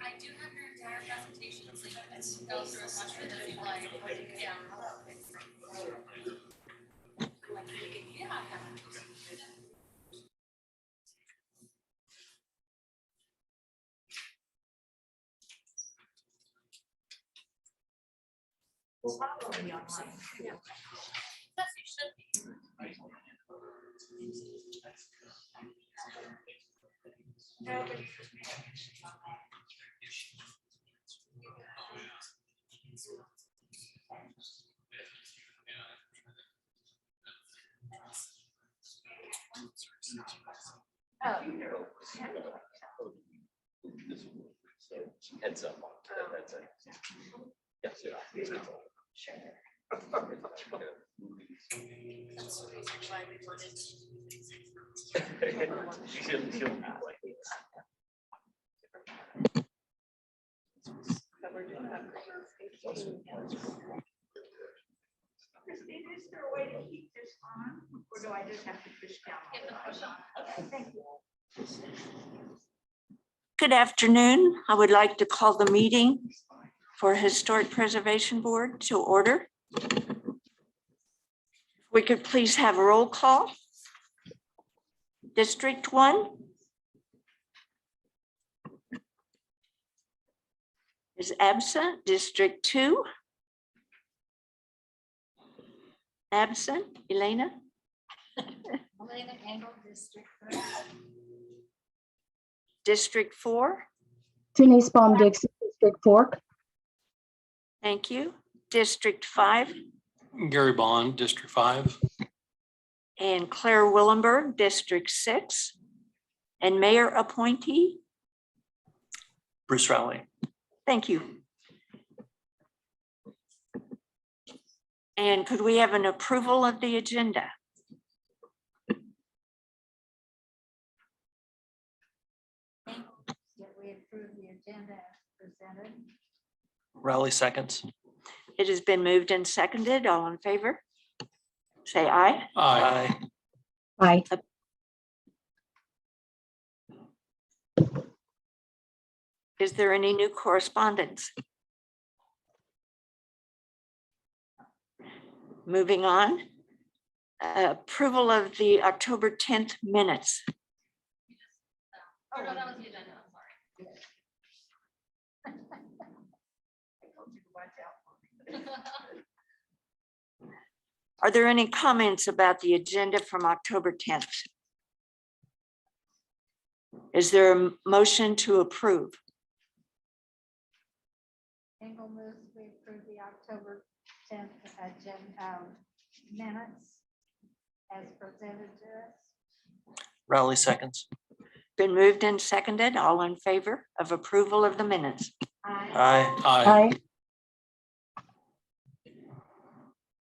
I do have your entire presentation, so you can go through as much of it as you like. Yeah. We'll probably be online. Yeah. Yes, you should be. Heads up. That's it. Yes, yeah. Sure. That's the reason why we wanted She'll be like this. Christine, is there a way to keep this on, or do I just have to push down? Get the push on. Okay, thank you. Good afternoon. I would like to call the meeting for Historic Preservation Board to order. We could please have a roll call. District 1 is absent. District 2 absent. Elena? Elena Engel, District. District 4. Denise Baum Dixon, District 4. Thank you. District 5 Gary Bond, District 5. and Claire Willenberg, District 6. And Mayor appointee. Bruce Rowley. Thank you. And could we have an approval of the agenda? That we approve the agenda as presented. Rowley seconds. It has been moved and seconded. All in favor? say aye. Aye. Aye. Is there any new correspondence? Moving on. Approval of the October 10th minutes. Oh, no, that was the agenda, I'm sorry. I told you to watch out for me. Are there any comments about the agenda from October 10th? Is there a motion to approve? Engel moves we approve the October 10th agenda minutes as presented to us. Rowley seconds. Been moved and seconded. All in favor of approval of the minutes? Aye. Aye.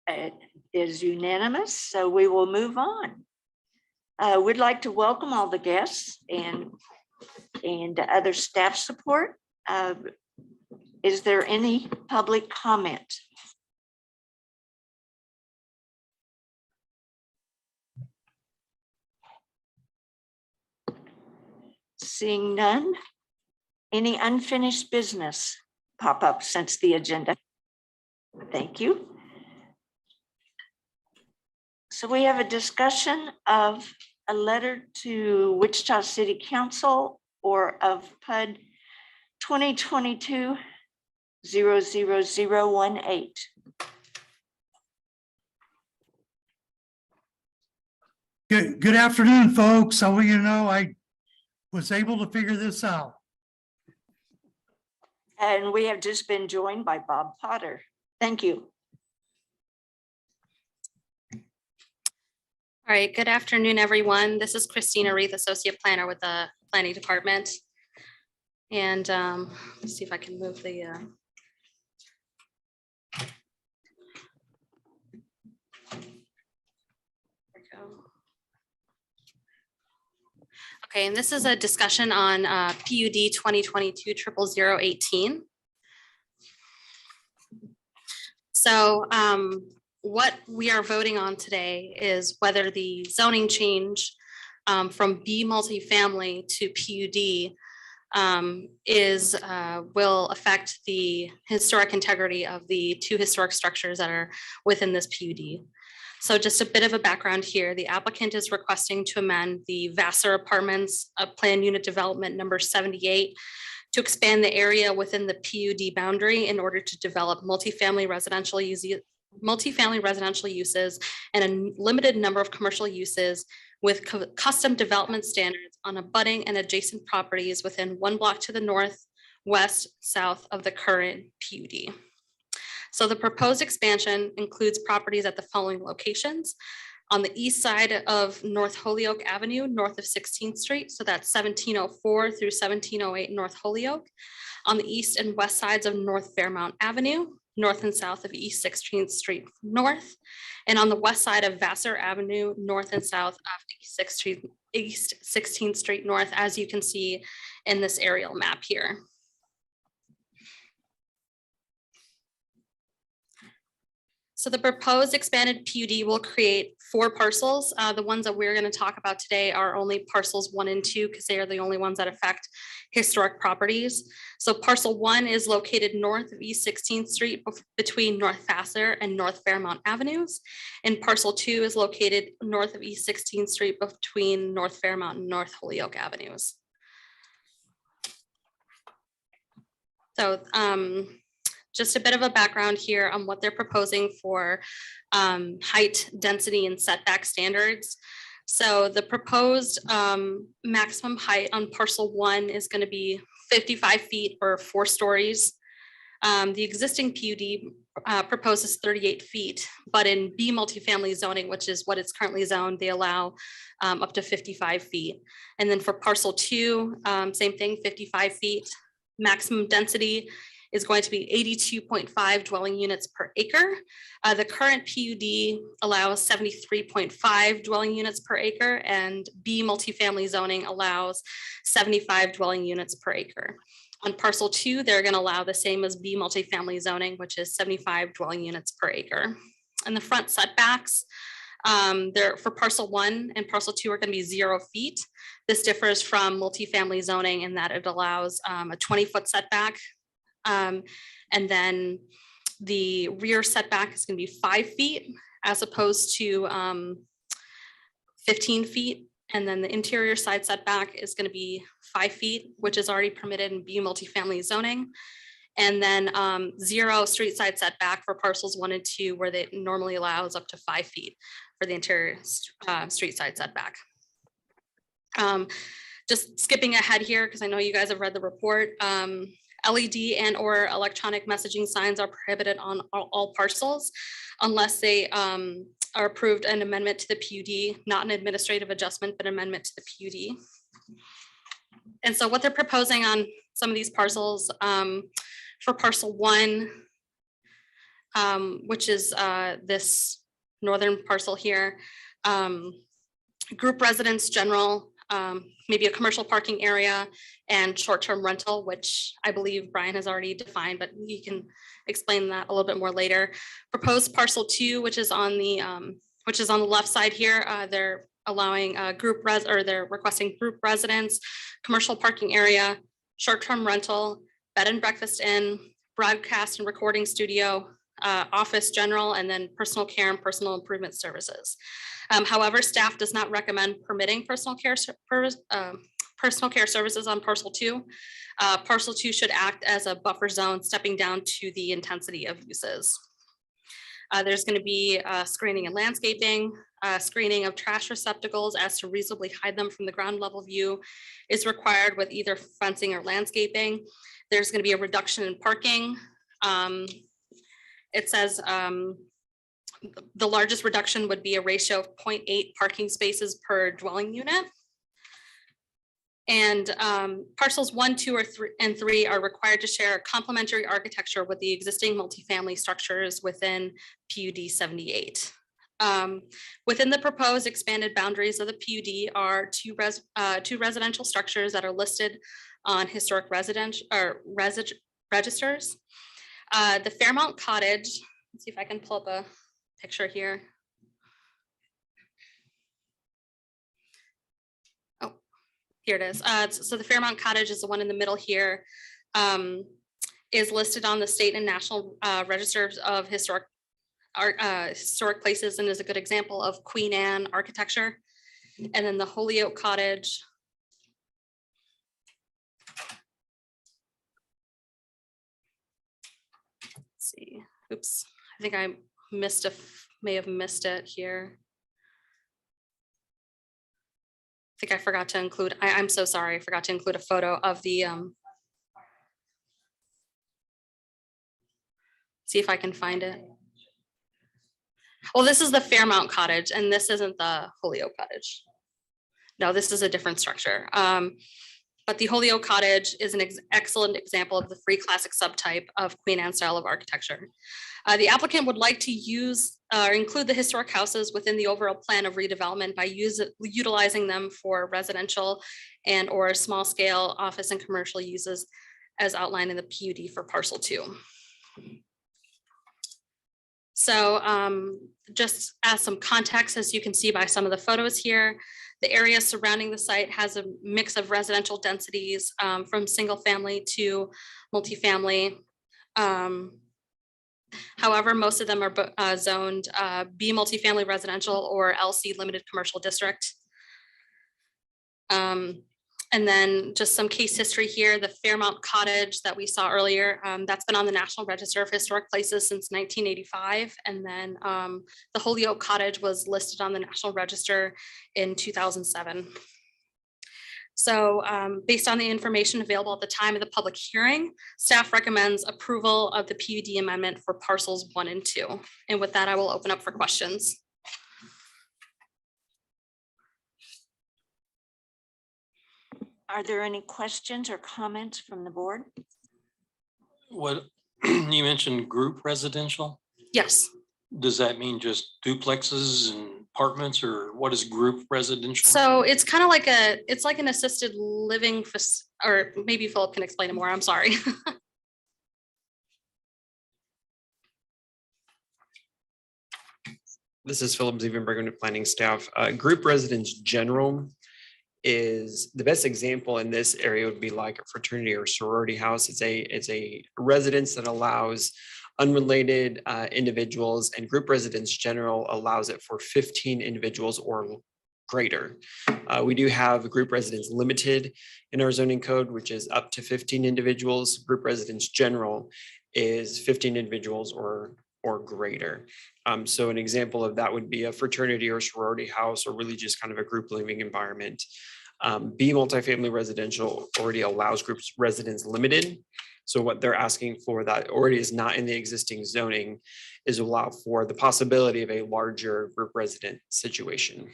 It is unanimous, so we will move on. We'd like to welcome all the guests and other staff support. Is there any public comment? Seeing none. Any unfinished business pop up since the agenda? Thank you. So we have a discussion of a letter to Wichita City Council or of PUD 2022-00018. Good afternoon, folks. I want you to know I was able to figure this out. And we have just been joined by Bob Potter. Thank you. All right, good afternoon, everyone. This is Christina Reith, Associate Planner with the Planning Department. And let's see if I can move the there we go. Okay, and this is a discussion on PUD 2022-00018. So what we are voting on today is whether the zoning change from B multifamily to PUD will affect the historic integrity of the two historic structures that are within this PUD. So just a bit of a background here, the applicant is requesting to amend the Vassar Apartments Plan Unit Development number 78 to expand the area within the PUD boundary in order to develop multifamily residential uses and a limited number of commercial uses with custom development standards on abutting and adjacent properties within 1 block to the north, west, south of the current PUD. So the proposed expansion includes properties at the following locations. On the east side of North Holyoke Avenue, north of 16th Street. So that's 1704 through 1708 North Holyoke. On the east and west sides of North Fairmount Avenue, north and south of East 16th Street North. And on the west side of Vassar Avenue, north and south of East 16th Street North, as you can see in this aerial map here. So the proposed expanded PUD will create 4 parcels. The ones that we're going to talk about today are only parcels 1 and 2 because they are the only ones that affect historic properties. So parcel 1 is located north of East 16th Street between North Vassar and North Fairmount Avenues. And parcel 2 is located north of East 16th Street between North Fairmount and North Holyoke Avenues. So just a bit of a background here on what they're proposing for height, density, and setback standards. So the proposed maximum height on parcel 1 is going to be 55 feet or 4 stories. The existing PUD proposes 38 feet, but in B multifamily zoning, which is what it's currently zoned, they allow up to 55 feet. And then for parcel 2, same thing, 55 feet. Maximum density is going to be 82.5 dwelling units per acre. The current PUD allows 73.5 dwelling units per acre, and B multifamily zoning allows 75 dwelling units per acre. On parcel 2, they're going to allow the same as B multifamily zoning, which is 75 dwelling units per acre. And the front setbacks There for parcel 1 and parcel 2 are going to be 0 feet. This differs from multifamily zoning in that it allows a 20-foot setback. And then the rear setback is going to be 5 feet as opposed to 15 feet. And then the interior side setback is going to be 5 feet, which is already permitted in B multifamily zoning. And then 0 street side setback for parcels 1 and 2, where they normally allows up to 5 feet for the interior street side setback. Just skipping ahead here, because I know you guys have read the report. LED and or electronic messaging signs are prohibited on all parcels unless they are approved an amendment to the PUD, not an administrative adjustment, but amendment to the PUD. And so what they're proposing on some of these parcels, for parcel 1, which is this northern parcel here, group residence general, maybe a commercial parking area and short-term rental, which I believe Brian has already defined, but you can explain that a little bit more later. Proposed parcel 2, which is on the left side here, they're allowing they're requesting group residence, commercial parking area, short-term rental, bed and breakfast inn, broadcast and recording studio, office general, and then personal care and personal improvement services. However, staff does not recommend permitting personal care services on parcel 2. Parcel 2 should act as a buffer zone, stepping down to the intensity of uses. There's going to be screening and landscaping, screening of trash receptacles as to reasonably hide them from the ground level view is required with either fencing or landscaping. There's going to be a reduction in parking. It says the largest reduction would be a ratio of 0.8 parking spaces per dwelling unit. And parcels 1, 2, and 3 are required to share complementary architecture with the existing multifamily structures within PUD 78. Within the proposed expanded boundaries of the PUD are two residential structures that are listed on historic registers. The Fairmount Cottage, let's see if I can pull up a picture here. Oh, here it is. So the Fairmount Cottage is the one in the middle here, is listed on the state and national registers of historic places and is a good example of Queen Anne architecture. And then the Holyoke Cottage. Let's see, oops, I think I may have missed it here. I think I forgot to include, I'm so sorry, I forgot to include a photo of the, see if I can find it. Well, this is the Fairmount Cottage and this isn't the Holyoke Cottage. No, this is a different structure. But the Holyoke Cottage is an excellent example of the free classic subtype of Queen Anne style of architecture. The applicant would like to use or include the historic houses within the overall plan of redevelopment by utilizing them for residential and or small scale office and commercial uses as outlined in the PUD for parcel 2. So just as some context, as you can see by some of the photos here, the area surrounding the site has a mix of residential densities from single family to multifamily. However, most of them are zoned B multifamily residential or LC limited commercial district. And then just some case history here, the Fairmount Cottage that we saw earlier, that's been on the National Register of Historic Places since 1985. And then the Holyoke Cottage was listed on the National Register in 2007. So based on the information available at the time of the public hearing, staff recommends approval of the PUD amendment for parcels 1 and 2. And with that, I will open up for questions. Are there any questions or comments from the board? What, you mentioned group residential? Yes. Does that mean just duplexes and apartments, or what is group residential? So it's kind of like it's like an assisted living, or maybe Philip can explain it more. I'm sorry. This is Philip Zievenberger with planning staff. Group residence general is the best example in this area would be like a fraternity or sorority house. It's a residence that allows unrelated individuals, and group residence general allows it for 15 individuals or greater. We do have group residence limited in our zoning code, which is up to 15 individuals. Group residence general is 15 individuals or greater. So an example of that would be a fraternity or sorority house, or really just kind of a group living environment. B, multifamily residential already allows groups residence limited. So what they're asking for that already is not in the existing zoning is allow for the possibility of a larger group resident situation.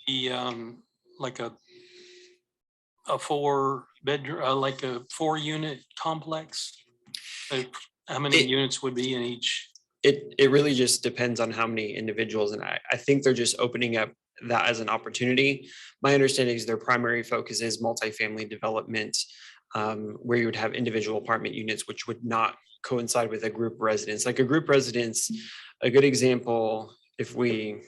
The, like a 4-bedroom, like a 4-unit complex? How many units would be in each? It really just depends on how many individuals, and I think they're just opening up that as an opportunity. My understanding is their primary focus is multifamily development, where you would have individual apartment units, which would not coincide with a group residence. Like a group residence, a good example, if we.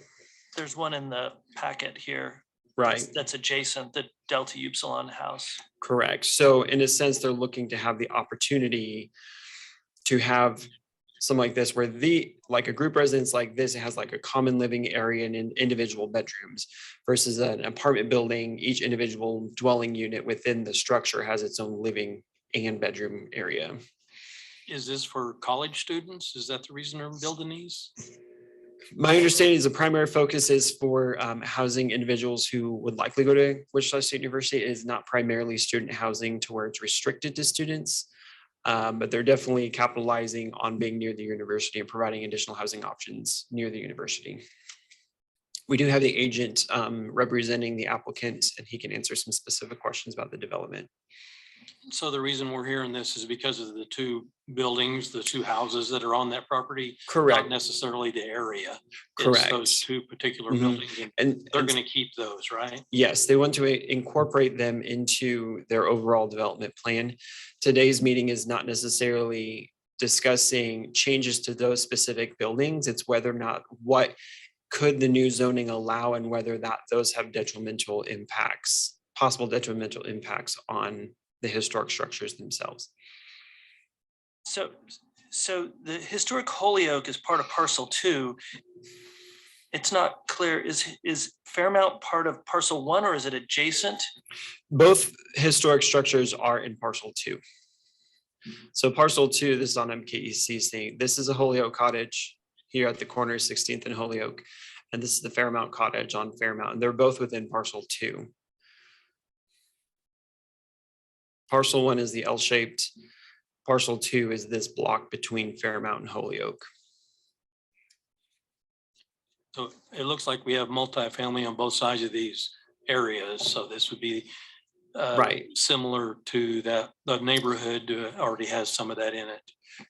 There's one in the packet here. Right. That's adjacent, the Delta Upsilon house. Correct. So in a sense, they're looking to have the opportunity to have something like this, where like a group residence like this, it has like a common living area and individual bedrooms, versus an apartment building. Each individual dwelling unit within the structure has its own living and bedroom area. Is this for college students? Is that the reason they're building these? My understanding is the primary focus is for housing individuals who would likely go to Wichita State University. It is not primarily student housing to where it's restricted to students, but they're definitely capitalizing on being near the university and providing additional housing options near the university. We do have the agent representing the applicant, and he can answer some specific questions about the development. So the reason we're hearing this is because of the 2 buildings, the 2 houses that are on that property. Correct. Not necessarily the area. Correct. It's those 2 particular Mhm. buildings, and they're And going to keep those, right? yes, they want to incorporate them into their overall development plan. Today's meeting is not necessarily discussing changes to those specific buildings. It's whether or not what could the new zoning allow, and whether those have detrimental impacts, possible detrimental impacts on the historic structures themselves. So the historic Holyoke is part of parcel 2. It's not clear, is Fairmount part of parcel 1, or is it adjacent? Both historic structures are in parcel 2. So parcel 2, this is on MKEC's thing. This is a Holyoke cottage here at the corner of 16th and Holyoke. And this is the Fairmount cottage on Fairmount. And they're both within parcel 2. Parcel 1 is the L-shaped. Parcel 2 is this block between Fairmount and Holyoke. So it looks like we have multifamily on both sides of these areas. So this would be Right. similar to that. The neighborhood already has some of that in it.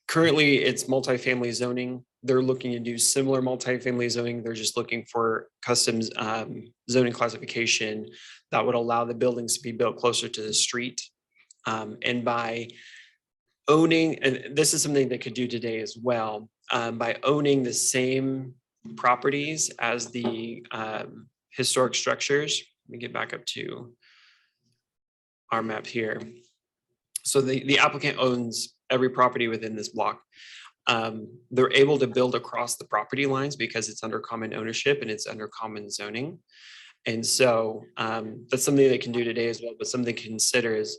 Currently, it's multifamily zoning. They're looking to do similar multifamily zoning. They're just looking for custom zoning classification that would allow the buildings to be built closer to the street. And by owning, and this is something they could do today as well, by owning the same properties as the historic structures. Let me get back up to our map here. So the applicant owns every property within this block. They're able to build across the property lines because it's under common ownership and it's under common zoning. And so that's something they can do today as well, but something to consider is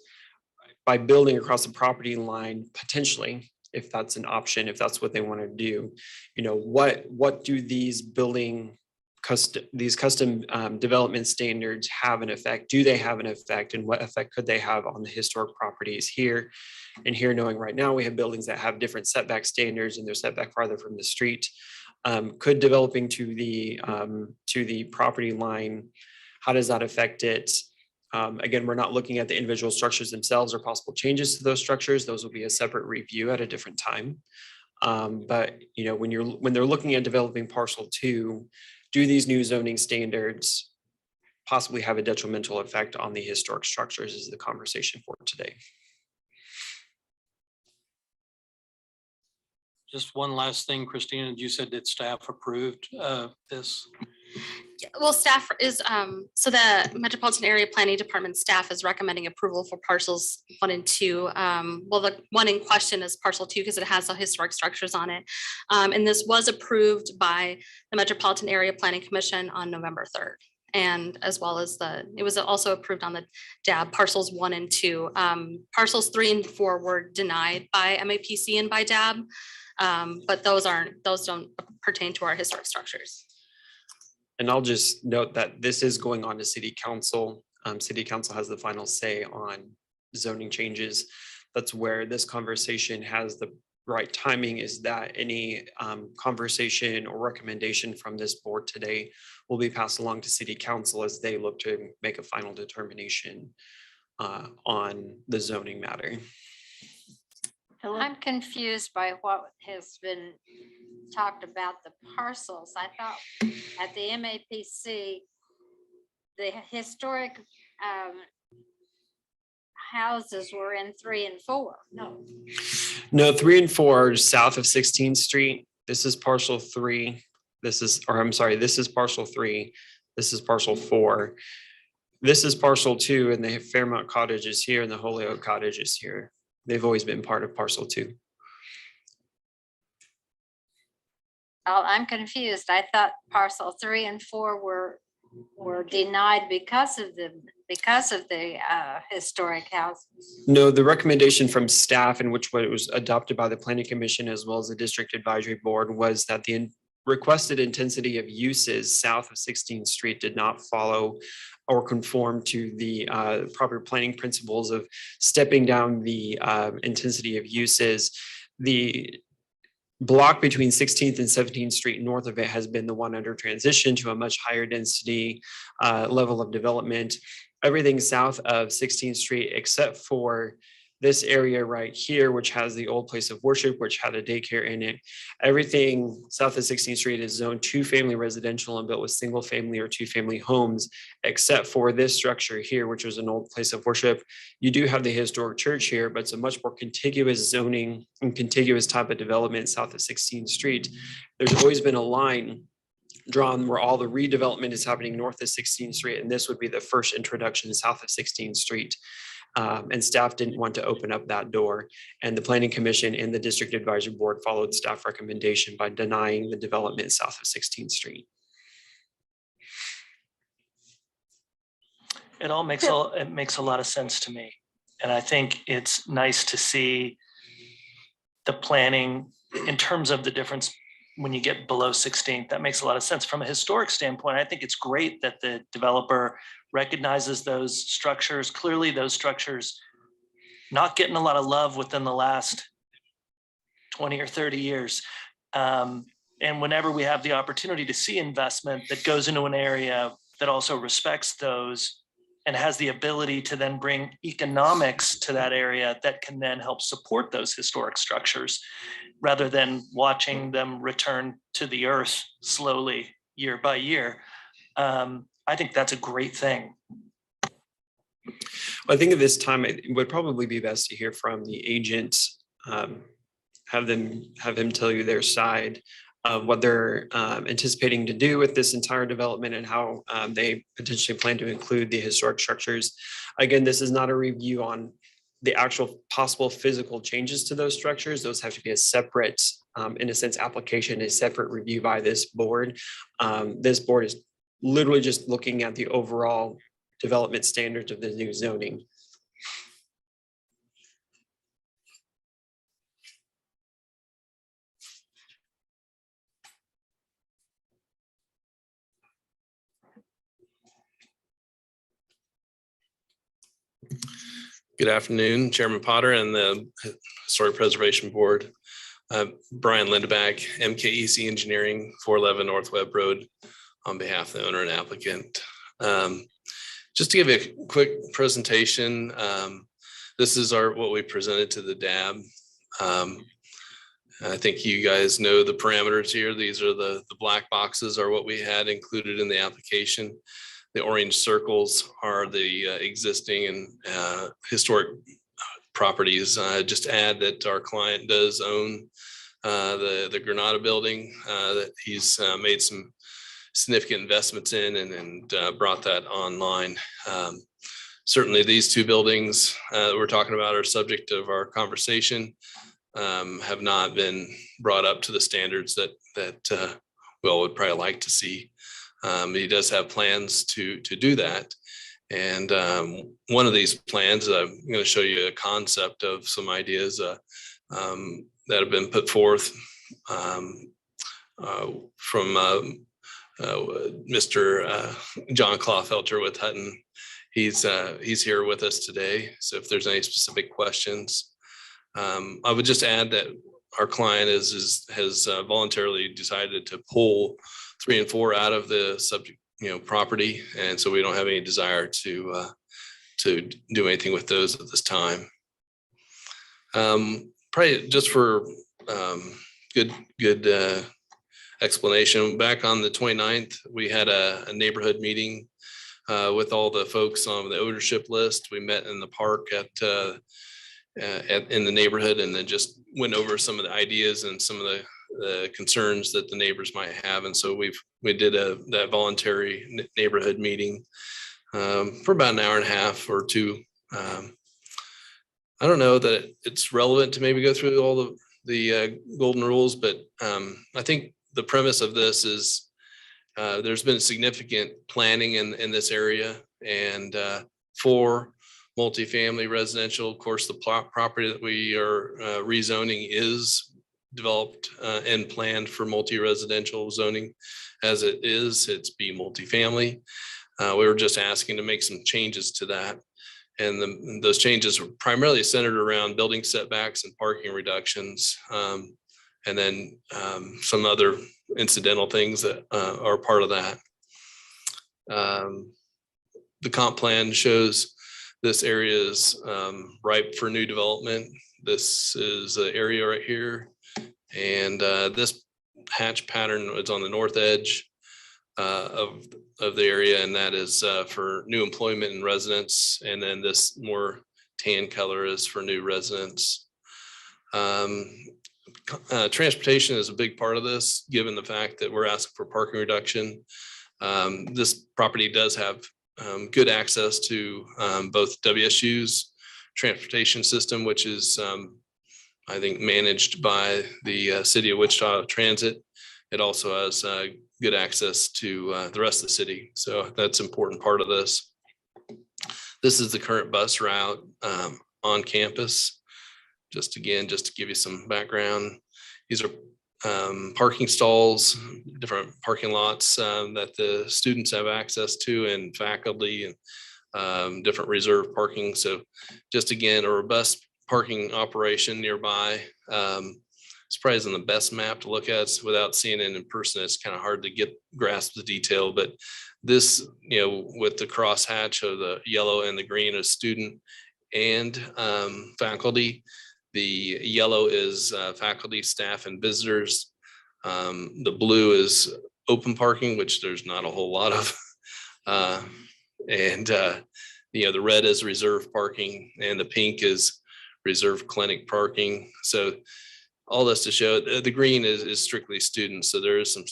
by building across the property line, potentially, if that's an option, if that's what they want to do, you know, what do these custom development standards have an effect? Do they have an effect, and what effect could they have on the historic properties here? And here, knowing right now we have buildings that have different setback standards and they're set back farther from the street. Could developing to the property line, how does that affect it? Again, we're not looking at the individual structures themselves or possible changes to those structures. Those will be a separate review at a different time. But you know, when they're looking at developing parcel 2, do these new zoning standards possibly have a detrimental effect on the historic structures is the conversation for today. Just one last thing, Christina, you said that staff approved this. Yeah, well, staff is, so the Metropolitan Area Planning Department staff is recommending approval for parcels 1 and 2. Well, the one in question is parcel 2 because it has the historic structures on it. And this was approved by the Metropolitan Area Planning Commission on November 3rd. And as well as it was also approved on the DAB parcels 1 and 2. Parcels 3 and 4 were denied by MAPC and by DAB. But those don't pertain to our historic structures. And I'll just note that this is going on to city council. City council has the final say on zoning changes. That's where this conversation has the right timing, is that any conversation or recommendation from this board today will be passed along to city council as they look to make a final determination on the zoning matter. I'm confused by what has been talked about the parcels. I thought at the MAPC, the historic houses were in 3 and 4. No, 3 and 4 are south of 16th Street. This is parcel 3. This is parcel 3. This is parcel 4. This is parcel 2, and the Fairmount Cottage is here and the Holyoke Cottage is here. They've always been part of parcel 2. Oh, I'm confused. I thought parcel 3 and 4 were denied because of the historic houses. No, the recommendation from staff, in which it was adopted by the Planning Commission as well as the District Advisory Board, was that the requested intensity of uses south of 16th Street did not follow or conform to the proper planning principles of stepping down the intensity of uses. The block between 16th and 17th Street north of it has been the one under transition to a much higher density level of development. Everything south of 16th Street, except for this area right here, which has the old place of worship, which had a daycare in it. Everything south of 16th Street is zoned 2-family residential and built with 1-family or 2-family homes, except for this structure here, which was an old place of worship. You do have the historic church here, but it's a much more contiguous zoning and contiguous type of development south of 16th Street. There's always been a line drawn where all the redevelopment is happening north of 16th Street, and this would be the first introduction south of 16th Street. And staff didn't want to open up that door. And the Planning Commission and the District Advisory Board followed staff recommendation by denying the development south of 16th Street. It all makes a lot of sense to me. And I think it's nice to see the planning in terms of the difference when you get below 16th. That makes a lot of sense. From a historic standpoint, I think it's great that the developer recognizes those structures. Clearly, those structures not getting a lot of love within the last 20 or 30 years. And whenever we have the opportunity to see investment that goes into an area that also respects those and has the ability to then bring economics to that area that can then help support those historic structures, rather than watching them return to the earth slowly year by year. I think that's a great thing. Well, I think at this time, it would probably be best to hear from the agent, have him tell you their side of what they're anticipating to do with this entire development and how they potentially plan to include the historic structures. Again, this is not a review on the actual possible physical changes to those structures. Those have to be a separate, in a sense, application, a separate review by this board. This board is literally just looking at the overall development standards of the new zoning. Good afternoon, Chairman Potter and the Historic Preservation Board. Brian Lindeback, MKEC Engineering, 411 North Webb Road, on behalf of the owner and applicant. Just to give you a quick presentation, this is what we presented to the DAB. I think you guys know the parameters here. These are the black boxes are what we had included in the application. The orange circles are the existing and historic properties. Just add that our client does own the Granada building that he's made some significant investments in and brought that online. Certainly these two buildings that we're talking about are subject of our conversation, have not been brought up to the standards that we all would probably like to see. He does have plans to do that. And one of these plans, I'm going to show you a concept of some ideas that have been put forth from Mr. John Kloffelter with Hutton. He's here with us today. So if there's any specific questions, I would just add that our client has voluntarily decided to pull 3 and 4 out of the subject property, and so we don't have any desire to do anything with those at this time. Probably just for good explanation, back on the 29th, we had a neighborhood meeting with all the folks on the ownership list. We met in the park in the neighborhood, and then just went over some of the ideas and some of the concerns that the neighbors might have. And so we did that voluntary neighborhood meeting for about an hour and a half or two. I don't know that it's relevant to maybe go through all the golden rules, but I think the premise of this is there's been significant planning in this area, and for multifamily residential, of course, the property that we are rezoning is developed and planned for multi-residential zoning. As it is, it's B multifamily. We were just asking to make some changes to that. And those changes were primarily centered around building setbacks and parking reductions. And then some other incidental things that are part of that. The comp plan shows this area is ripe for new development. This is the area right here. And this hatch pattern is on the north edge of the area, and that is for new employment and residents. And then this more tan color is for new residents. Transportation is a big part of this, given the fact that we're asking for parking reduction. This property does have good access to both WSU's transportation system, which is I think managed by the city of Wichita Transit. It also has good access to the rest of the city. So that's an important part of this. This is the current bus route on campus. Just to give you some background, these are parking stalls, different parking lots that the students have access to, and faculty, and different reserve parking. So just again, a robust parking operation nearby. It's probably isn't the best map to look at. Without seeing it in person, it's kind of hard to grasp the detail. But this, with the crosshatch of the yellow and the green is student and faculty. The yellow is faculty, staff, and visitors. The blue is open parking, which there's not a whole lot of. The red is reserve parking, and the pink is reserve clinic parking. So all this to show the green is strictly students. So there is some,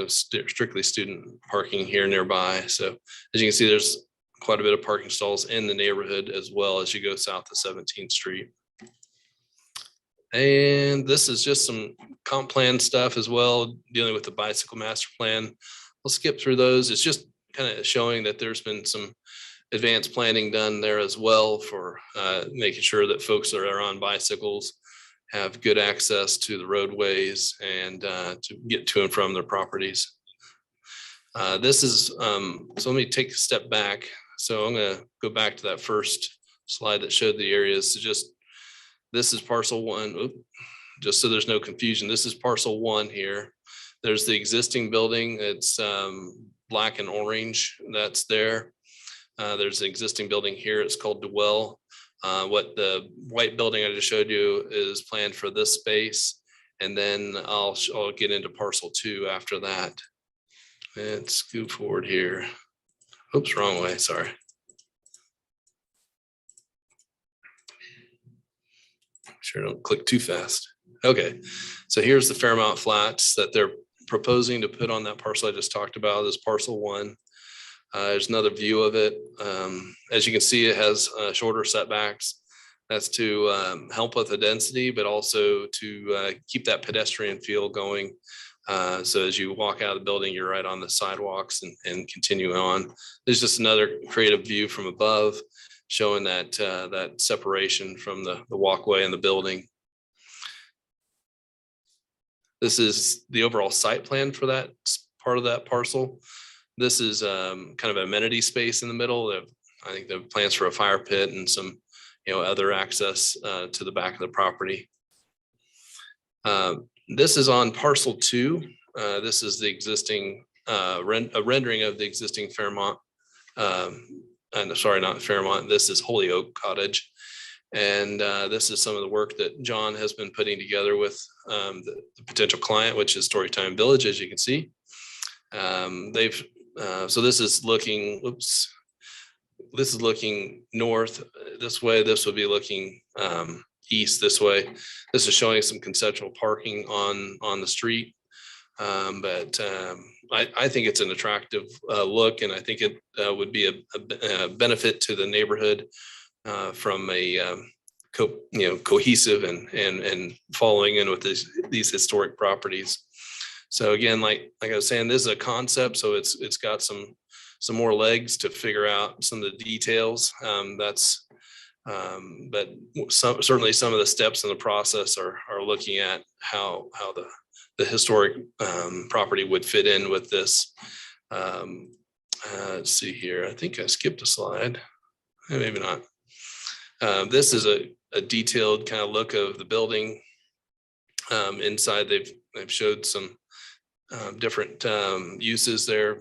strictly student parking here nearby. So as you can see, there's quite a bit of parking stalls in the neighborhood as well as you go south of 17th Street. And this is just some comp plan stuff as well, dealing with the bicycle master plan. We'll skip through those. It's just kind of showing that there's been some advanced planning done there as well for making sure that folks that are on bicycles have good access to the roadways and to get to and from their properties. This is, so let me take a step back. So I'm going to go back to that first slide that showed the areas. So this is parcel 1. Just so there's no confusion, this is parcel 1 here. There's the existing building. It's black and orange. That's there. There's an existing building here. It's called Dwell. What the white building I just showed you is planned for this space. And then I'll get into parcel 2 after that. Let's scoot forward here. Oops, wrong way, sorry. Sure don't click too fast. Okay, so here's the Fairmount Flats that they're proposing to put on that parcel I just talked about, is parcel 1. There's another view of it. As you can see, it has shorter setbacks. That's to help with the density, but also to keep that pedestrian feel going. So as you walk out of the building, you're right on the sidewalks and continue on. There's just another creative view from above showing that that separation from the walkway and the building. This is the overall site plan for that part of that parcel. This is kind of amenity space in the middle. I think the plans for a fire pit and some, other access to the back of the property. This is on parcel 2. This is the existing a rendering of the existing Fairmont. And sorry, not Fairmont. This is Holyoke Cottage. And this is some of the work that John has been putting together with the potential client, which is Storytime Village, as you can see. So this is looking, this is looking north this way. This would be looking east this way. This is showing some conceptual parking on the street. But I think it's an attractive look, and I think it would be a benefit to the neighborhood from a cohesive and following in with these historic properties. So again, like I was saying, this is a concept, so it's got some more legs to figure out some of the details. But certainly some of the steps in the process are looking at how the historic property would fit in with this. Let's see here. I think I skipped a slide. Maybe not. This is a detailed kind of look of the building. Inside, they've showed some different uses there,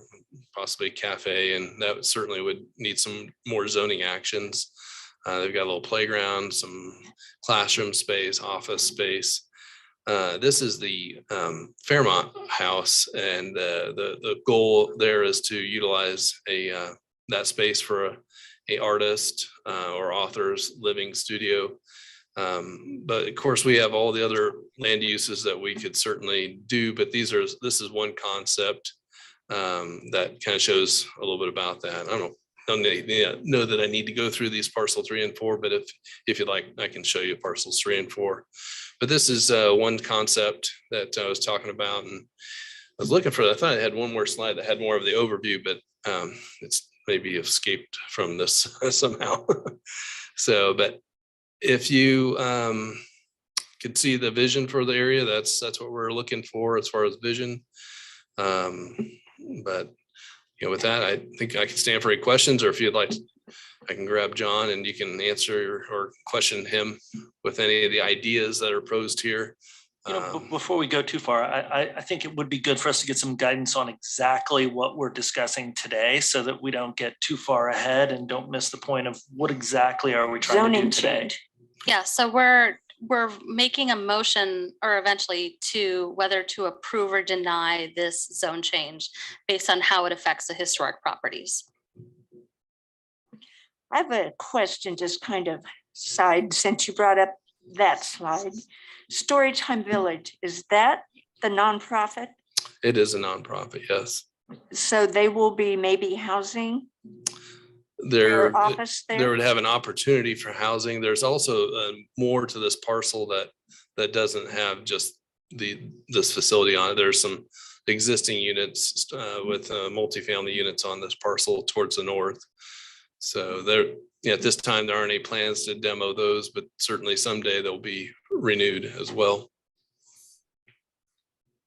possibly cafe, and that certainly would need some more zoning actions. They've got a little playground, some classroom space, office space. This is the Fairmont House, and the goal there is to utilize that space for a artist or author's living studio. But of course, we have all the other land uses that we could certainly do, but this is one concept that kind of shows a little bit about that. I don't know that I need to go through these parcel 3 and 4, but if you'd like, I can show you parcels 3 and 4. But this is one concept that I was talking about, and I was looking I thought I had one more slide that had more of the overview, but it's maybe escaped from this somehow. So, but if you could see the vision for the area, that's what we're looking for as far as vision. But with that, I think I can stand for any questions, or if you'd like, I can grab John and you can answer or question him with any of the ideas that are posed here. Before we go too far, I think it would be good for us to get some guidance on exactly what we're discussing today, so that we don't get too far ahead and don't miss the point of what exactly are we trying to do today. Yeah, so we're making a motion, or eventually, to whether to approve or deny this zone change based on how it affects the historic properties. I have a question, just kind of side, since you brought up that slide. Storytime Village, is that the nonprofit? It is a nonprofit, yes. So they will be maybe housing their office there? There would have an opportunity for housing. There's also more to this parcel that doesn't have just this facility on it. There's some existing units with multifamily units on this parcel towards the north. So at this time, there aren't any plans to demo those, but certainly someday they'll be renewed as well.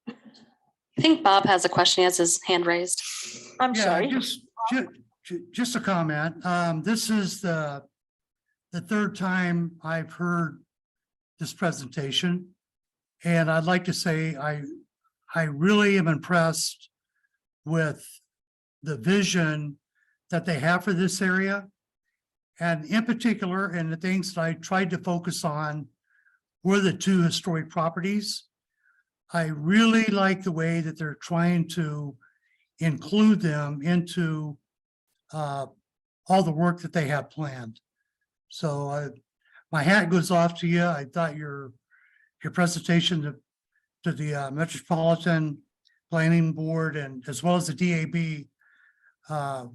I think Bob has a question. He has his hand raised. I'm sorry. Just a comment. This is the third time I've heard this presentation. And I'd like to say I really am impressed with the vision that they have for this area. And in particular, and the things that I tried to focus on were the 2 historic properties. I really like the way that they're trying to include them into all the work that they have planned. So my hat goes off to you. I thought your your presentation to the Metropolitan Planning Board and as well as the DAB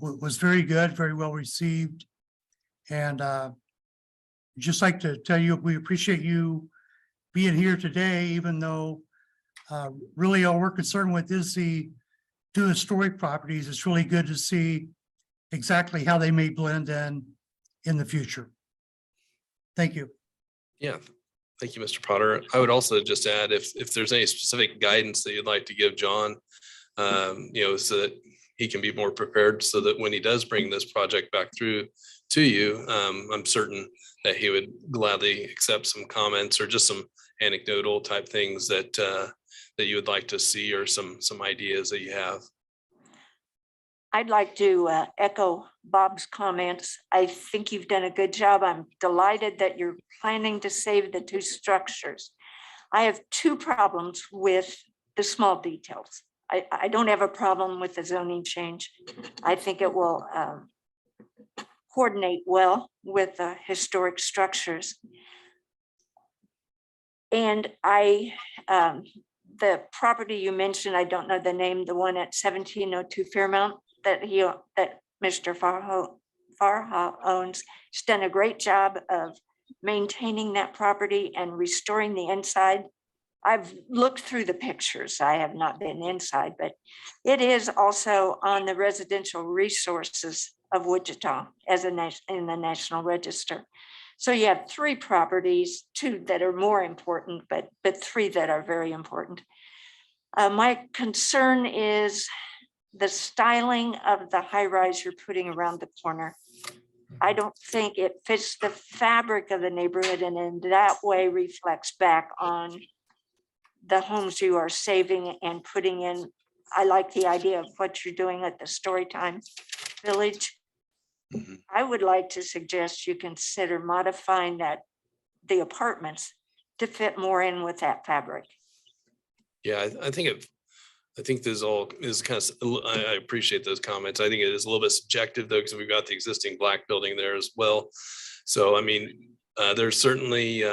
was very good, very well received. And just like to tell you, we appreciate you being here today, even though really all we're concerned with is the two historic properties. It's really good to see exactly how they may blend in the future. Thank you. Yeah, thank you, Mr. Potter. I would also just add, if there's any specific guidance that you'd like to give John, so that he can be more prepared, so that when he does bring this project back through to you, I'm certain that he would gladly accept some comments or just some anecdotal type things that that you would like to see, or some ideas that you have. I'd like to echo Bob's comments. I think you've done a good job. I'm delighted that you're planning to save the two structures. I have two problems with the small details. I don't have a problem with the zoning change. I think it will coordinate well with the historic structures. And the property you mentioned, I don't know the name, the one at 1702 Fairmount that Mr. Farha owns. He's done a great job of maintaining that property and restoring the inside. I've looked through the pictures. I have not been inside, but it is also on the residential resources of Wichita as in the National Register. So you have three properties, two that are more important, but three that are very important. My concern is the styling of the high rise you're putting around the corner. I don't think it fits the fabric of the neighborhood, and in that way reflects back on the homes you are saving and putting in. I like the idea of what you're doing at the Storytime Village. I would like to suggest you consider modifying the apartments to fit more in with that fabric. Yeah, I think this all is kind of, I appreciate those comments. I think it is a little bit subjective though, because we've got the existing black building there as well. So, I mean, there's certainly,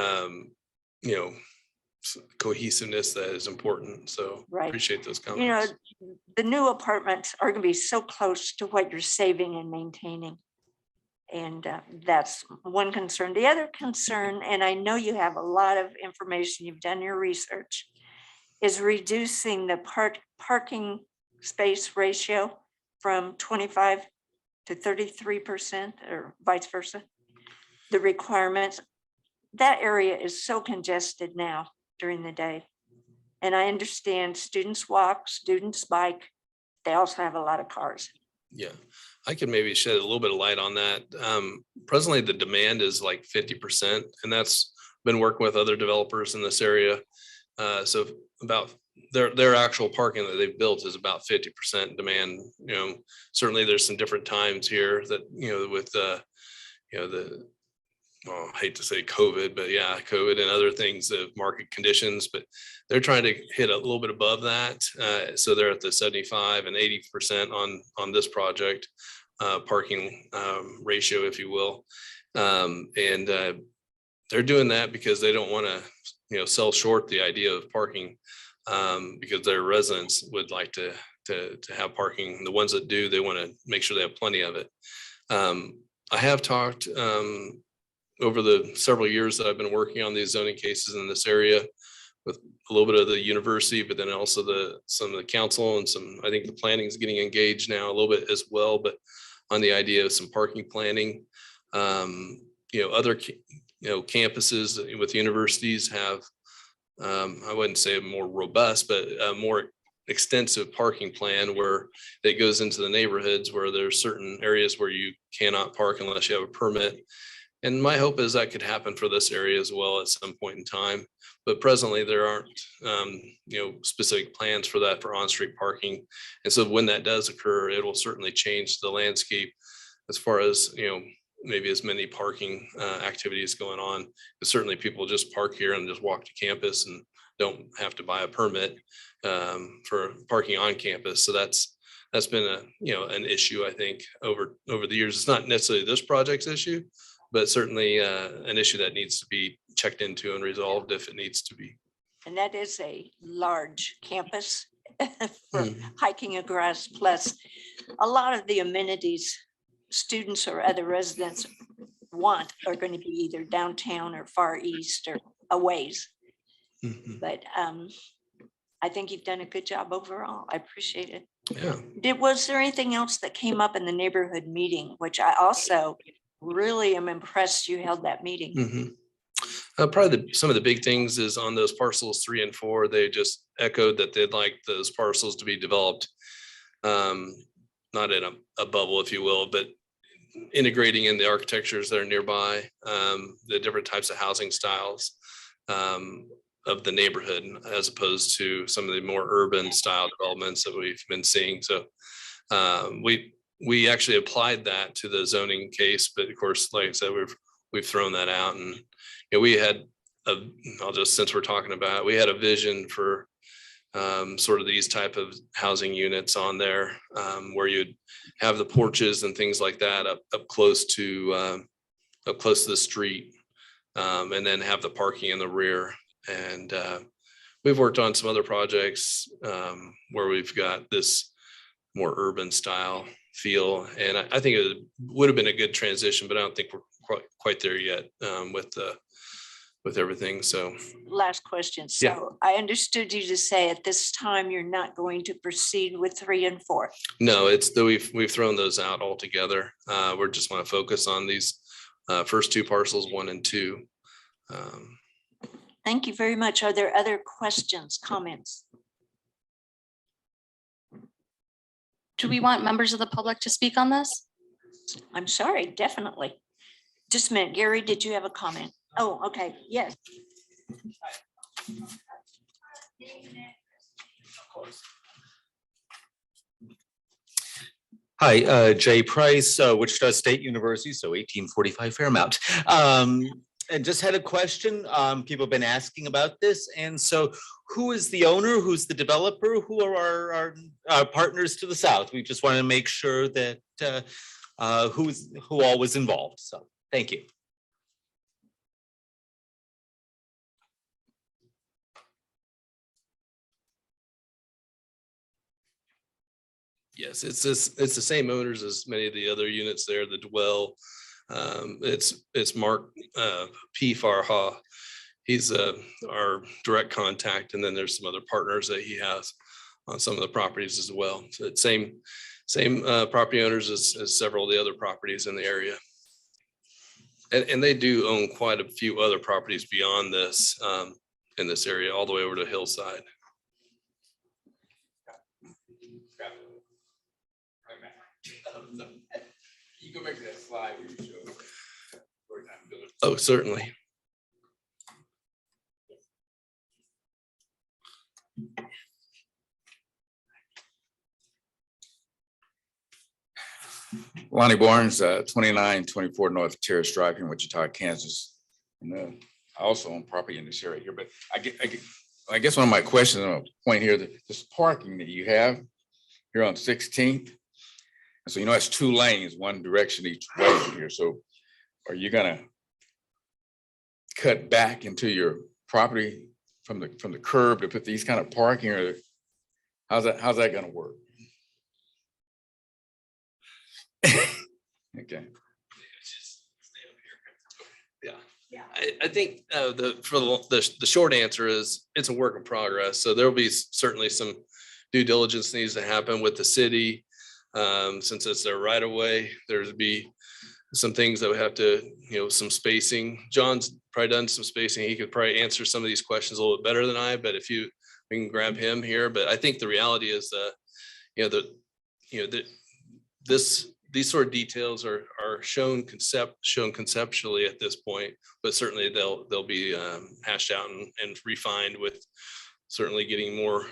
cohesiveness that is important. So Right. Appreciate those comments. The new apartments are going to be so close to what you're saving and maintaining. And that's one concern. The other concern, and I know you have a lot of information, you've done your research, is reducing the parking space ratio from 25 to 33% or vice versa. The requirements, that area is so congested now during the day. And I understand students walk, students bike. They also have a lot of cars. Yeah, I could maybe shed a little bit of light on that. Presently, the demand is like 50%, and that's been working with other developers in this area. So about their actual parking that they've built is about 50% demand. Certainly there's some different times here that, with I hate to say COVID, but yeah, COVID and other things of market conditions, but they're trying to hit a little bit above that. So they're at the 75 and 80% on this project parking ratio, if you will. And they're doing that because they don't want to, sell short the idea of parking because their residents would like to have parking. The ones that do, they want to make sure they have plenty of it. I have talked over the several years that I've been working on these zoning cases in this area with a little bit of the university, but then also some of the council and I think the planning is getting engaged now a little bit as well, but on the idea of some parking planning. Other campuses with universities have, I wouldn't say a more robust, but a more extensive parking plan where it goes into the neighborhoods where there's certain areas where you cannot park unless you have a permit. And my hope is that could happen for this area as well at some point in time. But presently there aren't, specific plans for that for on-street parking. And so when that does occur, it will certainly change the landscape as far as, maybe as many parking activities going on. But certainly people just park here and just walk to campus and don't have to buy a permit for parking on campus. So that's been an issue, I think, over the years. It's not necessarily this project's issue, but certainly an issue that needs to be checked into and resolved if it needs to be. And that is a large campus for hiking across, plus a lot of the amenities students or other residents want are going to be either downtown or far east or a ways. But I think you've done a good job overall. I appreciate it. Yeah. Was there anything else that came up in the neighborhood meeting, which I also really am impressed you held that meeting? Probably some of the big things is on those parcels 3 and 4, they just echoed that they'd like those parcels to be developed. Not in a bubble, if you will, but integrating in the architectures that are nearby, the different types of housing styles of the neighborhood, as opposed to some of the more urban style developments that we've been seeing. So we actually applied that to the zoning case, but of course, like I said, we've thrown that out. And we had since we're talking about it, we had a vision for sort of these type of housing units on there, where you'd have the porches and things like that up close to the street, and then have the parking in the rear. And we've worked on some other projects where we've got this more urban style feel, and I think it would have been a good transition, but I don't think we're quite there yet with everything. So last question. So I understood you to say at this time, you're not going to proceed with 3 and 4. No, it's that we've thrown those out altogether. We just want to focus on these first 2 parcels, 1 and 2. Thank you very much. Are there other questions, comments? Do we want members of the public to speak on this? I'm sorry, definitely. Just a minute. Gary, did you have a comment? Oh, okay. Yes. Hi, Jay Price, Wichita State University, so 1845 Fairmount. And just had a question. People have been asking about this. And so who is the owner? Who's the developer? Who are our partners to the south? We just want to make sure that who all was involved. So thank you. Yes, it's the same owners as many of the other units there, the Dwell. It's Mark P. Farha. He's our direct contact, and then there's some other partners that he has on some of the properties as well. So it's same property owners as several of the other properties in the area. And they do own quite a few other properties beyond this in this area, all the way over to Hillside. You go back to that slide where you showed. Oh, certainly. Lonnie Barnes, 2924 North Terrace Drive in Wichita, Kansas. And I also own property in this area here, but I guess one of my questions, on a point here, that this parking that you have here on 16th. So, it's 2 lanes, one direction each way here. So are you gonna cut back into your property from the curb to put these kind of parking, or how's that gonna work? Okay. Yeah. I think the short answer is it's a work in progress. So there'll be certainly some due diligence needs to happen with the city. Since it's their right of way, there'd be some things that we have to, some spacing. John's probably done some spacing. He could probably answer some of these questions a little bit better than I, but we can grab him here. But I think the reality is these sort of details are shown conceptually at this point, but certainly they'll be hashed out and refined with certainly getting more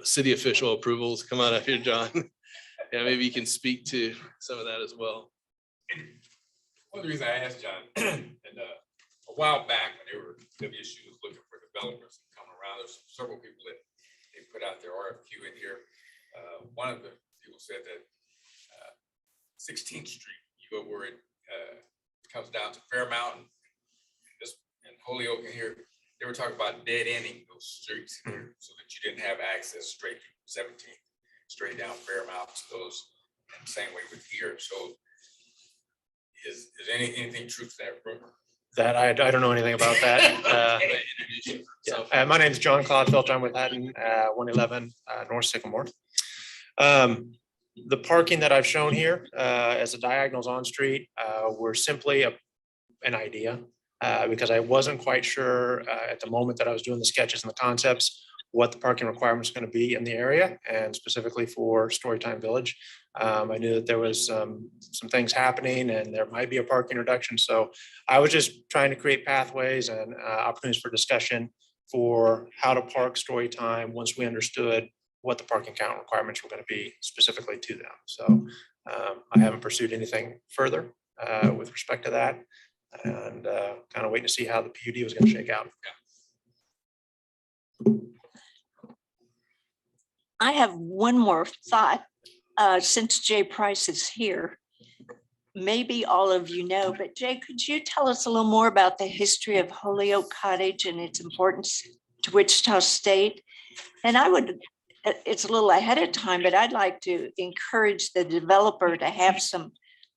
city official approvals. Come on up here, John. Yeah, maybe you can speak to some of that as well. One of the reasons I asked John, and a while back when WSU was looking for developers coming around, there's several people that they put out their RFQ in here. One of the people said that 16th Street, you go where it comes down to Fairmount and Holyoke in here, they were talking about dead ending those streets here so that you didn't have access straight to 17th, straight down Fairmount to those, and same way with here. So is anything true to that rumor? That I don't know anything about that. My name is John Clodfeldt. I'm with Hatton, 111 North Sycamore. The parking that I've shown here as the diagonals on street were simply an idea because I wasn't quite sure at the moment that I was doing the sketches and the concepts what the parking requirements going to be in the area and specifically for Storytime Village. I knew that there was some things happening and there might be a parking reduction. So I was just trying to create pathways and opportunities for discussion for how to park Storytime once we understood what the parking count requirements were going to be specifically to them. So I haven't pursued anything further with respect to that and kind of waiting to see how the PUD was going to shake out. I have one more thought. Since Jay Price is here, maybe all of you know, but Jay, could you tell us a little more about the history of Holyoke Cottage and its importance to Wichita State? And it's a little ahead of time, but I'd like to encourage the developer to have some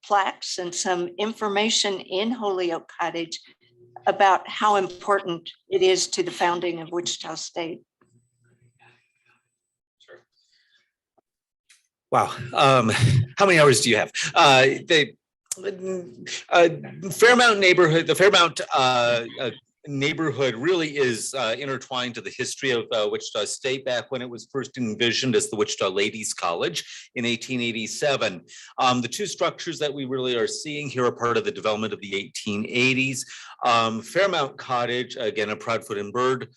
plaques and some information in Holyoke Cottage about how important it is to the founding of Wichita State. Wow. How many hours do you have? Fairmount neighborhood, the Fairmount neighborhood really is intertwined to the history of Wichita State back when it was first envisioned as the Wichita Ladies College in 1887. The two structures that we really are seeing here are part of the development of the 1880s. Fairmount Cottage, again, a Proudfoot and Bird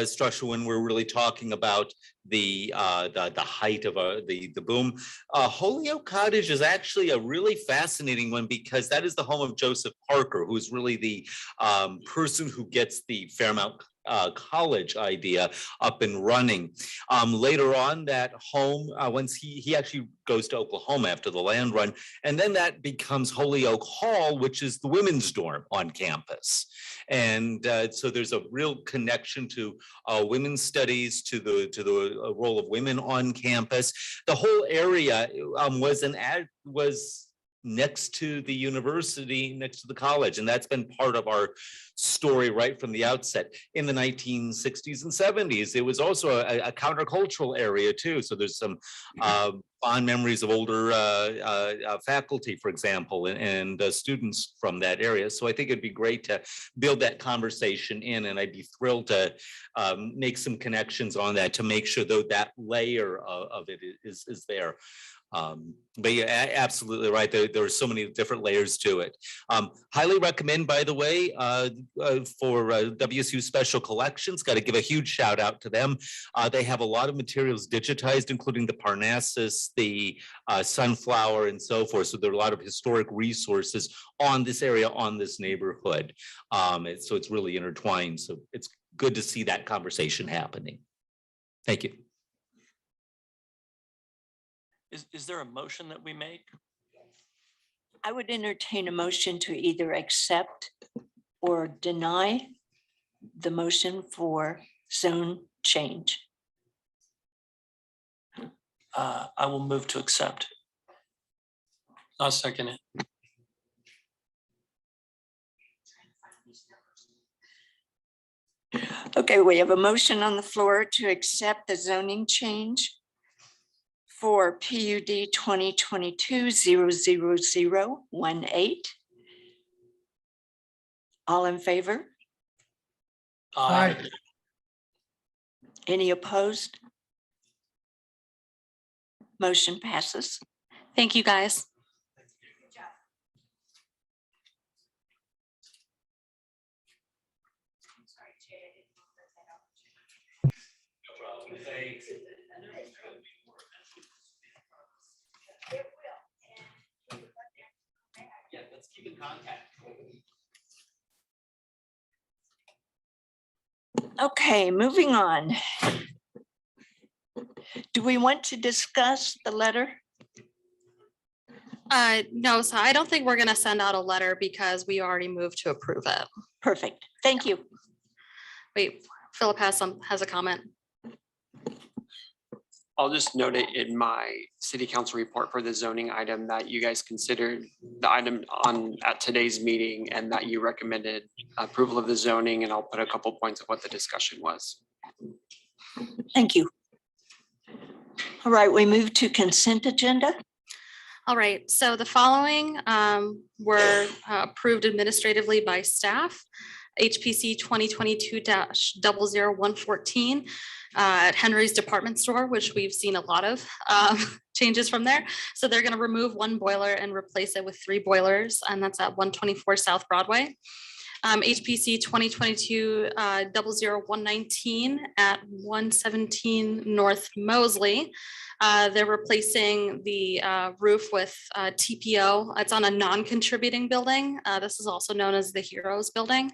structure when we're really talking about the height of the boom. Holyoke Cottage is actually a really fascinating one because that is the home of Joseph Parker, who's really the person who gets the Fairmount College idea up and running. Later on, that home, once he actually goes to Oklahoma after the land run, and then that becomes Holyoke Hall, which is the women's dorm on campus. And so there's a real connection to women's studies, to the role of women on campus. The whole area was next to the university, next to the college. And that's been part of our story right from the outset. In the 1960s and 70s, it was also a countercultural area too. So there's some fond memories of older faculty, for example, and students from that area. So I think it'd be great to build that conversation in, and I'd be thrilled to make some connections on that to make sure though that layer of it is there. But yeah, absolutely right. There are so many different layers to it. Highly recommend, by the way, for WSU Special Collections, got to give a huge shout out to them. They have a lot of materials digitized, including the Parnassus, the Sunflower, and so forth. So there are a lot of historic resources on this area, on this neighborhood. So it's really intertwined. So it's good to see that conversation happening. Thank you. Is there a motion that we make? I would entertain a motion to either accept or deny the motion for zone change. I will move to accept. I'll second it. Okay, we have a motion on the floor to accept the zoning change for PUD 2022-00018. All in favor? Aye. Any opposed? Motion passes. Thank you, guys. Yeah, let's keep in contact. Okay, moving on. Do we want to discuss the letter? No, so I don't think we're gonna send out a letter because we already moved to approve it. Perfect. Thank you. Wait, Philip has a comment. I'll just note it in my city council report for the zoning item that you guys considered the item on at today's meeting and that you recommended approval of the zoning, and I'll put a couple points of what the discussion was. Thank you. All right, we move to consent agenda. All right, so the following were approved administratively by staff. HPC 2022-00114 at Henry's Department Store, which we've seen a lot of changes from there. So they're going to remove one boiler and replace it with 3 boilers, and that's at 124 South Broadway. HPC 2022-00119 at 117 North Mosley. They're replacing the roof with TPO. It's on a non-contributing building. This is also known as the Heroes Building.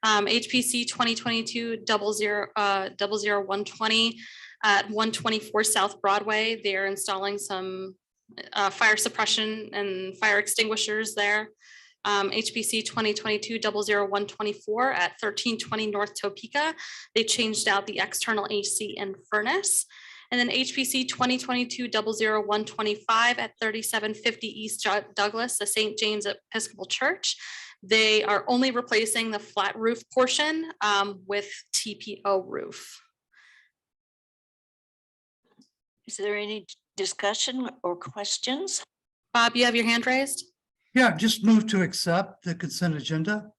HPC 2022-00120 at 124 South Broadway. They are installing some fire suppression and fire extinguishers there. HPC 2022-00124 at 1320 North Topeka. They changed out the external AC and furnace. And then HPC 2022-00125 at 3750 East Douglas, the St. James Episcopal Church. They are only replacing the flat roof portion with TPO roof. Is there any discussion or questions? Bob, you have your hand raised? Yeah, just move to accept the consent agenda.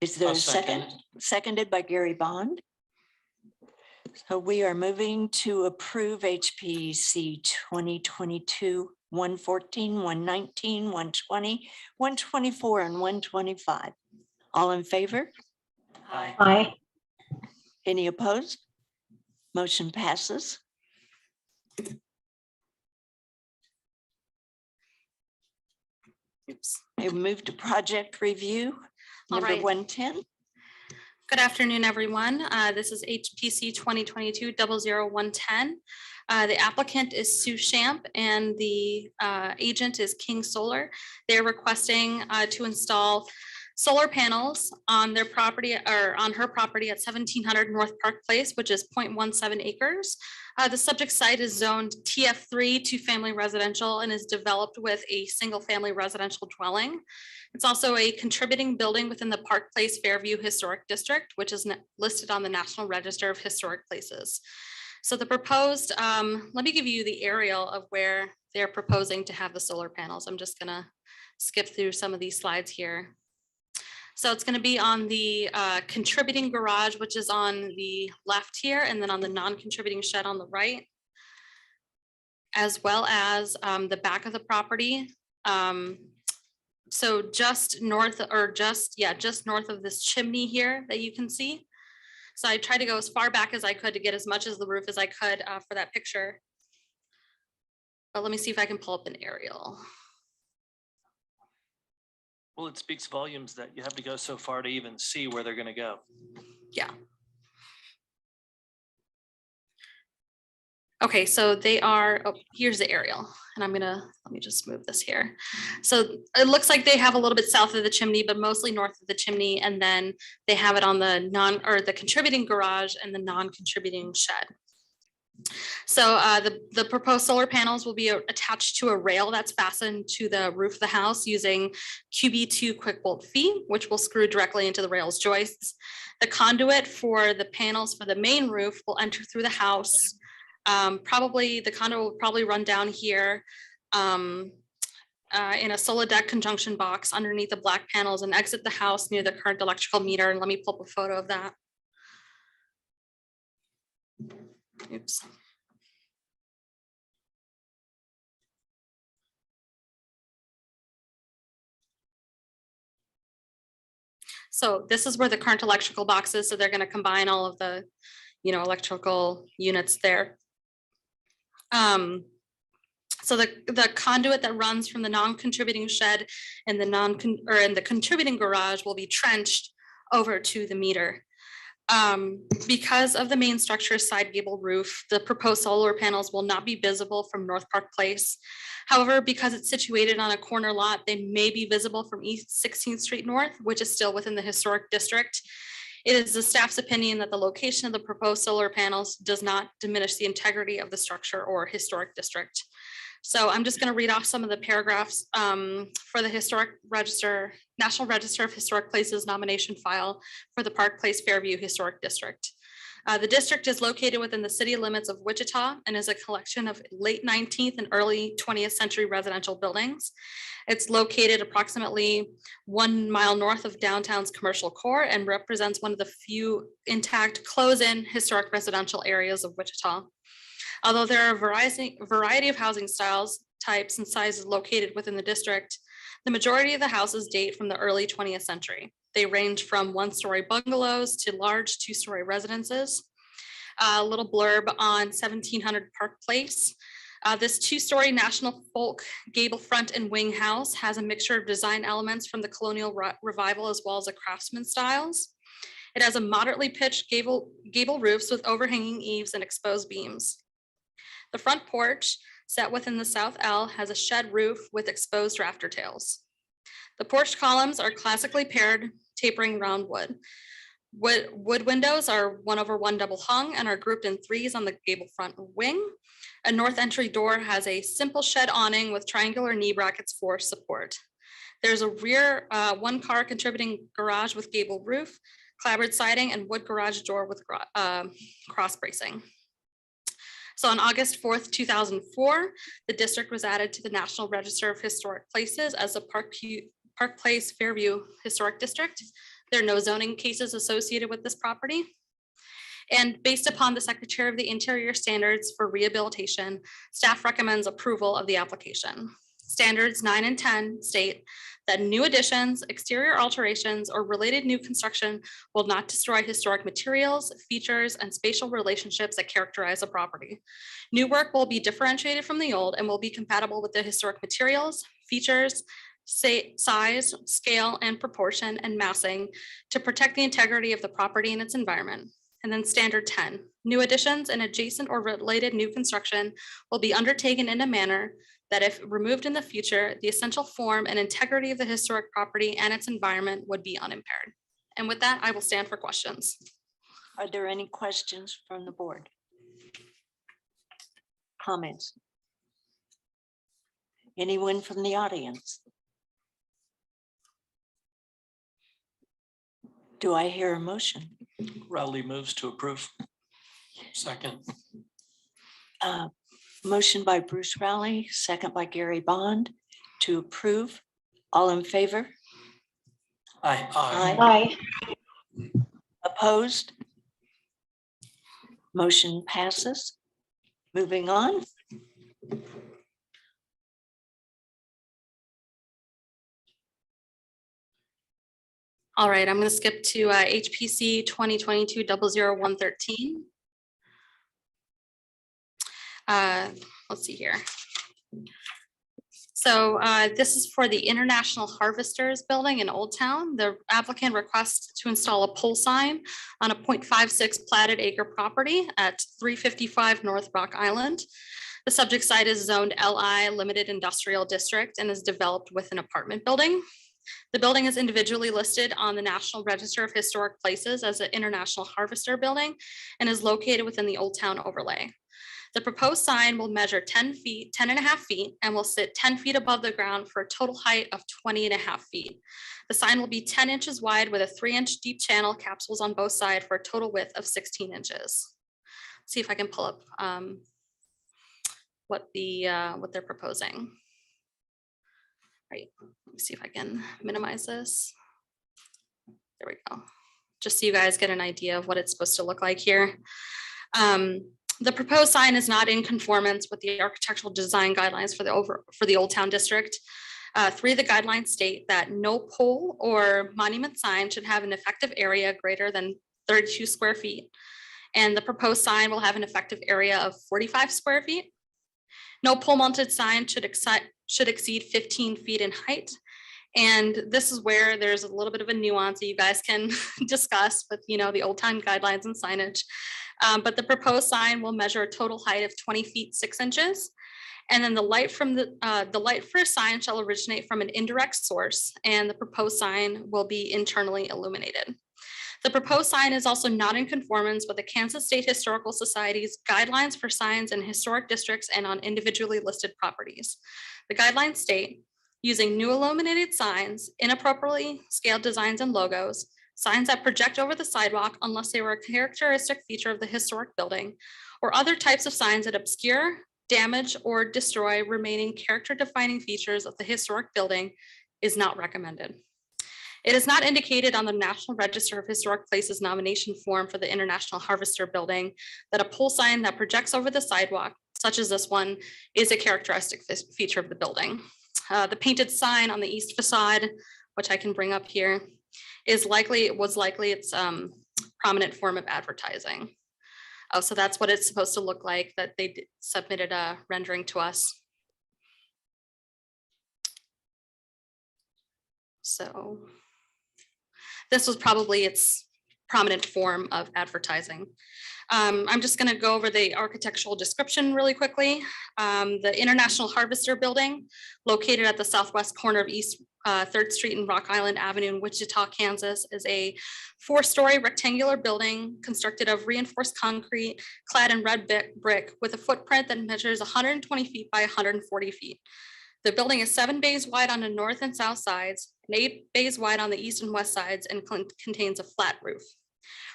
Is there I'll a second? second Seconded by Gary Bond. So we are moving to approve HPC 2022-114, 119, 120, 124, and 125. All in favor? Aye. Any opposed? Motion passes. Oops. We move to project review, All number right. 110. Good afternoon, everyone. This is HPC 2022-00110. The applicant is Sue Champ and the agent is King Solar. They're requesting to install solar panels on their property or on her property at 1700 North Park Place, which is 0.17 acres. The subject site is zoned TF3 2-family residential and is developed with a single-family residential dwelling. It's also a contributing building within the Park Place Fairview Historic District, which is listed on the National Register of Historic Places. So the proposed, let me give you the aerial of where they're proposing to have the solar panels. I'm just gonna skip through some of these slides here. So it's going to be on the contributing garage, which is on the left here, and then on the non-contributing shed on the right, as well as the back of the property. So just north or just north of this chimney here that you can see. So I tried to go as far back as I could to get as much as the roof as I could for that picture. But let me see if I can pull up an aerial. Well, it speaks volumes that you have to go so far to even see where they're going to go. Yeah. Okay, so they are, oh, here's the aerial, and let me just move this here. So it looks like they have a little bit south of the chimney, but mostly north of the chimney, and then they have it on the the contributing garage and the non-contributing shed. So the proposed solar panels will be attached to a rail that's fastened to the roof of the house using QB2 quick bolt feet, which will screw directly into the rail's joists. The conduit for the panels for the main roof will enter through the house. Probably the conduit will probably run down here in a solar deck conjunction box underneath the black panels and exit the house near the current electrical meter. And let me pull up a photo of that. Oops. So this is where the current electrical box is. So they're going to combine all of the, electrical units there. So the conduit that runs from the non-contributing shed and the contributing garage will be trenched over to the meter. Because of the main structure's side gable roof, the proposed solar panels will not be visible from North Park Place. However, because it's situated on a corner lot, they may be visible from East 16th Street North, which is still within the historic district. It is the staff's opinion that the location of the proposed solar panels does not diminish the integrity of the structure or historic district. So I'm just going to read off some of the paragraphs for the National Register of Historic Places nomination file for the Park Place Fairview Historic District. The district is located within the city limits of Wichita and is a collection of late 19th and early 20th century residential buildings. It's located approximately 1 mile north of downtown's commercial core and represents one of the few intact close-in historic residential areas of Wichita. Although there are a variety of housing styles, types, and sizes located within the district, the majority of the houses date from the early 20th century. They range from one-story bungalows to large two-story residences. A little blurb on 1700 Park Place. This two-story National Folk gable front and wing house has a mixture of design elements from the colonial revival as well as the craftsman styles. It has a moderately pitched gable roofs with overhanging eaves and exposed beams. The front porch, set within the south L, has a shed roof with exposed rafter tails. The porch columns are classically paired, tapering round wood. Wood windows are 1/1 double hung and are grouped in threes on the gable front wing. A north entry door has a simple shed awning with triangular knee brackets for support. There's a rear one-car contributing garage with gable roof, clapboard siding, and wood garage door with cross bracing. So on August 4th, 2004, the district was added to the National Register of Historic Places as a Park Place Fairview Historic District. There are no zoning cases associated with this property. And based upon the Secretary of the Interior standards for rehabilitation, staff recommends approval of the application. Standards 9 and 10 state that new additions, exterior alterations, or related new construction will not destroy historic materials, features, and spatial relationships that characterize a property. New work will be differentiated from the old and will be compatible with the historic materials, features, size, scale, and proportion, and massing to protect the integrity of the property and its environment. And then standard 10, new additions and adjacent or related new construction will be undertaken in a manner that if removed in the future, the essential form and integrity of the historic property and its environment would be unimpaired. And with that, I will stand for questions. Are there any questions from the board? Comments? Anyone from the audience? Do I hear a motion? Rowley moves to approve. Second. Motion by Bruce Rowley, second by Gary Bond to approve. All in favor? Aye. Aye. Opposed? Motion passes. Moving on. All right, I'm going to skip to HPC 2022-00113. Let's see here. So this is for the International Harvesters Building in Old Town. The applicant requests to install a pole sign on a 0.56 platted acre property at 355 North Rock Island. The subject site is zoned LI Limited Industrial District and is developed with an apartment building. The building is individually listed on the National Register of Historic Places as an International Harvester Building and is located within the Old Town overlay. The proposed sign will measure 10 and a half feet, and will sit 10 feet above the ground for a total height of 20 and a half feet. The sign will be 10 inches wide with a 3-inch deep channel capsules on both sides for a total width of 16 inches. Let's see if I can pull up what they're proposing. Right, let me see if I can minimize this. There we go. Just so you guys get an idea of what it's supposed to look like here. The proposed sign is not in conformance with the architectural design guidelines for the Old Town District. 3 of the guidelines state that no pole or monument sign should have an effective area greater than 32 square feet. And the proposed sign will have an effective area of 45 square feet. No pole mounted sign should exceed 15 feet in height. And this is where there's a little bit of a nuance that you guys can discuss with, the Old Town guidelines and signage. But the proposed sign will measure a total height of 20 feet 6 inches. And then the light for a sign shall originate from an indirect source, and the proposed sign will be internally illuminated. The proposed sign is also not in conformance with the Kansas State Historical Society's guidelines for signs in historic districts and on individually listed properties. The guidelines state, using new illuminated signs, inappropriately scaled designs and logos, signs that project over the sidewalk unless they were a characteristic feature of the historic building, or other types of signs that obscure, damage, or destroy remaining character-defining features of the historic building is not recommended. It is not indicated on the National Register of Historic Places nomination form for the International Harvester Building that a pole sign that projects over the sidewalk, such as this one, is a characteristic feature of the building. The painted sign on the east facade, which I can bring up here, was likely its prominent form of advertising. Oh, so that's what it's supposed to look like, that they submitted a rendering to us. So this was probably its prominent form of advertising. I'm just going to go over the architectural description really quickly. The International Harvester Building, located at the southwest corner of East 3rd Street and Rock Island Avenue in Wichita, Kansas, is a 4-story rectangular building constructed of reinforced concrete clad in red brick with a footprint that measures 120 feet by 140 feet. The building is 7 bays wide on the north and south sides, and 8 bays wide on the east and west sides, and contains a flat roof.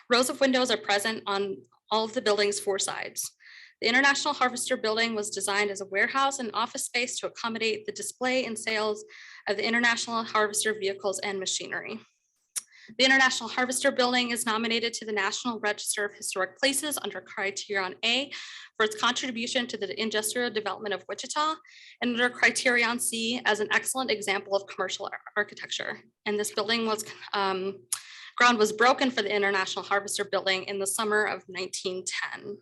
Rows of windows are present on all of the building's 4 sides. The International Harvester Building was designed as a warehouse and office space to accommodate the display and sales of the International Harvester vehicles and machinery. The International Harvester Building is nominated to the National Register of Historic Places under Criterion A for its contribution to the industrial development of Wichita, and under Criterion C as an excellent example of commercial architecture. And this building was ground was broken for the International Harvester Building in the summer of 1910.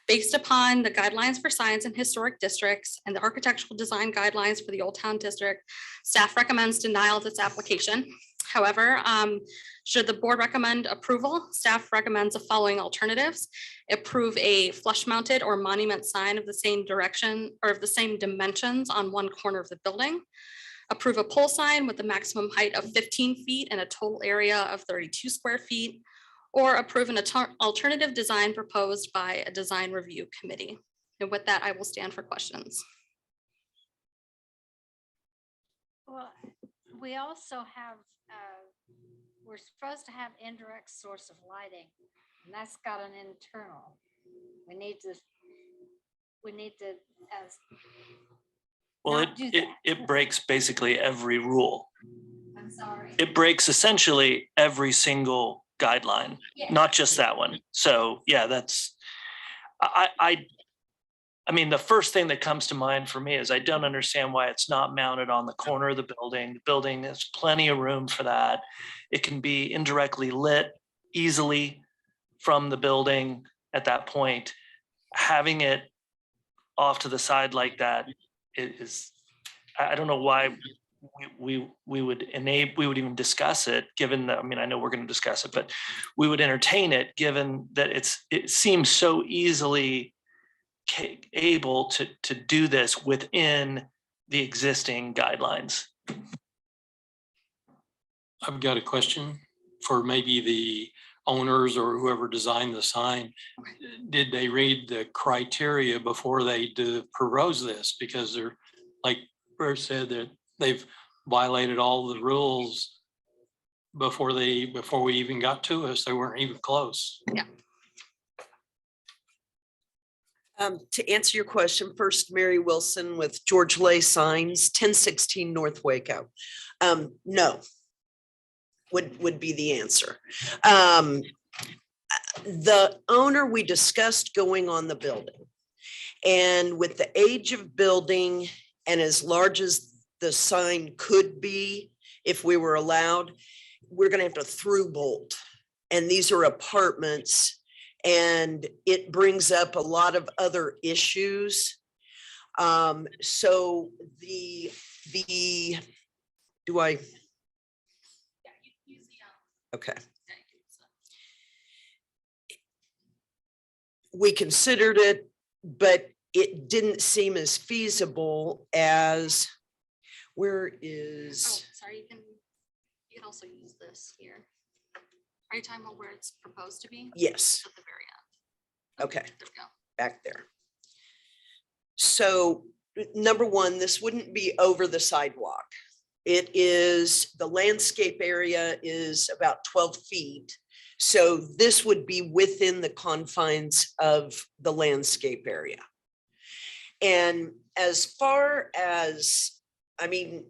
Based upon the guidelines for signs in historic districts and the architectural design guidelines for the Old Town District, staff recommends denial of this application. However, should the board recommend approval, staff recommends the following alternatives: approve a flush mounted or monument sign of the same direction or of the same dimensions on one corner of the building, approve a pole sign with a maximum height of 15 feet and a total area of 32 square feet, or approve an alternative design proposed by a design review committee. And with that, I will stand for questions. Well, we also have, we're supposed to have indirect source of lighting, and that's got an internal. We need to Well, not do that. it breaks basically every rule. I'm sorry. It breaks essentially every single guideline, Yeah. not just that one. So yeah, that's, I mean, the first thing that comes to mind for me is I don't understand why it's not mounted on the corner of the building. The building has plenty of room for that. It can be indirectly lit easily from the building at that point. Having it off to the side like that is, I don't know why we would even discuss it, given that, I mean, I know we're going to discuss it, but we would entertain it given that it seems so easily able to do this within the existing guidelines. I've got a question for maybe the owners or whoever designed the sign. Did they read the criteria before they propose this? Because they're, like Bruce said, that they've violated all the rules before we even got to us. They weren't even close. Yeah. To answer your question, first, Mary Wilson with George Lay Signs, 1016 North Waco. No, would be the answer. The owner, we discussed going on the building, and with the age of building and as large as the sign could be, if we were allowed, we're going to have to through bolt. And these are apartments, and it brings up a lot of other issues. So okay. We considered it, but it didn't seem as feasible as, where is? Oh, sorry, you can also use this here. Are you talking about where it's proposed to be? Yes. At the very end. Okay, There we go. back there. So number one, this wouldn't be over the sidewalk. It is, the landscape area is about 12 feet. So this would be within the confines of the landscape area. And as far as, I mean,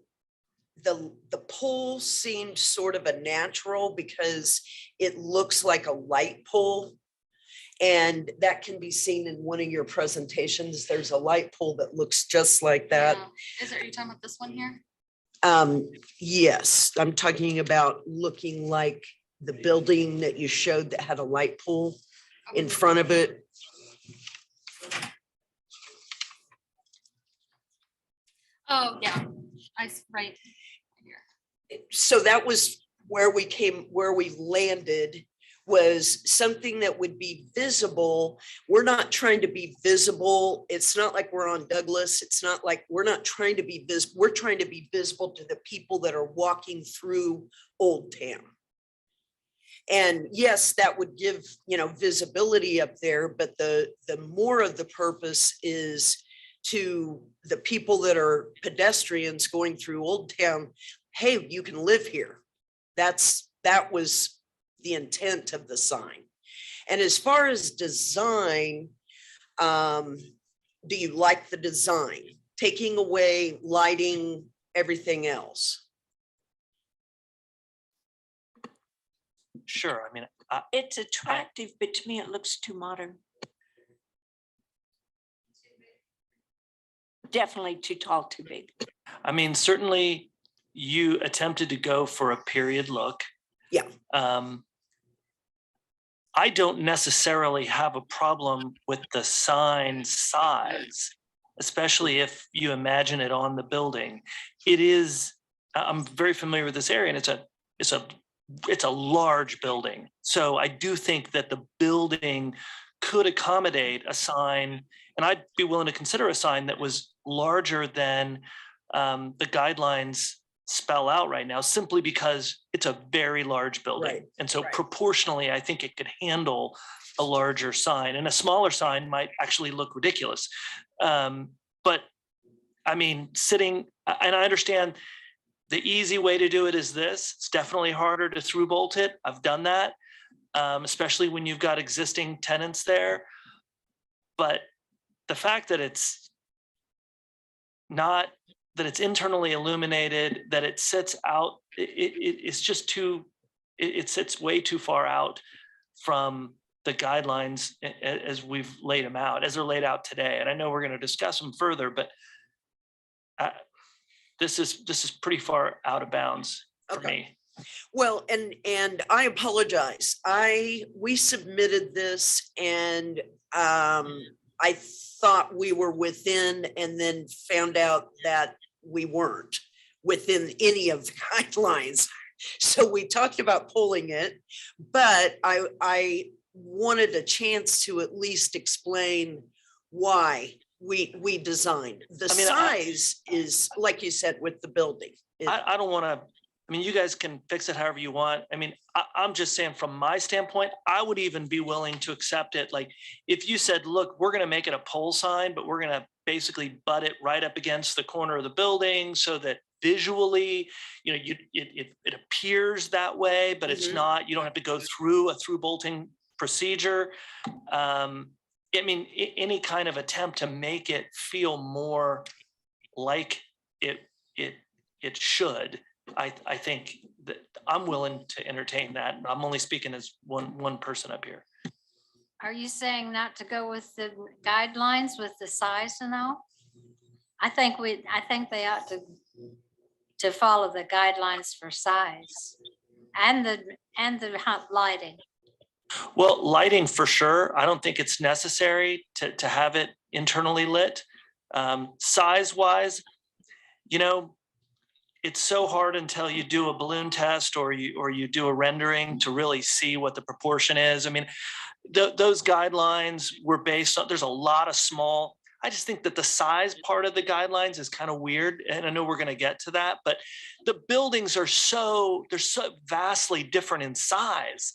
the pole seemed sort of a natural because it looks like a light pole. And that can be seen in one of your presentations. There's a light pole that looks just like that. Yeah. Are you talking about this one here? Yes, I'm talking about looking like the building that you showed that had a light pole in front of it. Oh, yeah. Right here. So that was where we landed, was something that would be visible. We're not trying to be visible. It's not like we're on Douglas. It's not like, we're not trying to be visible. We're trying to be visible to the people that are walking through Old Town. And yes, that would give, visibility up there, but the more of the purpose is to the people that are pedestrians going through Old Town. Hey, you can live here. That was the intent of the sign. And as far as design, do you like the design? Taking away lighting, everything else? Sure. I mean, It's attractive, but to me, it looks too modern. Definitely too tall, too big. I mean, certainly you attempted to go for a period look. Yeah. I don't necessarily have a problem with the sign size, especially if you imagine it on the building. It is, I'm very familiar with this area, and it's a large building. So I do think that the building could accommodate a sign, and I'd be willing to consider a sign that was larger than the guidelines spell out right now, simply because it's a very large building. Right, And so right. proportionally, I think it could handle a larger sign, and a smaller sign might actually look ridiculous. But I mean, and I understand the easy way to do it is this. It's definitely harder to through bolt it. I've done that, especially when you've got existing tenants there. But the fact that it's internally illuminated, that it sits out, it's just it sits way too far out from the guidelines as we've laid them out, as they're laid out today. And I know we're going to discuss them further, but this is pretty far out of bounds for me. Well, and I apologize. We submitted this, and I thought we were within, and then found out that we weren't within any of the guidelines. So we talked about pulling it, but I wanted a chance to at least explain why we designed. The size is, like you said, with the building. I don't want to, I mean, you guys can fix it however you want. I mean, I'm just saying from my standpoint, I would even be willing to accept it. Like if you said, look, we're going to make it a pole sign, but we're going to basically butt it right up against the corner of the building so that visually, it appears that way, but it's not, you don't have to go through a through bolting procedure. I mean, any kind of attempt to make it feel more like it should, I think that I'm willing to entertain that. I'm only speaking as one person up here. Are you saying not to go with the guidelines with the size and all? I think they ought to follow the guidelines for size and the lighting. Well, lighting for sure. I don't think it's necessary to have it internally lit. Size wise, it's so hard until you do a balloon test or you do a rendering to really see what the proportion is. I mean, those guidelines were based on, there's a lot of small, I just think that the size part of the guidelines is kind of weird. And I know we're going to get to that, but the buildings are they're so vastly different in size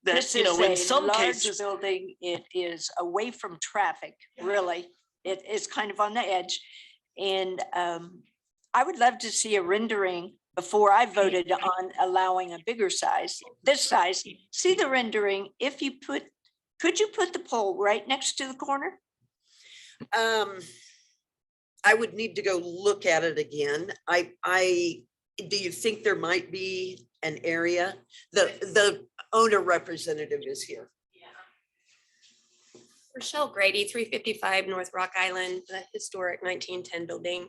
that, This you know, is in a some large cases, building. It is away from traffic, really. It is kind of on the edge. And I would love to see a rendering before I voted on allowing a bigger size, this size. See the rendering. If you could you put the pole right next to the corner? I would need to go look at it again. Do you think there might be an area? The owner representative is here. Rochelle Grady, 355 North Rock Island, the historic 1910 building.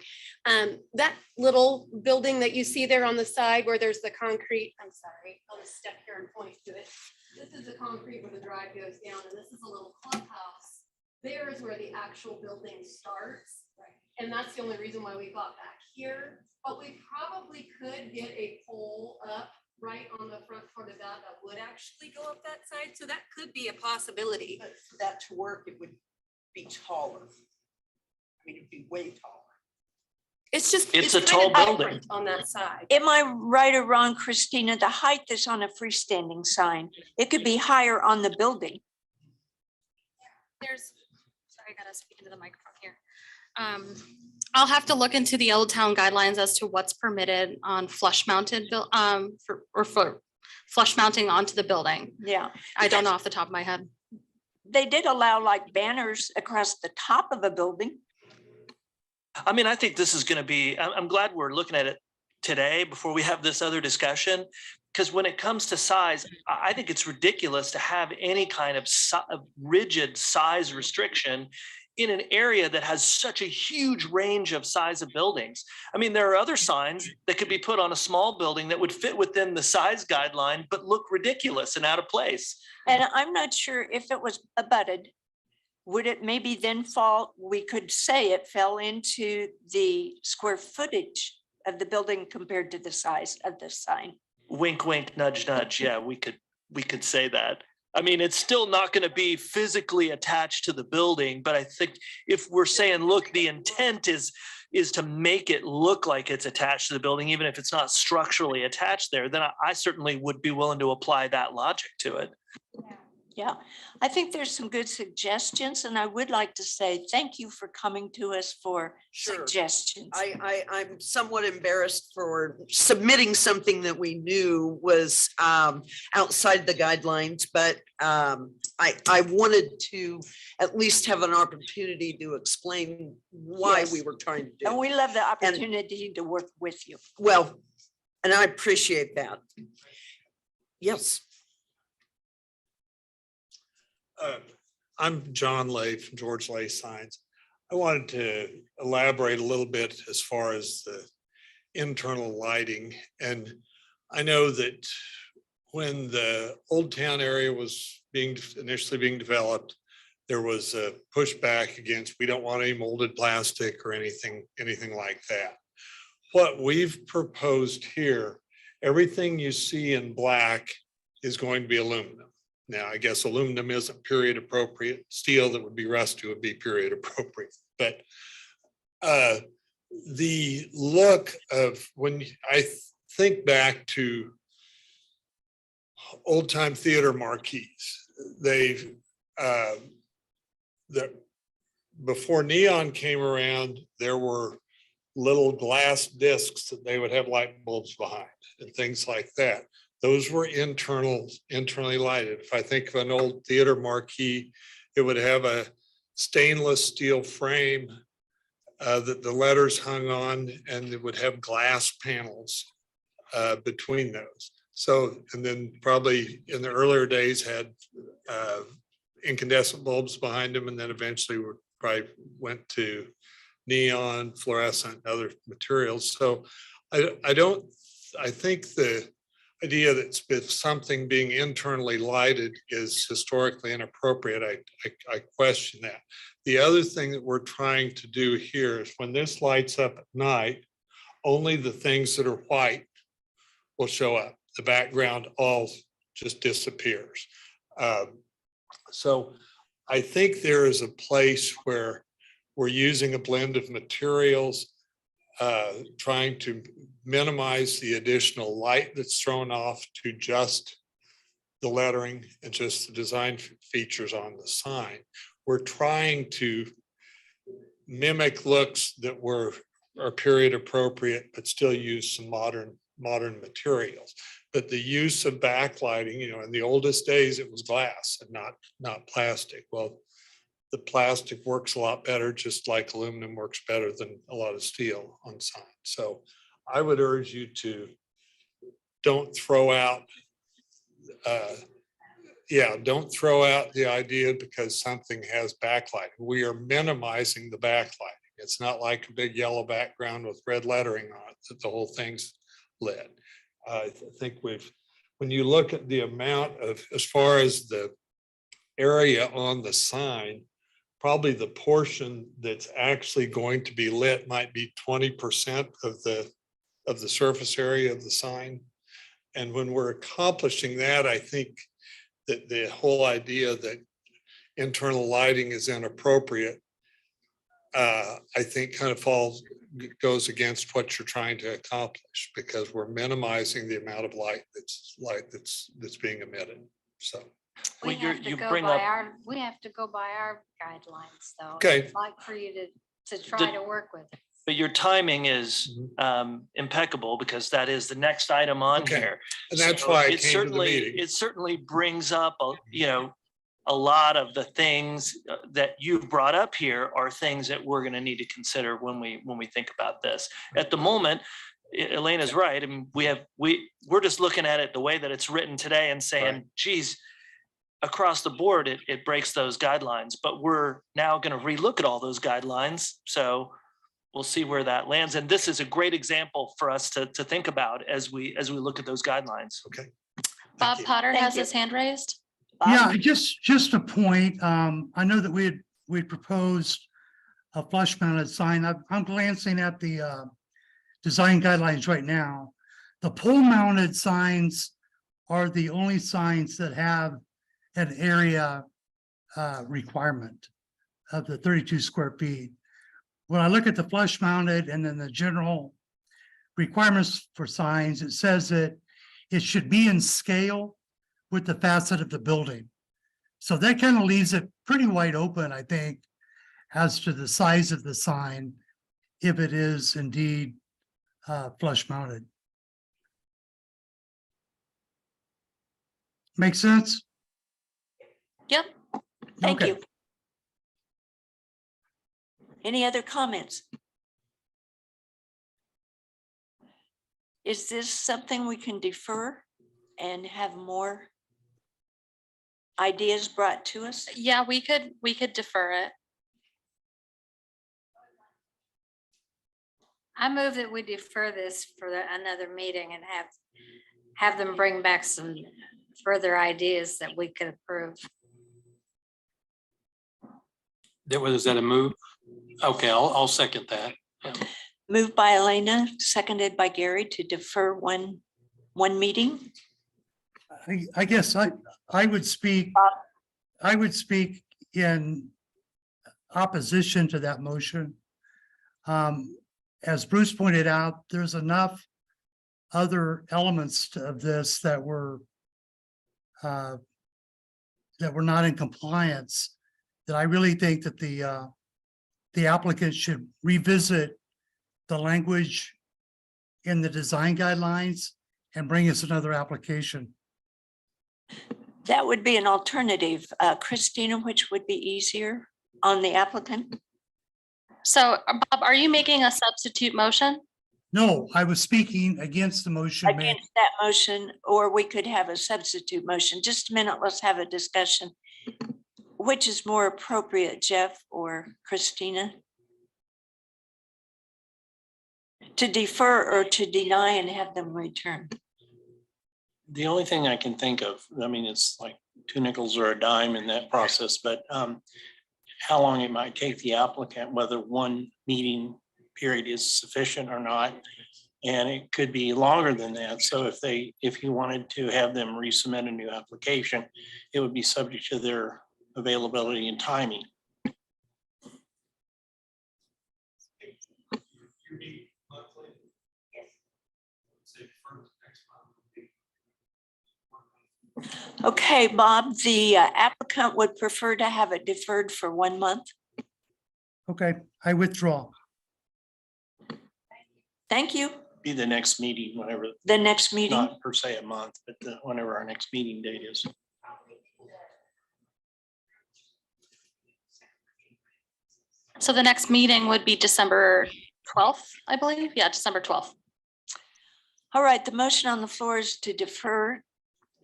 That little building that you see there on the side where there's the concrete, I'm sorry, I'll just step here and point to it. This is the concrete where the drive goes down, and this is a little clubhouse. There is where the actual building starts. And that's the only reason why we got back here. But we probably could get a pole up right on the front part of that would actually go up that side. So that could be a possibility. But for that to work, it would be taller. I mean, it'd be way taller. It's just, it's a kind tall of building different on that side. Am I right or wrong, Christina? The height is on a freestanding sign. It could be higher on the building. There's, sorry, I gotta speak into the microphone here. I'll have to look into the Old Town guidelines as to what's permitted on flush mounted for flush mounting onto the building. Yeah. I don't know off the top of my head. They did allow like banners across the top of a building. I mean, I think this is going to be, I'm glad we're looking at it today before we have this other discussion, because when it comes to size, I think it's ridiculous to have any kind of rigid size restriction in an area that has such a huge range of size of buildings. I mean, there are other signs that could be put on a small building that would fit within the size guideline, but look ridiculous and out of place. And I'm not sure if it was abutted, would it maybe then fall, we could say it fell into the square footage of the building compared to the size of the sign. Wink, wink, nudge, nudge. Yeah, we could say that. I mean, it's still not going to be physically attached to the building, but I think if we're saying, look, the intent is to make it look like it's attached to the building, even if it's not structurally attached there, then I certainly would be willing to apply that logic to it. Yeah, I think there's some good suggestions, and I would like to say thank you for coming to us for suggestions. I'm somewhat embarrassed for submitting something that we knew was outside the guidelines, but I wanted to at least have an opportunity to explain why Yes. we were trying to do. And we love the opportunity to work with you. Well, and I appreciate that. Yes. I'm John Lay from George Lay Signs. I wanted to elaborate a little bit as far as the internal lighting. And I know that when the Old Town area was initially being developed, there was a pushback against, we don't want any molded plastic or anything like that. What we've proposed here, everything you see in black is going to be aluminum. Now, I guess aluminum isn't period appropriate. Steel that would be rusty would be period appropriate. But the look of when I think back to old time theater marquees, before neon came around, there were little glass discs that they would have light bulbs behind and things like that. Those were internally lighted. If I think of an old theater marquee, it would have a stainless steel frame that the letters hung on, and it would have glass panels between those. So, and then probably in the earlier days had incandescent bulbs behind them, and then eventually probably went to neon, fluorescent, other materials. So I think the idea that something being internally lighted is historically inappropriate. I question that. The other thing that we're trying to do here is when this lights up at night, only the things that are white will show up. The background all just disappears. So I think there is a place where we're using a blend of materials, trying to minimize the additional light that's thrown off to just the lettering and just the design features on the sign. We're trying to mimic looks that are period appropriate, but still use some modern materials. But the use of backlighting, in the oldest days, it was glass and not plastic. Well, the plastic works a lot better, just like aluminum works better than a lot of steel on signs. So I would urge you to don't throw out the idea because something has backlighting. We are minimizing the backlighting. It's not like a big yellow background with red lettering on it that the whole thing's lit. I think when you look at the amount of, as far as the area on the sign, probably the portion that's actually going to be lit might be 20% of the surface area of the sign. And when we're accomplishing that, I think that the whole idea that internal lighting is inappropriate, I think kind of goes against what you're trying to accomplish, because we're minimizing the amount of light that's being emitted. So. We have to go by our guidelines, though. Okay. I'd like for you to try to work with it. But your timing is impeccable, because that is the next item on here. And that's why I came to the meeting. It certainly brings up, a lot of the things that you've brought up here are things that we're going to need to consider when we think about this. At the moment, Elena's right. I mean, we're just looking at it the way that it's written today and saying, geez, across the board, it breaks those guidelines, but we're now going to relook at all those guidelines. So we'll see where that lands. And this is a great example for us to think about as we look at those guidelines. Okay. Bob Potter has his hand raised. Yeah, just a point. I know that we proposed a flush mounted sign. I'm glancing at the design guidelines right now. The pole mounted signs are the only signs that have an area requirement of the 32 square feet. When I look at the flush mounted and then the general requirements for signs, it says that it should be in scale with the facet of the building. So that kind of leaves it pretty wide open, I think, as to the size of the sign, if it is indeed flush mounted. Make sense? Yep. Thank Okay. you. Any other comments? Is this something we can defer and have more ideas brought to us? Yeah, we could defer it. I move that we defer this for another meeting and have them bring back some further ideas that we could approve. Was that a move? Okay, I'll second that. Yeah. Moved by Elena, seconded by Gary to defer one meeting. I guess I would speak in opposition to that motion. As Bruce pointed out, there's enough other elements of this that were not in compliance, that I really think that the applicant should revisit the language in the design guidelines and bring us another application. That would be an alternative. Christina, which would be easier on the applicant? So Bob, are you making a substitute motion? No, I was speaking against the motion made. Against that motion, or we could have a substitute motion. Just a minute, let's have a discussion. Which is more appropriate, Jeff or Christina? To defer or to deny and have them return? The only thing I can think of, I mean, it's like 2 nickels or a dime in that process, but how long it might take the applicant, whether one meeting period is sufficient or not. And it could be longer than that. So if you wanted to have them resubmit a new application, it would be subject to their availability and timing. Okay, Bob, the applicant would prefer to have it deferred for 1 month. Okay, I withdraw. Thank you. Be the next meeting, whenever, The next meeting. not per se a month, but whenever our next meeting date is. So the next meeting would be December 12th, I believe. Yeah, December 12th. All right, the motion on the floor is to defer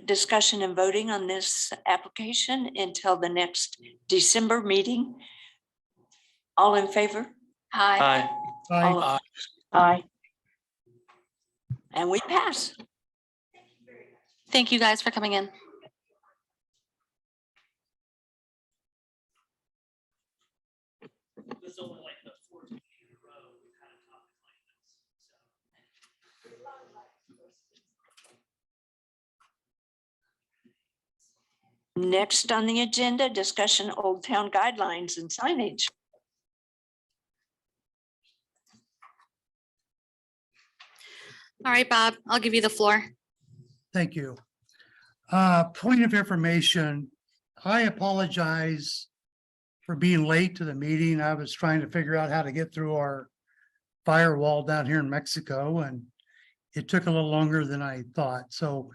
discussion and voting on this application until the next December meeting. All in favor? Aye. All Aye. Aye. And we pass. Thank you guys for coming in. Next on the agenda, discussion Old Town guidelines and signage. All right, Bob, I'll give you the floor. Thank you. Point of information, I apologize for being late to the meeting. I was trying to figure out how to get through our firewall down here in Mexico, and it took a little longer than I thought. So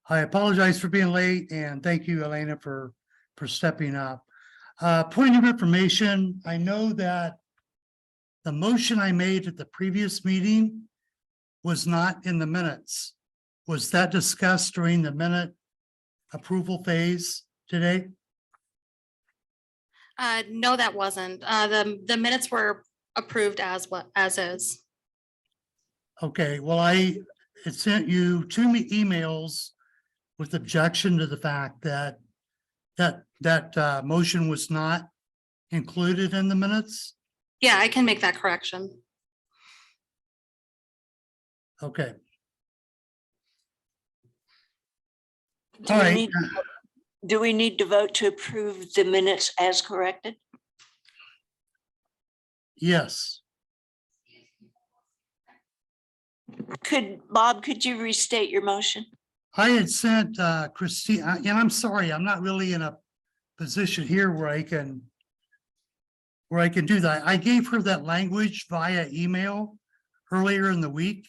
I apologize for being late, and thank you, Elena, for stepping up. Point of information, I know that the motion I made at the previous meeting was not in the minutes. Was that discussed during the minute approval phase today? No, that wasn't. The minutes were approved as is. Okay, well, I had sent you 2 emails with objection to the fact that that motion was not included in the minutes. Yeah, I can make that correction. Okay. Do we need, do we need to vote to approve the minutes as corrected? Yes. Bob, could you restate your motion? I had sent Christine, and I'm sorry, I'm not really in a position here where I can do that. I gave her that language via email earlier in the week,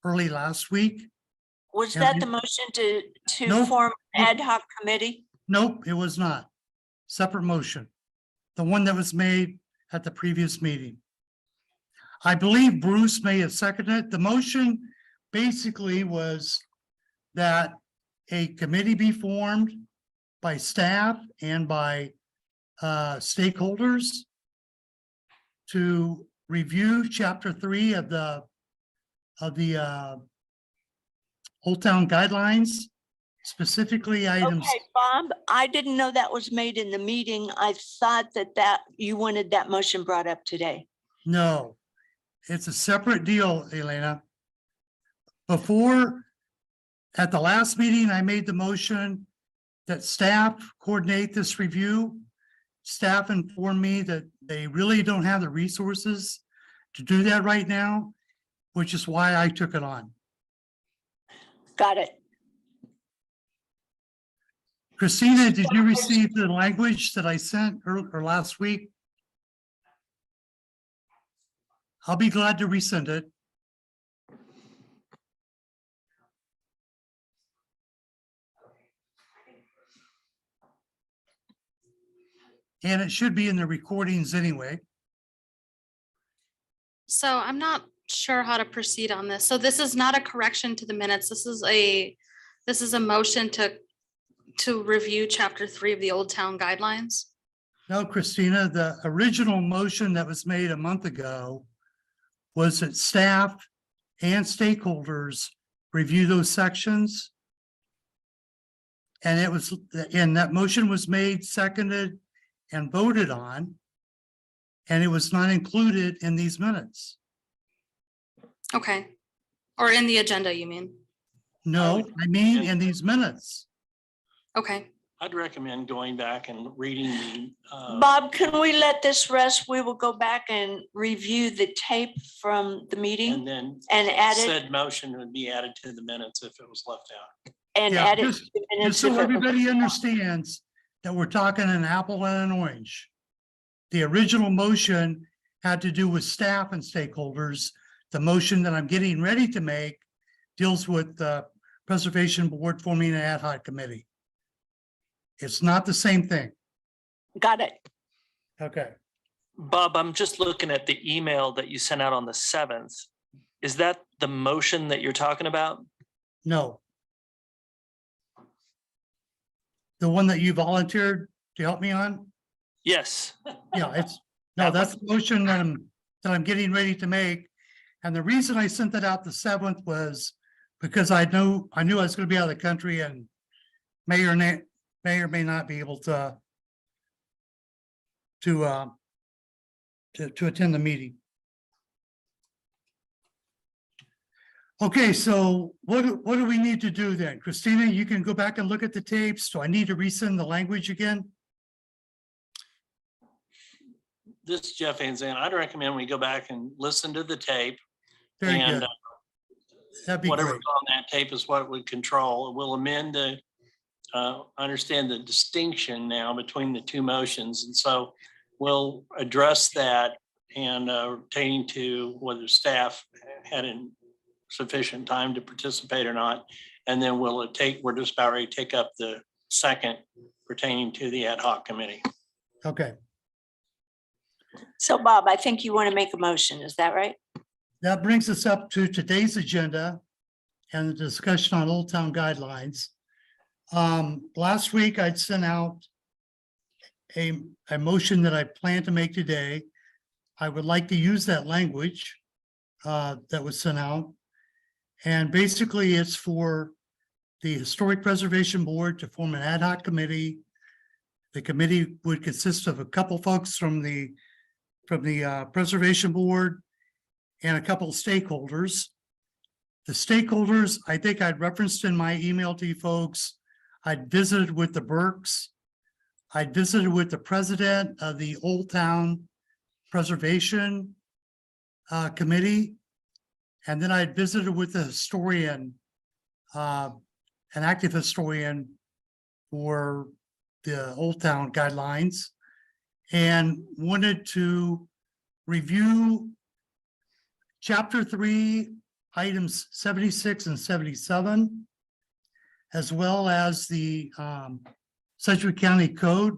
early last week. Was And that the motion to Nope. form an ad hoc committee? Nope, it was not. Separate motion. The one that was made at the previous meeting. I believe Bruce may have seconded. The motion basically was that a committee be formed by staff and by stakeholders to review chapter 3 of the Old Town guidelines, specifically items. Okay, Bob, I didn't know that was made in the meeting. I thought that you wanted that motion brought up today. No, it's a separate deal, Elena. Before, at the last meeting, I made the motion that staff coordinate this review. Staff informed me that they really don't have the resources to do that right now, which is why I took it on. Got it. Christina, did you receive the language that I sent or last week? I'll be glad to resend it. And it should be in the recordings anyway. So I'm not sure how to proceed on this. So this is not a correction to the minutes. This is a motion to review chapter 3 of the Old Town guidelines. No, Christina, the original motion that was made a month ago was that staff and stakeholders review those sections. And that motion was made, seconded, and voted on. And it was not included in these minutes. Okay. Or in the agenda, you mean? No, I mean in these minutes. Okay. I'd recommend going back and reading the. Bob, can we let this rest? We will go back and review the tape from the meeting And then and add it said motion would be added to the minutes if it was left out. and Yeah, add it. just- to the Just minutes so if it- everybody understands that we're talking an apple and an orange. The original motion had to do with staff and stakeholders. The motion that I'm getting ready to make deals with the Preservation Board forming an ad hoc committee. It's not the same thing. Got it. Okay. Bob, I'm just looking at the email that you sent out on the 7th. Is that the motion that you're talking about? No. The one that you volunteered to help me on? Yes. Yeah, no, that's the motion that I'm getting ready to make. And the reason I sent that out the 7th was because I knew I was gonna be out of the country and may or may not be able to attend the meeting. Okay, so what do we need to do then? Christina, you can go back and look at the tapes. Do I need to resend the language again? This is Jeff Van Zandt. I'd recommend we go back and listen to the tape. Very And good. That'd be whatever's great. on that tape is what we control. We'll amend the, understand the distinction now between the two motions. And so we'll address that and pertaining to whether staff had sufficient time to participate or not. And then we're just about ready to take up the second pertaining to the ad hoc committee. Okay, So Bob, I think you want to make a motion. Is that right? that brings us up to today's agenda and the discussion on Old Town guidelines. Last week I'd sent out a motion that I plan to make today. I would like to use that language that was sent out. And basically it's for the Historic Preservation Board to form an ad hoc committee. The committee would consist of a couple folks from the Preservation Board and a couple of stakeholders. The stakeholders, I think I'd referenced in my email to you folks. I'd visited with the Burks. I'd visited with the president of the Old Town Preservation Committee. And then I'd visited with the historian, an active historian for the Old Town guidelines, and wanted to review Chapter 3, items 76 and 77, as well as the Sedgwick County Code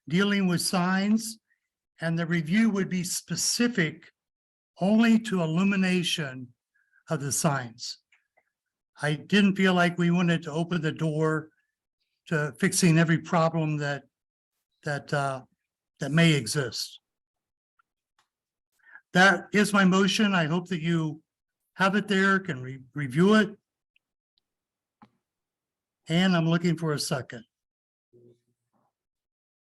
dealing with signs. And the review would be specific only to illumination of the signs. I didn't feel like we wanted to open the door to fixing every problem that may exist. That is my motion. I hope that you have it there, can review it. And I'm looking for a second.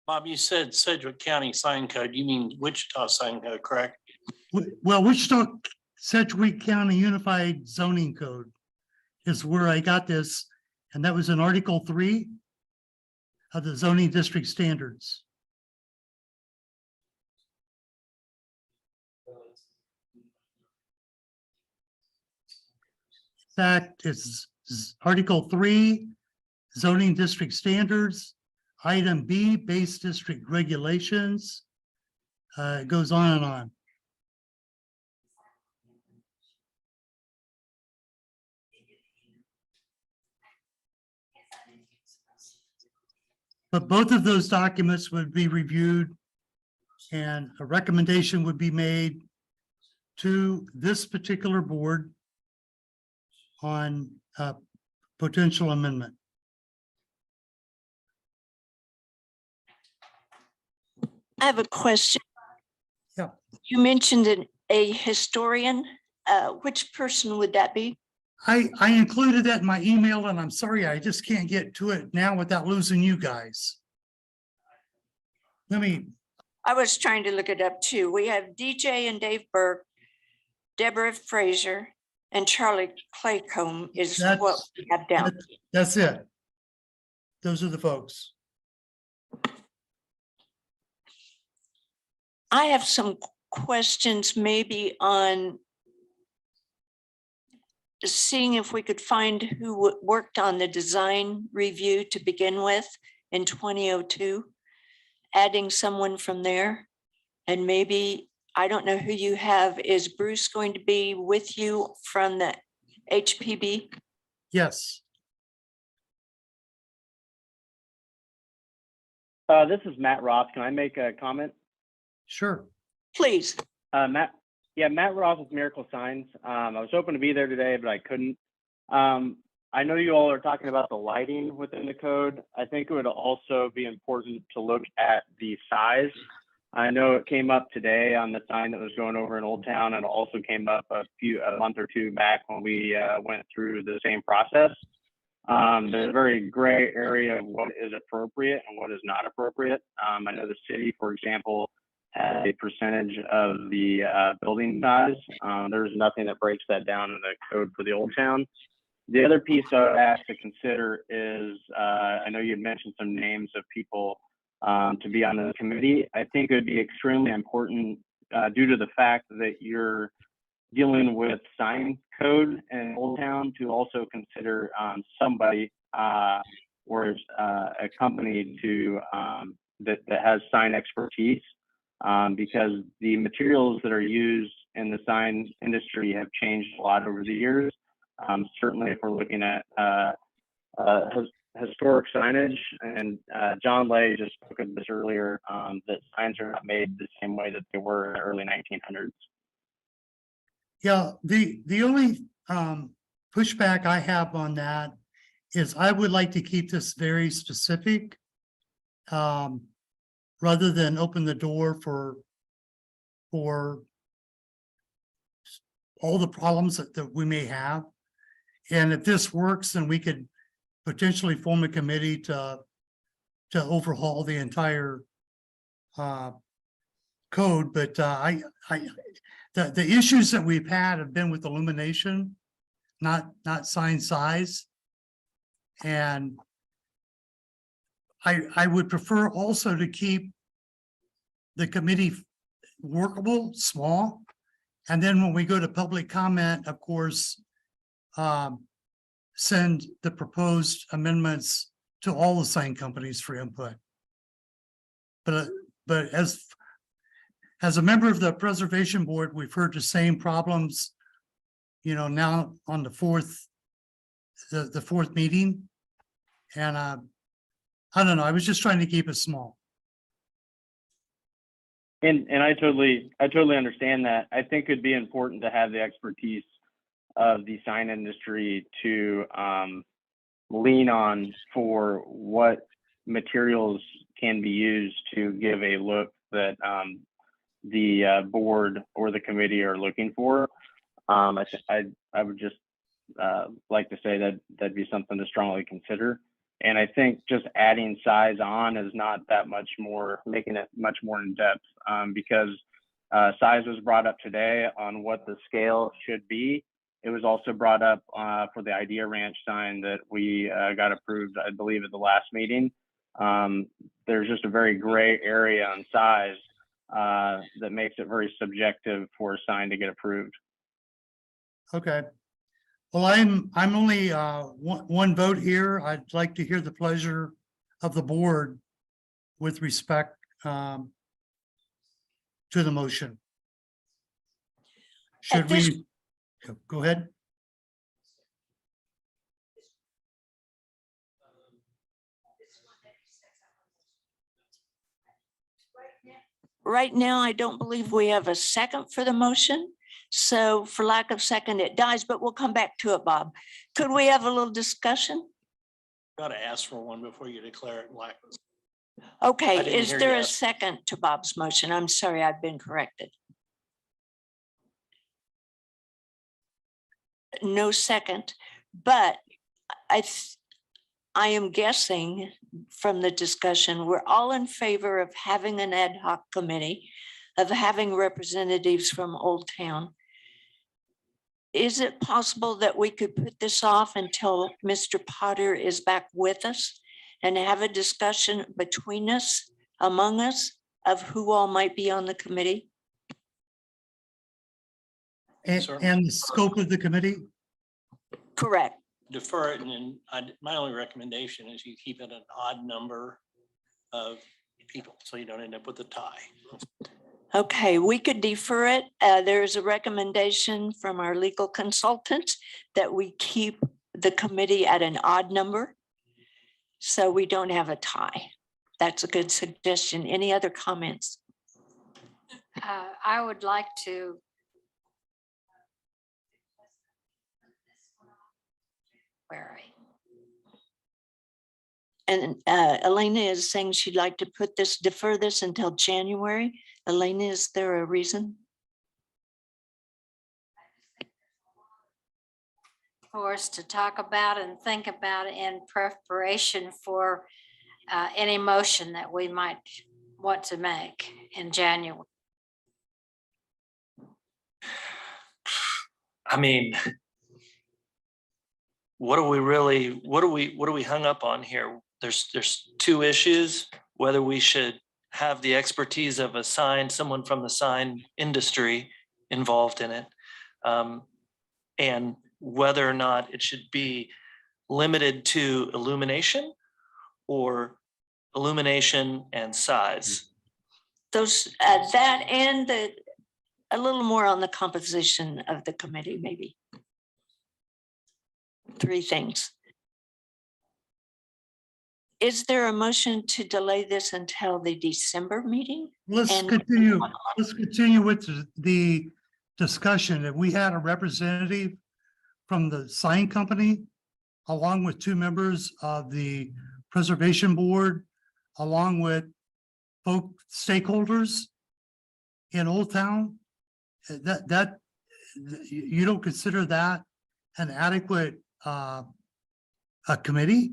Bob, you said Sedgwick County sign code. You mean Wichita sign code, correct? Well, Wichita Sedgwick County Unified Zoning Code is where I got this, and that was in Article 3 of the zoning district standards. That is Article 3, zoning district standards, item B, base district regulations. It goes on and on. But both of those documents would be reviewed and a recommendation would be made to this particular board on a potential amendment. I have a question. Yeah. You mentioned a historian. Which person would that be? I included that in my email and I'm sorry, I just can't get to it now without losing you guys. I was trying to look it up too. We have DJ and Dave Burke, Deborah Fraser, and Charlie Claycomb is what we have down. That's it. those are the folks. I have some questions maybe on seeing if we could find who worked on the design review to begin with in 2002, adding someone from there. And maybe, I don't know who you have. Is Bruce going to be with you from the HPB? Yes. This is Matt Ross. Can I make a comment? Sure. Please. Matt Ross with Miracle Signs. I was hoping to be there today, but I couldn't. I know you all are talking about the lighting within the code. I think it would also be important to look at the size. I know it came up today on the sign that was going over in Old Town, and it also came up a month or two back when we went through the same process. There's a very gray area of what is appropriate and what is not appropriate. I know the city, for example, has a percentage of the building size. There's nothing that breaks that down in the code for the Old Town. The other piece I would ask to consider is, I know you had mentioned some names of people to be on the committee. I think it would be extremely important due to the fact that you're dealing with sign code in Old Town to also consider somebody or a company to that has sign expertise, because the materials that are used in the sign industry have changed a lot over the years. Certainly, if we're looking at historic signage, and John Lay just spoke of this earlier, that signs are not made the same way that they were in the early 1900s. Yeah, the only pushback I have on that is I would like to keep this very specific, rather than open the door for all the problems that we may have. And if this works, then we could potentially form a committee to overhaul the entire code. But the issues that we've had have been with illumination, not sign size. And I would prefer also to keep the committee workable, small. And then when we go to public comment, of course, send the proposed amendments to all the sign companies for input. But as a member of the Preservation Board, we've heard the same problems, now on the fourth meeting. And I don't know, I was just trying to keep it small. And I totally understand that. I think it'd be important to have the expertise of the sign industry to lean on for what materials can be used to give a look that the board or the committee are looking for. I would just like to say that that'd be something to strongly consider. And I think just adding size on is not that much more, making it much more in depth, because size was brought up today on what the scale should be. It was also brought up for the Idea Ranch sign that we got approved, I believe, at the last meeting. There's just a very gray area on size that makes it very subjective for a sign to get approved. Okay. Well, I'm only one vote here. I'd like to hear the pleasure of the board with respect to the motion. Should we go ahead? Right now, I don't believe we have a second for the motion. So for lack of second, it dies, but we'll come back to it, Bob. Could we have a little discussion? Got to ask for one before you declare it lack. Okay, I didn't is hear there you a ask. second to Bob's motion? I'm sorry, I've been corrected. No second, but I am guessing from the discussion, we're all in favor of having an ad hoc committee, of having representatives from Old Town. Is it possible that we could put this off until Mr. Potter is back with us and have a discussion between us, among us, of who all might be on the committee? And the scope of the committee? Correct. Defer it, and then my only recommendation is you keep it an odd number of people, so you don't end up with a tie. Okay, we could defer it. There's a recommendation from our legal consultant that we keep the committee at an odd number, so we don't have a tie. That's a good suggestion. Any other comments? I would like to. Where are we? And Elena is saying she'd like to defer this until January. Elena, is there a reason? For us to talk about and think about in preparation for any motion that we might want to make in January. I mean, what are we hung up on here? There's two issues, whether we should have the expertise of someone from the sign industry involved in it, and whether or not it should be limited to illumination or illumination and size. Those that and a little more on the composition of the committee, maybe. 3 things. Is there a motion to delay this until the December meeting? Let's continue with the discussion. If we had a representative from the sign company, along with 2 members of the preservation board, along with stakeholders in Old Town, that you don't consider that an adequate a committee?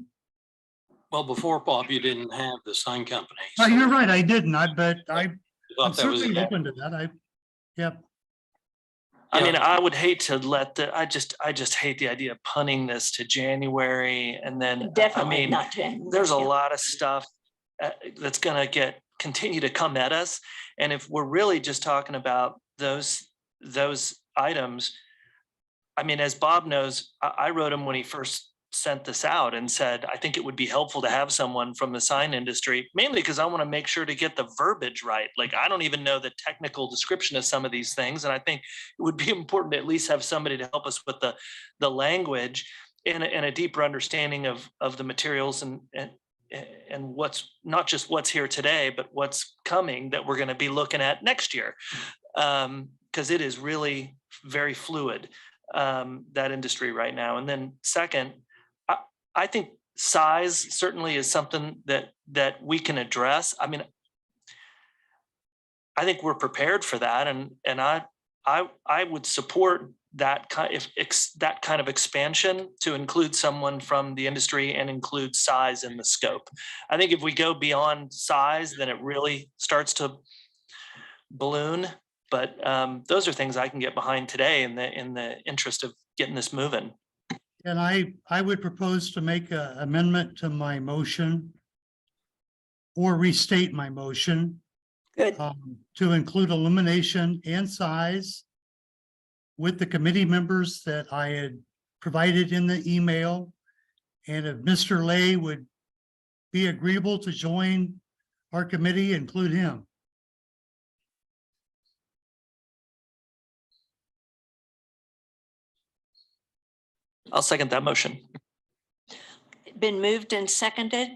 Well, before Bob, you didn't have the sign company. Oh, so you're right, I didn't. I'm thought certainly that was- open to that. Yep. I mean, I would hate to I just hate the idea of punning this to January, and then, Definitely I mean, not January, there's a yeah. lot of stuff that's gonna continue to come at us. And if we're really just talking about those items, I mean, as Bob knows, I wrote him when he first sent this out and said, I think it would be helpful to have someone from the sign industry, mainly because I want to make sure to get the verbiage right. Like, I don't even know the technical description of some of these things. And I think it would be important to at least have somebody to help us with the language and a deeper understanding of the materials and what's not just what's here today, but what's coming that we're going to be looking at next year. Because it is really very fluid, that industry right now. And then second, I think size certainly is something that we can address. I mean, I think we're prepared for that, and I would support that kind of expansion to include someone from the industry and include size in the scope. I think if we go beyond size, then it really starts to balloon. But those are things I can get behind today in the interest of getting this moving. And I would propose to make an amendment to my motion or restate my motion. Good. To include illumination and size with the committee members that I had provided in the email. And if Mr. Lay would be agreeable to join our committee, include him. I'll second that motion. Been moved and seconded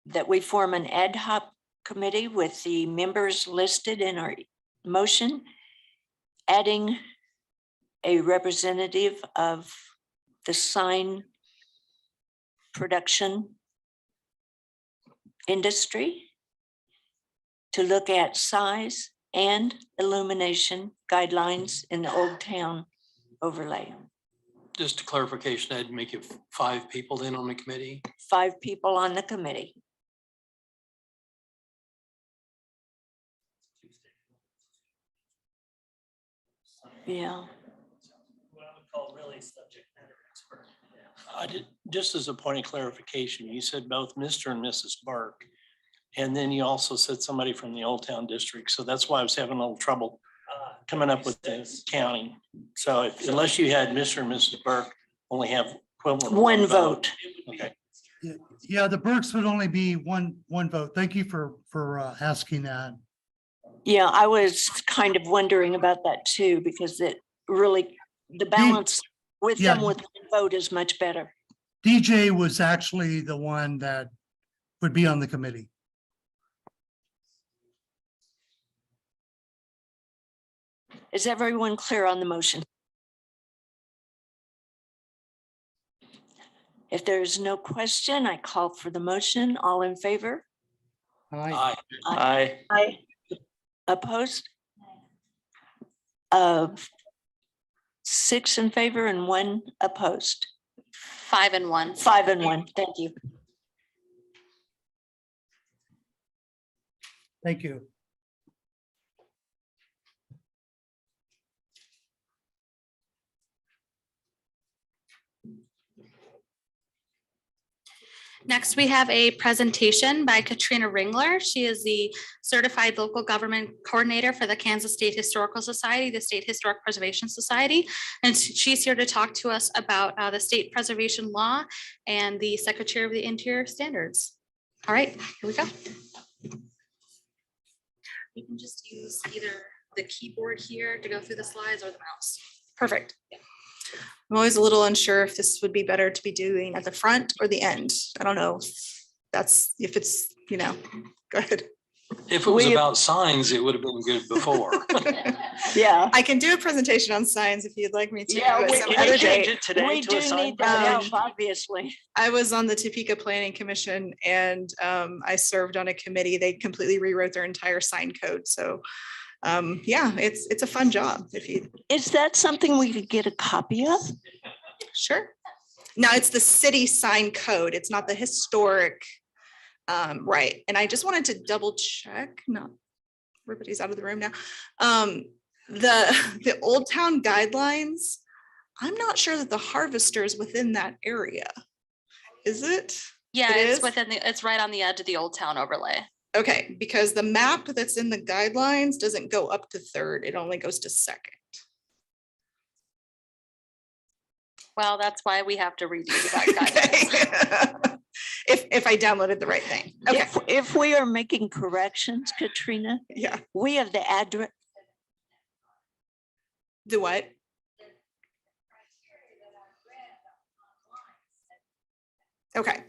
that we form an ad hoc committee with the members listed in our motion, adding a representative of the sign production industry to look at size and illumination guidelines in the Old Town overlay. Just a clarification, I'd make it 5 people then on the committee. 5 people on the committee. Yeah. What I would call really subject matter expert. I did, just as a point of clarification, you said both Mr. and Mrs. Burke. And then you also said somebody from the Old Town District. So that's why I was having a little trouble coming up with the counting. So unless you had Mr. and Mrs. Burke, only have equivalent. of One vote. Okay. Yeah, the Burks would only be one vote. Thank you for asking that. Yeah, I was kind of wondering about that too, because it really, the balance with Yeah. them with one vote is much better. DJ was actually the one that would be on the committee. Is everyone clear on the motion? If there is no question, I call for the motion. All in favor? Aye. Aye. Aye. Opposed? 6 in favor and 1 opposed. 5 and 1. 5 and 1. Thank you. Thank you. Next, we have a presentation by Katrina Ringler. She is the Certified Local Government Coordinator for the Kansas State Historical Society, the State Historic Preservation Society. And she's here to talk to us about the state preservation law and the Secretary of the Interior standards. All right, here we go. You can just use either the keyboard here to go through the slides or the mouse. Perfect. I'm always a little unsure if this would be better to be doing at the front or the end. I don't know. If it's, you know, go ahead. If it was about signs, it would have been good before. Yeah. I can do a presentation on signs if you'd like me to. Yeah, some we other change day. it today We to a do sign need that help, obviously. I was on the Topeka Planning Commission and I served on a committee. They completely rewrote their entire sign code. So yeah, it's a fun job. If you Is that something we could get a copy of? Sure. Now it's the city sign code. It's not the historic. Right. And I just wanted to double check. No, everybody's out of the room now. The Old Town guidelines. I'm not sure that the harvester is within that area. Is it? Yeah, It it's is? within the, it's right on the edge of the Old Town overlay. Okay, because the map that's in the guidelines doesn't go up to 3rd. It only goes to 2nd. Well, that's why we have to redo that guidelines. If I downloaded the right thing. Okay. If we are making corrections, Katrina. Yeah. We have the address. The what? Okay.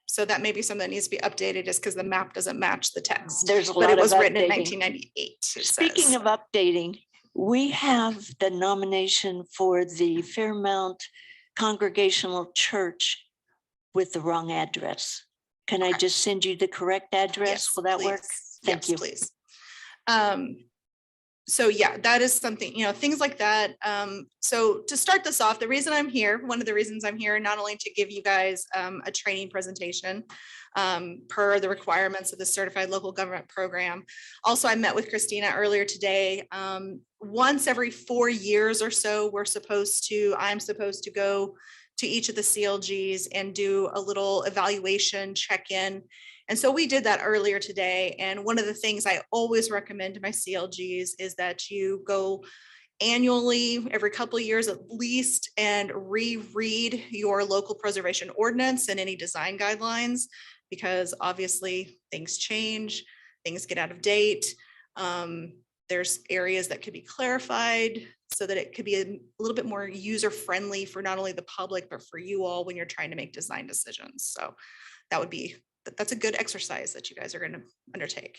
So that may be something that needs to be updated just because the map doesn't match the text. There's a But lot it of was written in updating. 1998. it Speaking says. of updating, we have the nomination for the Fairmount Congregational Church with the wrong address. Can I just send you the correct address? Yes, Will that work? please. Thank Yes, you. Please. So yeah, that is something, you know, things like that. So to start this off, the reason I'm here, one of the reasons I'm here, not only to give you guys a training presentation per the requirements of the Certified Local Government Program. Also, I met with Christina earlier today. Once every 4 years or so, I'm supposed to go to each of the CLGs and do a little evaluation check-in. And so we did that earlier today. And one of the things I always recommend to my CLGs is that you go annually, every couple of years at least, and reread your local preservation ordinance and any design guidelines, because obviously things change, things get out of date. There's areas that could be clarified so that it could be a little bit more user-friendly for not only the public, but for you all when you're trying to make design decisions. So that's a good exercise that you guys are going to undertake.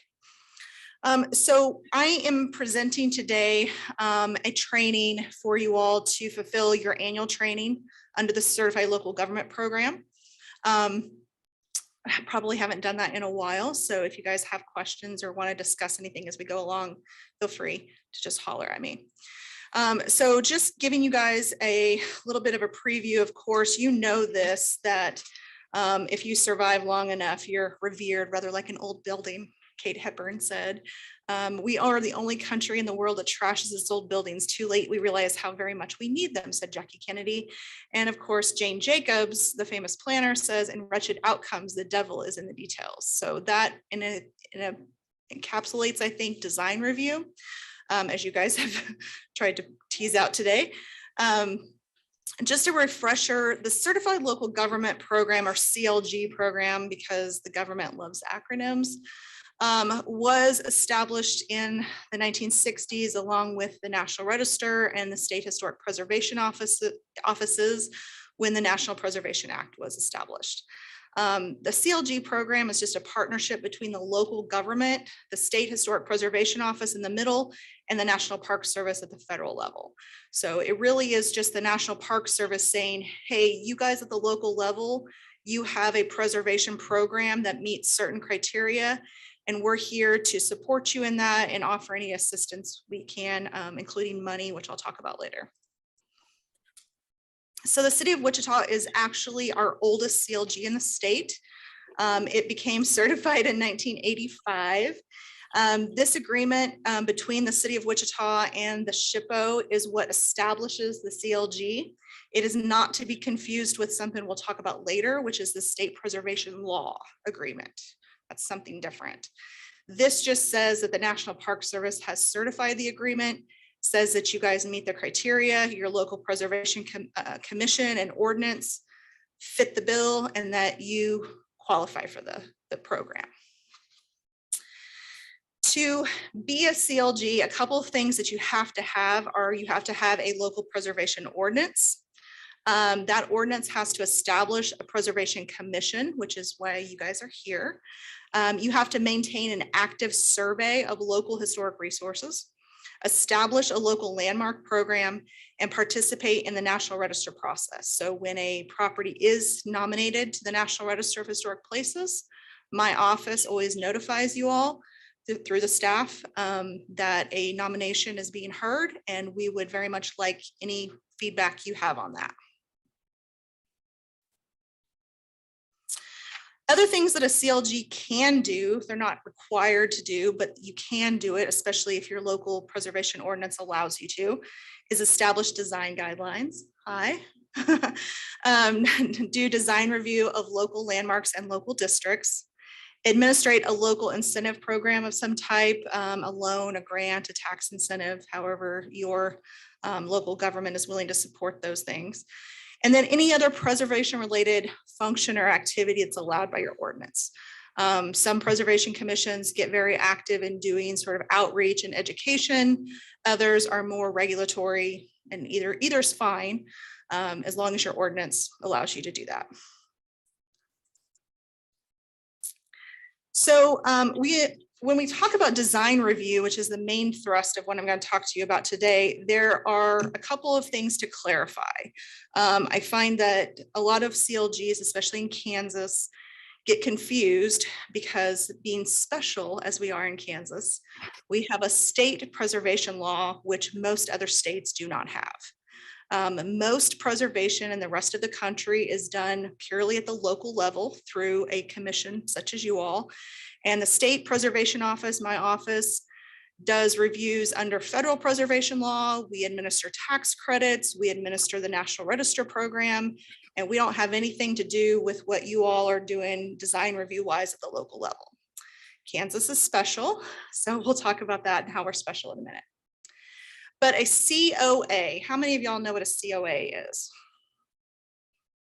So I am presenting today a training for you all to fulfill your annual training under the Certified Local Government Program. I probably haven't done that in a while. So if you guys have questions or want to discuss anything as we go along, feel free to just holler at me. So just giving you guys a little bit of a preview. Of course, you know this, that if you survive long enough, you're revered, rather like an old building. Kate Hepburn said. We are the only country in the world that trashes its old buildings. Too late, we realize how very much we need them, said Jackie Kennedy. And of course, Jane Jacobs, the famous planner, says, in wretched outcomes, the devil is in the details. So that encapsulates, I think, design review, as you guys have tried to tease out today. Just a refresher, the Certified Local Government Program, or CLG program, because the government loves acronyms, was established in the 1960s along with the National Register and the State Historic Preservation offices when the National Preservation Act was established. The CLG program is just a partnership between the local government, the State Historic Preservation Office in the middle, and the National Park Service at the federal level. So it really is just the National Park Service saying, hey, you guys at the local level, you have a preservation program that meets certain criteria, and we're here to support you in that and offer any assistance we can, including money, which I'll talk about later. So the city of Wichita is actually our oldest CLG in the state. It became certified in 1985. This agreement between the city of Wichita and the SHPO is what establishes the CLG. It is not to be confused with something we'll talk about later, which is the State Preservation Law Agreement. That's something different. This just says that the National Park Service has certified the agreement, says that you guys meet the criteria, your local preservation commission and ordinance fit the bill, and that you qualify for the program. To be a CLG, a couple of things that you have to have are you have to have a local preservation ordinance. That ordinance has to establish a preservation commission, which is why you guys are here. You have to maintain an active survey of local historic resources, establish a local landmark program, and participate in the National Register process. So when a property is nominated to the National Register of Historic Places, my office always notifies you all through the staff that a nomination is being heard, and we would very much like any feedback you have on that. Other things that a CLG can do, they're not required to do, but you can do it, especially if your local preservation ordinance allows you to, is establish design guidelines. Hi. Do design review of local landmarks and local districts, administrate a local incentive program of some type, a loan, a grant, a tax incentive, however your local government is willing to support those things. And then any other preservation related function or activity that's allowed by your ordinance. Some preservation commissions get very active in doing sort of outreach and education. Others are more regulatory, and either is fine as long as your ordinance allows you to do that. So when we talk about design review, which is the main thrust of what I'm going to talk to you about today, there are a couple of things to clarify. I find that a lot of CLGs, especially in Kansas, get confused because being special as we are in Kansas, we have a state preservation law, which most other states do not have. Most preservation in the rest of the country is done purely at the local level through a commission such as you all. And the State Preservation Office, my office, does reviews under federal preservation law. We administer tax credits. We administer the National Register program, and we don't have anything to do with what you all are doing design review wise at the local level. Kansas is special, so we'll talk about that and how we're special in a minute. But a COA, how many of y'all know what a COA is?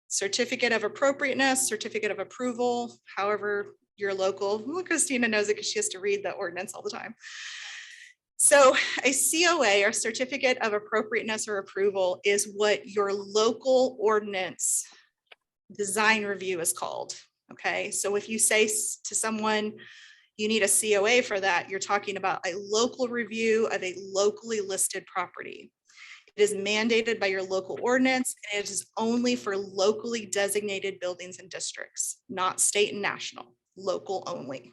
Certificate of Appropriateness, Certificate of Approval, however you're local. Well, Christina knows it because she has to read the ordinance all the time. So a COA, or Certificate of Appropriateness or Approval, is what your local ordinance design review is called. Okay, so if you say to someone, you need a COA for that, you're talking about a local review of a locally listed property. It is mandated by your local ordinance, and it is only for locally designated buildings and districts, not state and national, local only.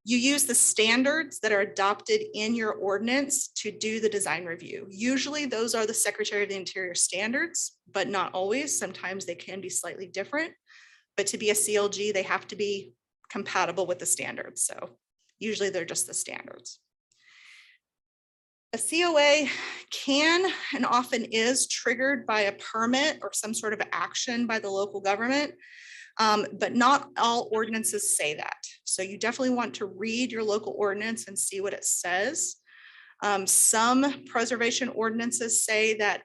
You use the standards that are adopted in your ordinance to do the design review. Usually those are the Secretary of the Interior standards, but not always. Sometimes they can be slightly different. But to be a CLG, they have to be compatible with the standards. So usually they're just the standards. A COA can and often is triggered by a permit or some sort of action by the local government, but not all ordinances say that. So you definitely want to read your local ordinance and see what it says. Some preservation ordinances say that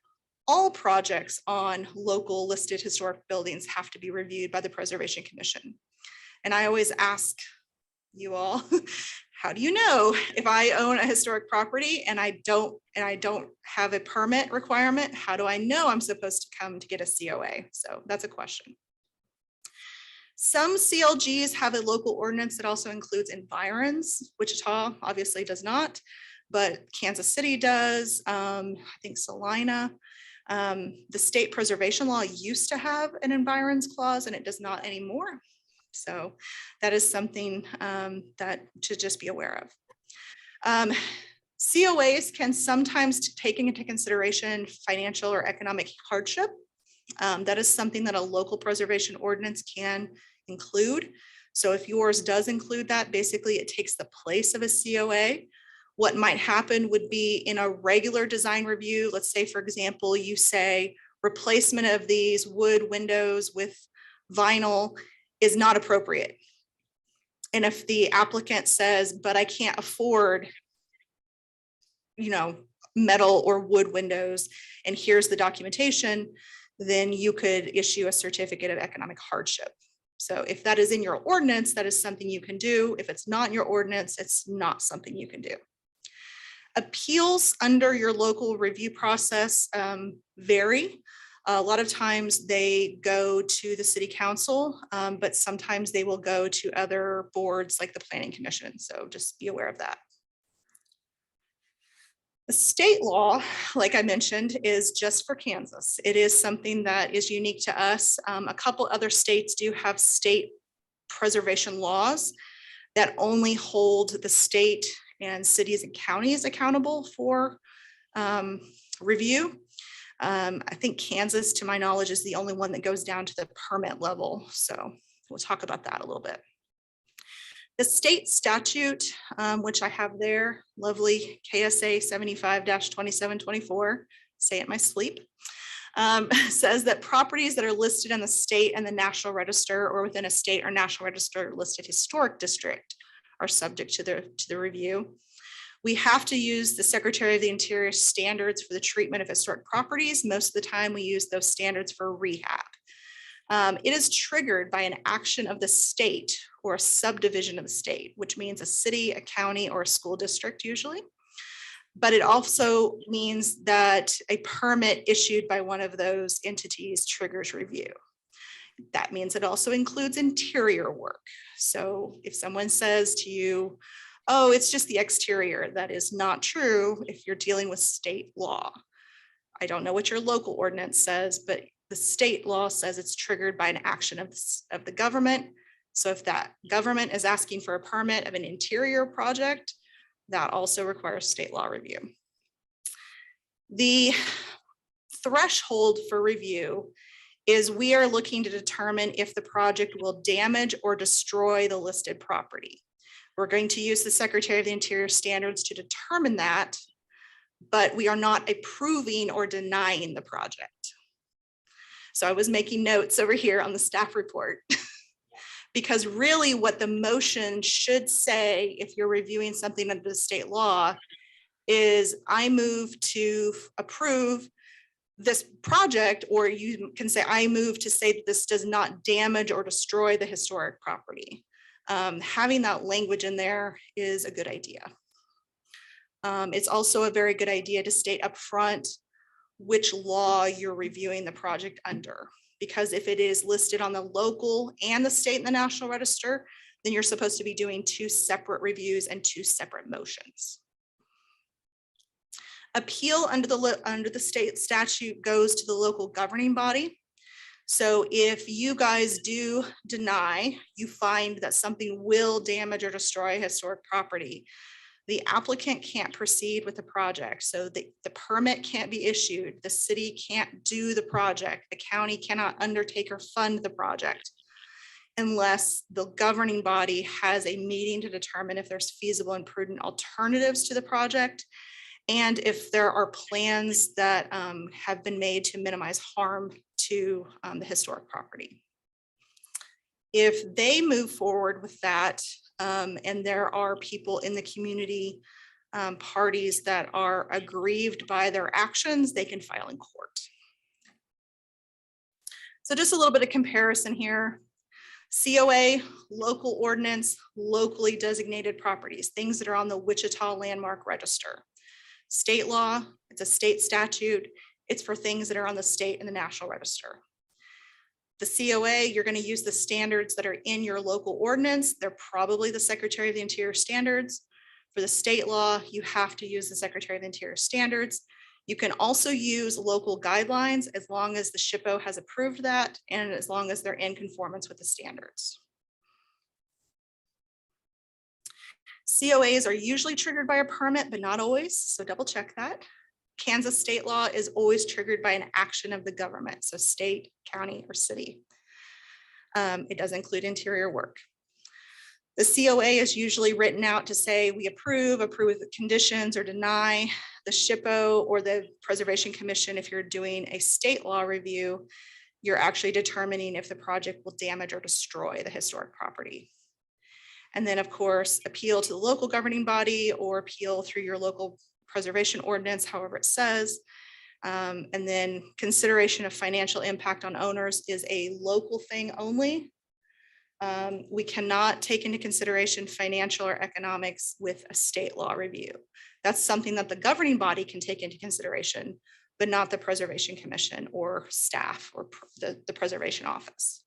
all projects on local listed historic buildings have to be reviewed by the Preservation Commission. And I always ask you all, how do you know if I own a historic property and I don't have a permit requirement? How do I know I'm supposed to come to get a COA? So that's a question. Some CLGs have a local ordinance that also includes environs. Wichita obviously does not, but Kansas City does. I think Salina. The state preservation law used to have an environs clause and it does not anymore. So that is something that to just be aware of. COAs can sometimes take into consideration financial or economic hardship. That is something that a local preservation ordinance can include. So if yours does include that, basically it takes the place of a COA. What might happen would be in a regular design review. Let's say, for example, you say replacement of these wood windows with vinyl is not appropriate. And if the applicant says, but I can't afford, metal or wood windows, and here's the documentation, then you could issue a certificate of economic hardship. So if that is in your ordinance, that is something you can do. If it's not in your ordinance, it's not something you can do. Appeals under your local review process vary. A lot of times they go to the city council, but sometimes they will go to other boards like the planning commission. So just be aware of that. The state law, like I mentioned, is just for Kansas. It is something that is unique to us. A couple other states do have state preservation laws that only hold the state and cities and counties accountable for review. I think Kansas, to my knowledge, is the only one that goes down to the permit level. So we'll talk about that a little bit. The state statute, which I have there, lovely KSA 75-2724, say it in my sleep, says that properties that are listed in the state and the National Register or within a state or National Register listed historic district are subject to the review. We have to use the Secretary of the Interior standards for the treatment of historic properties. Most of the time we use those standards for rehab. It is triggered by an action of the state or a subdivision of the state, which means a city, a county, or a school district usually. But it also means that a permit issued by one of those entities triggers review. That means it also includes interior work. So if someone says to you, oh, it's just the exterior, that is not true if you're dealing with state law. I don't know what your local ordinance says, but the state law says it's triggered by an action of the government. So if that government is asking for a permit of an interior project, that also requires state law review. The threshold for review is we are looking to determine if the project will damage or destroy the listed property. We're going to use the Secretary of the Interior standards to determine that, but we are not approving or denying the project. So I was making notes over here on the staff report because really what the motion should say if you're reviewing something under the state law is I move to approve this project, or you can say I move to say that this does not damage or destroy the historic property. Having that language in there is a good idea. It's also a very good idea to state up front which law you're reviewing the project under, because if it is listed on the local and the state and the National Register, then you're supposed to be doing two separate reviews and two separate motions. Appeal under the state statute goes to the local governing body. So if you guys do deny, you find that something will damage or destroy historic property, the applicant can't proceed with the project. So the permit can't be issued. The city can't do the project. The county cannot undertake or fund the project. unless the governing body has a meeting to determine if there's feasible and prudent alternatives to the project, and if there are plans that have been made to minimize harm to the historic property. If they move forward with that, and there are people in the community, parties that are aggrieved by their actions, they can file in court. So just a little bit of comparison here. COA, local ordinance, locally designated properties, things that are on the Wichita Landmark Register. State law, it's a state statute. It's for things that are on the state and the national register. The COA, you're going to use the standards that are in your local ordinance. They're probably the Secretary of the Interior standards. For the state law, you have to use the Secretary of the Interior standards. You can also use local guidelines as long as the SHPO has approved that and as long as they're in conformance with the standards. COAs are usually triggered by a permit, but not always, so double check that. Kansas state law is always triggered by an action of the government, so state, county, or city. It does include interior work. The COA is usually written out to say we approve with conditions, or deny. The SHPO or the Preservation Commission, if you're doing a state law review, you're actually determining if the project will damage or destroy the historic property. And then, of course, appeal to the local governing body or appeal through your local preservation ordinance, however it says. And then consideration of financial impact on owners is a local thing only. We cannot take into consideration financial or economics with a state law review. That's something that the governing body can take into consideration, but not the Preservation Commission or staff or the Preservation Office.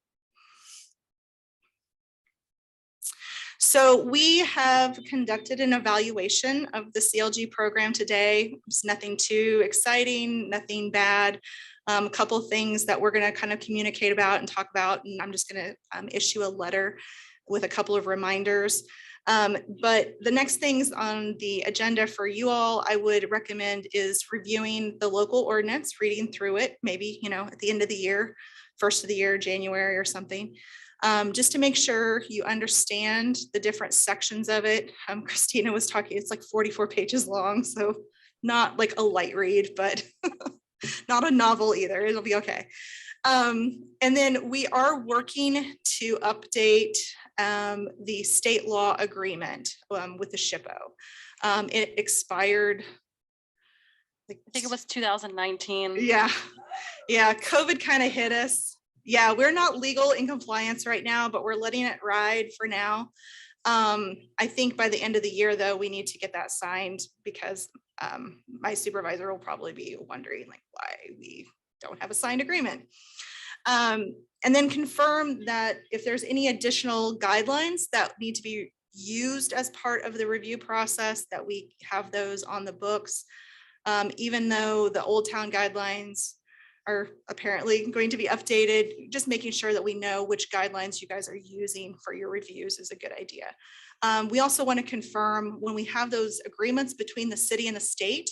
So we have conducted an evaluation of the CLG program today. It's nothing too exciting, nothing bad. A couple of things that we're going to kind of communicate about and talk about, and I'm just going to issue a letter with a couple of reminders. But the next things on the agenda for you all, I would recommend is reviewing the local ordinance, reading through it, maybe, at the end of the year, first of the year, January or something, just to make sure you understand the different sections of it. Christina was talking, it's like 44 pages long, so not like a light read, but not a novel either. It'll be okay. And then we are working to update the state law agreement with the SHPO. It expired. I think it was 2019. Yeah. COVID kind of hit us. Yeah, we're not legal in compliance right now, but we're letting it ride for now. I think by the end of the year, though, we need to get that signed because my supervisor will probably be wondering like why we don't have a signed agreement. And then confirm that if there's any additional guidelines that need to be used as part of the review process, that we have those on the books. Even though the Old Town guidelines are apparently going to be updated, just making sure that we know which guidelines you guys are using for your reviews is a good idea. We also want to confirm when we have those agreements between the city and the state,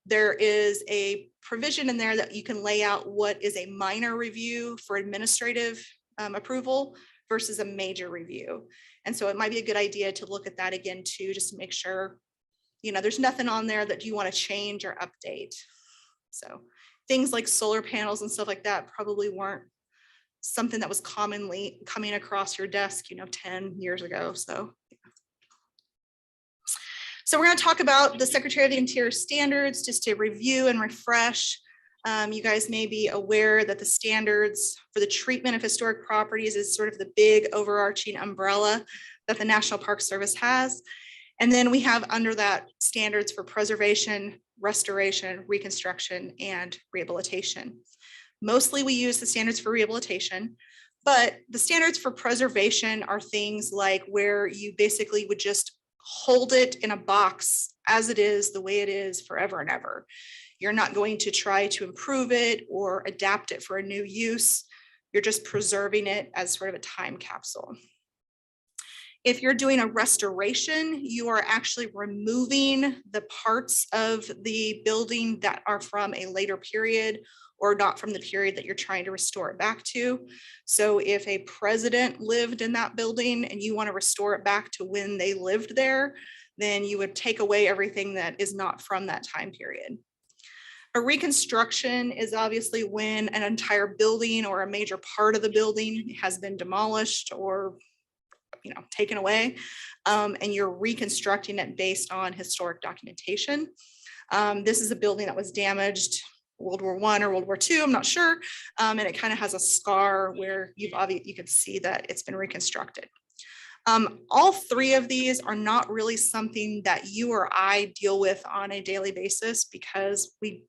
there is a provision in there that you can lay out what is a minor review for administrative approval versus a major review. And so it might be a good idea to look at that again too, just to make sure, there's nothing on there that you want to change or update. So things like solar panels and stuff like that probably weren't something that was commonly coming across your desk, 10 years ago. So we're going to talk about the Secretary of the Interior standards just to review and refresh. You guys may be aware that the standards for the treatment of historic properties is sort of the big overarching umbrella that the National Park Service has. And then we have under that standards for preservation, restoration, reconstruction, and rehabilitation. Mostly we use the standards for rehabilitation, but the standards for preservation are things like where you basically would just hold it in a box as it is, the way it is forever and ever. You're not going to try to improve it or adapt it for a new use. You're just preserving it as sort of a time capsule. If you're doing a restoration, you are actually removing the parts of the building that are from a later period or not from the period that you're trying to restore it back to. So if a president lived in that building and you want to restore it back to when they lived there, then you would take away everything that is not from that time period. A reconstruction is obviously when an entire building or a major part of the building has been demolished or taken away, and you're reconstructing it based on historic documentation. This is a building that was damaged World War I or World War II, I'm not sure, and it kind of has a scar where you can see that it's been reconstructed. All three of these are not really something that you or I deal with on a daily basis because we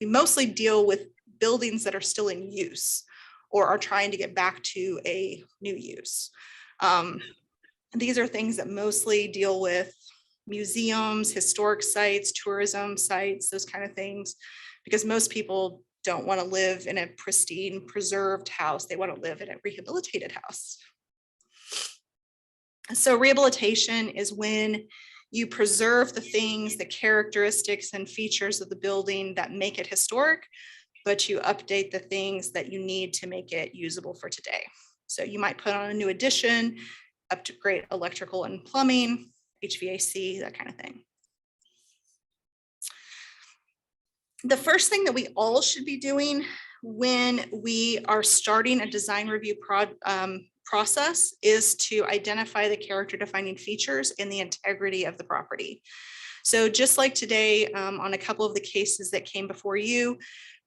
mostly deal with buildings that are still in use or are trying to get back to a new use. These are things that mostly deal with museums, historic sites, tourism sites, those kind of things, because most people don't want to live in a pristine, preserved house. They want to live in a rehabilitated house. So rehabilitation is when you preserve the things, the characteristics and features of the building that make it historic, but you update the things that you need to make it usable for today. So you might put on a new addition, upgrade electrical and plumbing, HVAC, that kind of thing. The first thing that we all should be doing when we are starting a design review process is to identify the character defining features and the integrity of the property. So just like today, on a couple of the cases that came before you,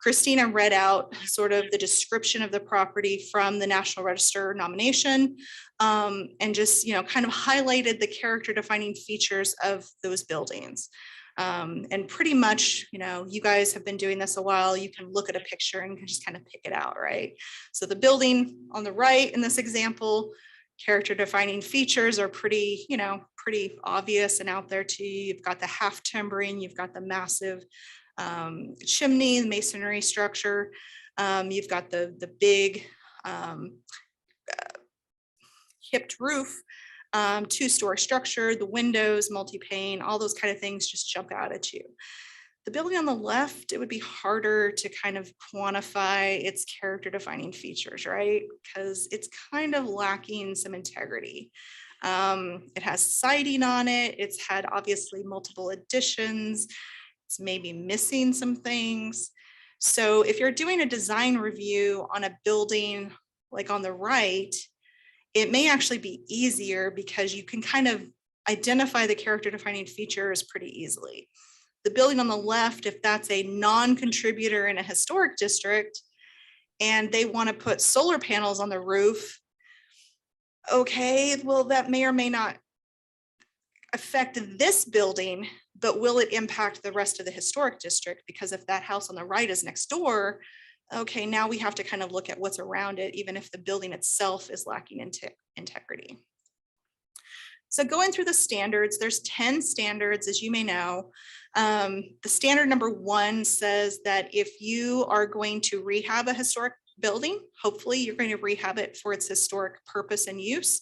Christina read out sort of the description of the property from the National Register nomination, and just, kind of highlighted the character defining features of those buildings. And pretty much, you guys have been doing this a while, you can look at a picture and just kind of pick it out, right? So the building on the right in this example, character defining features are pretty, pretty obvious and out there to you. You've got the half timbering, you've got the massive chimney, masonry structure. You've got the big hipped roof, two-story structure, the windows, multi-pane, all those kind of things just jump out at you. The building on the left, it would be harder to kind of quantify its character defining features, right? Because it's kind of lacking some integrity. It has siding on it. It's had obviously multiple additions. It's maybe missing some things. So if you're doing a design review on a building like on the right, it may actually be easier because you can kind of identify the character defining features pretty easily. The building on the left, if that's a non-contributor in a historic district and they want to put solar panels on the roof, okay, well, that may or may not affect this building, but will it impact the rest of the historic district? Because if that house on the right is next door, okay, now we have to kind of look at what's around it, even if the building itself is lacking integrity. So going through the standards, there's 10 standards, as you may know. The standard number 1 says that if you are going to rehab a historic building, hopefully you're going to rehab it for its historic purpose and use.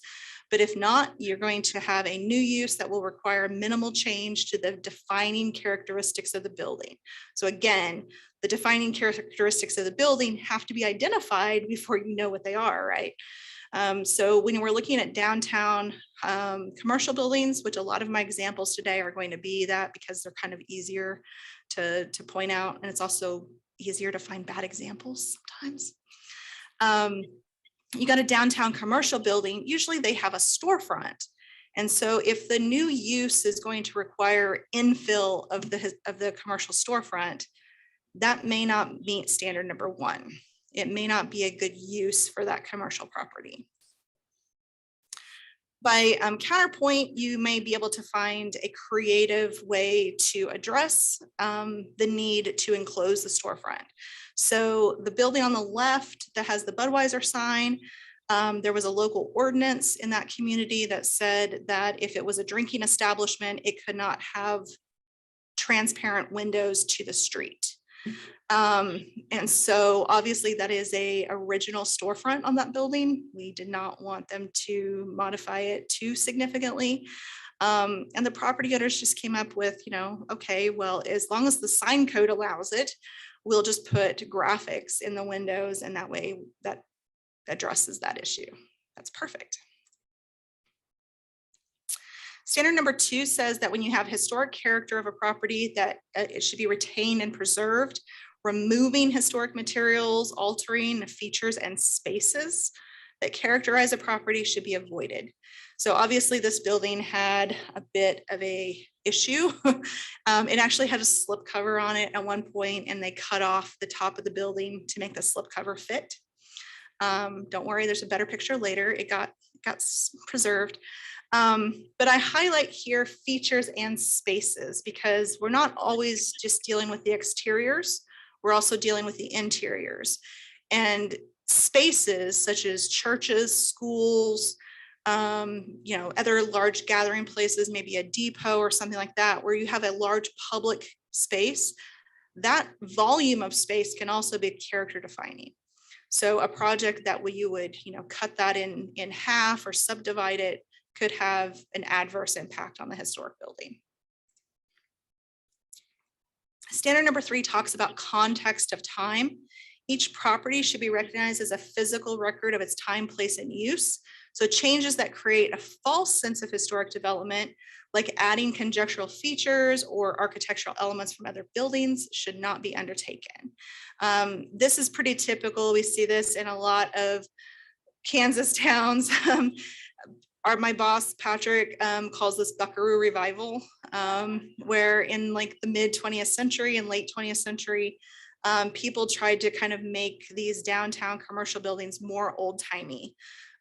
But if not, you're going to have a new use that will require minimal change to the defining characteristics of the building. So again, the defining characteristics of the building have to be identified before you know what they are, right? So when we're looking at downtown commercial buildings, which a lot of my examples today are going to be that because they're kind of easier to point out, and it's also easier to find bad examples sometimes. You got a downtown commercial building, usually they have a storefront. And so if the new use is going to require infill of the commercial storefront, that may not meet standard number 1. It may not be a good use for that commercial property. By counterpoint, you may be able to find a creative way to address the need to enclose the storefront. So the building on the left that has the Budweiser sign, there was a local ordinance in that community that said that if it was a drinking establishment, it could not have transparent windows to the street. And so obviously that is a original storefront on that building. We did not want them to modify it too significantly. And the property owners just came up with, okay, well, as long as the sign code allows it, we'll just put graphics in the windows, and that way that addresses that issue. That's perfect. Standard number 2 says that when you have historic character of a property, that it should be retained and preserved. Removing historic materials, altering features and spaces that characterize a property should be avoided. So obviously this building had a bit of a issue. It actually had a slip cover on it at one point, and they cut off the top of the building to make the slip cover fit. Don't worry, there's a better picture later. It got preserved. But I highlight here features and spaces because we're not always just dealing with the exteriors. We're also dealing with the interiors. And spaces such as churches, schools, other large gathering places, maybe a depot or something like that, where you have a large public space, that volume of space can also be character defining. So a project that you would, cut that in half or subdivide it could have an adverse impact on the historic building. Standard number 3 talks about context of time. Each property should be recognized as a physical record of its time, place, and use. So changes that create a false sense of historic development, like adding conjectural features or architectural elements from other buildings, should not be undertaken. This is pretty typical. We see this in a lot of Kansas towns. My boss, Patrick, calls this Buckaroo Revival, where in like the mid 20th century and late 20th century, people tried to kind of make these downtown commercial buildings more old timey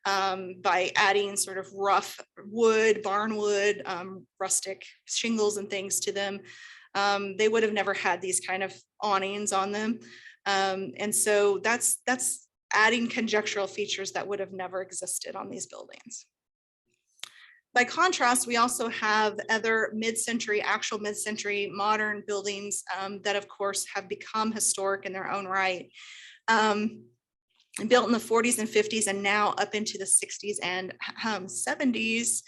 by adding sort of rough wood, barn wood, rustic shingles and things to them. They would have never had these kind of awnings on them. And so that's adding conjectural features that would have never existed on these buildings. By contrast, we also have other actual mid-century modern buildings that of course have become historic in their own right. Built in the 40s and 50s and now up into the 60s and 70s.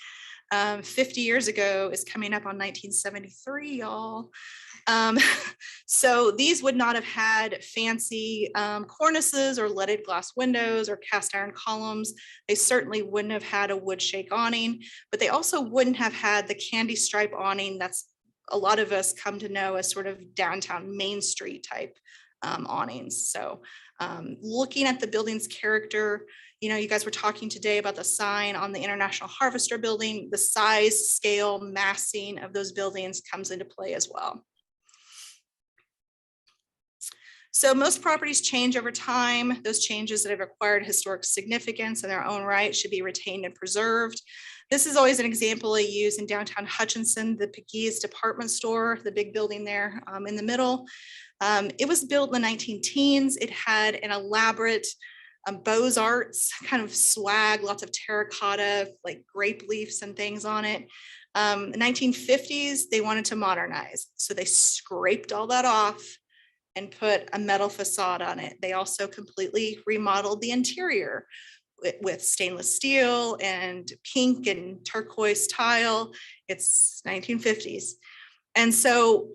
50 years ago is coming up on 1973, y'all. So these would not have had fancy cornices or leaded glass windows or cast iron columns. They certainly wouldn't have had a wood shake awning, but they also wouldn't have had the candy stripe awning that's a lot of us come to know as sort of downtown Main Street type awnings. So looking at the building's character, you guys were talking today about the sign on the International Harvester building, the size, scale, massing of those buildings comes into play as well. So most properties change over time. Those changes that have acquired historic significance in their own right should be retained and preserved. This is always an example I use in downtown Hutchinson, the Pegues department store, the big building there in the middle. It was built in the 19-teens. It had an elaborate Beaux-Arts kind of swag, lots of terracotta, like grape leaves and things on it. In the 1950s, they wanted to modernize. So they scraped all that off and put a metal facade on it. They also completely remodeled the interior with stainless steel and pink and turquoise tile. It's 1950s. And so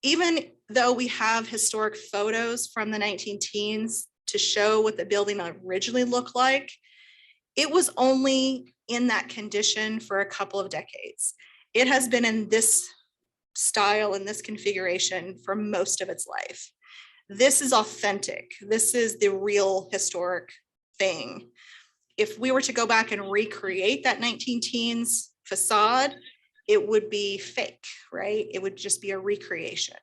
even though we have historic photos from the 19-teens to show what the building originally looked like, it was only in that condition for a couple of decades. It has been in this style and this configuration for most of its life. This is authentic. This is the real historic thing. If we were to go back and recreate that 19-teens facade, it would be fake, right? It would just be a recreation.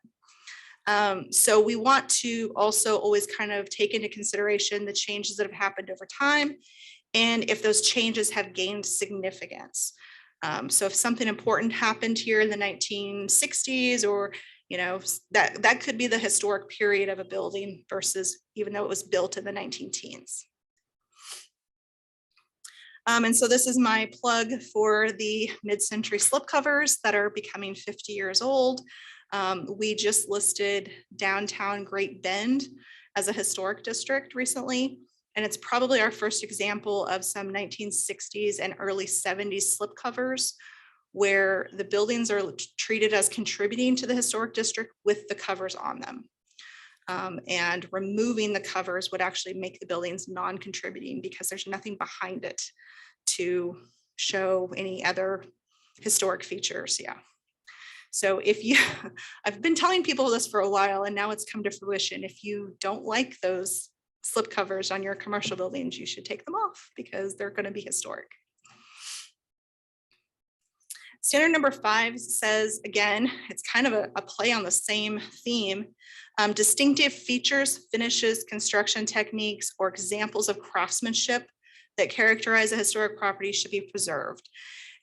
So we want to also always kind of take into consideration the changes that have happened over time and if those changes have gained significance. So if something important happened here in the 1960s, or that could be the historic period of a building versus even though it was built in the 19-teens. And so this is my plug for the mid-century slipcovers that are becoming 50 years old. We just listed downtown Great Bend as a historic district recently. And it's probably our first example of some 1960s and early 70s slipcovers where the buildings are treated as contributing to the historic district with the covers on them. And removing the covers would actually make the buildings non-contributing because there's nothing behind it to show any other historic features. Yeah. So if you, I've been telling people this for a while and now it's come to fruition. If you don't like those slip covers on your commercial buildings, you should take them off because they're going to be historic. Standard number 5 says, again, it's kind of a play on the same theme. Distinctive features, finishes, construction techniques, or examples of craftsmanship that characterize a historic property should be preserved.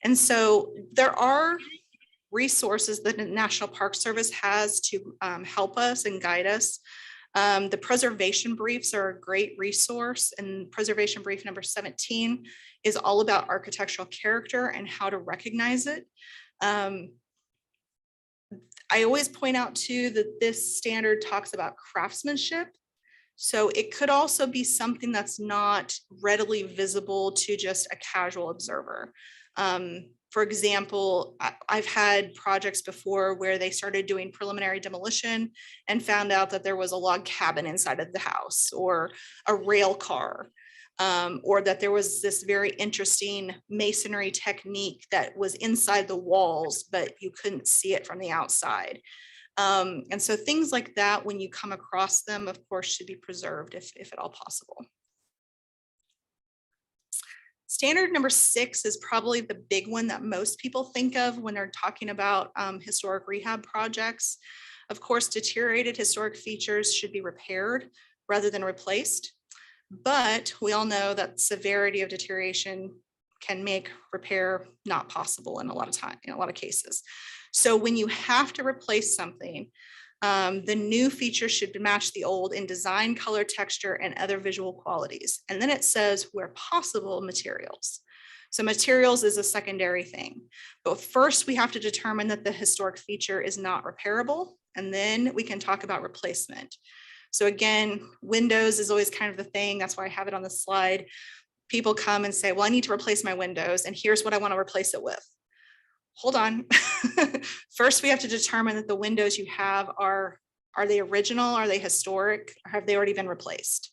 And so there are resources that the National Park Service has to help us and guide us. The preservation briefs are a great resource, and preservation brief number 17 is all about architectural character and how to recognize it. I always point out too that this standard talks about craftsmanship. So it could also be something that's not readily visible to just a casual observer. For example, I've had projects before where they started doing preliminary demolition and found out that there was a log cabin inside of the house or a rail car, or that there was this very interesting masonry technique that was inside the walls, but you couldn't see it from the outside. And so things like that, when you come across them, of course, should be preserved if at all possible. Standard number 6 is probably the big one that most people think of when they're talking about historic rehab projects. Of course, deteriorated historic features should be repaired rather than replaced. But we all know that severity of deterioration can make repair not possible in a lot of cases. So when you have to replace something, the new feature should match the old in design, color, texture, and other visual qualities. And then it says where possible, materials. So materials is a secondary thing. But first we have to determine that the historic feature is not repairable, and then we can talk about replacement. So again, windows is always kind of the thing. That's why I have it on the slide. People come and say, well, I need to replace my windows, and here's what I want to replace it with. Hold on. First, we have to determine that the windows you have are they original? Are they historic? Or have they already been replaced?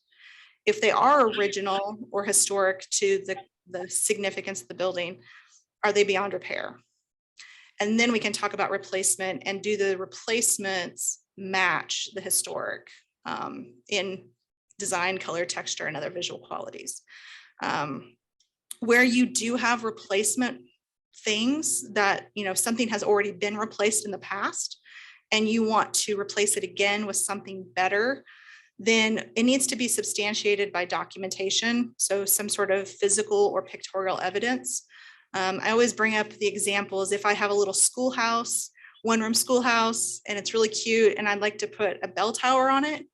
If they are original or historic to the significance of the building, are they beyond repair? And then we can talk about replacement, and do the replacements match the historic in design, color, texture, and other visual qualities. Where you do have replacement things that, something has already been replaced in the past and you want to replace it again with something better, then it needs to be substantiated by documentation. So some sort of physical or pictorial evidence. I always bring up the examples. If I have a little schoolhouse, one-room schoolhouse, and it's really cute, and I'd like to put a bell tower on it,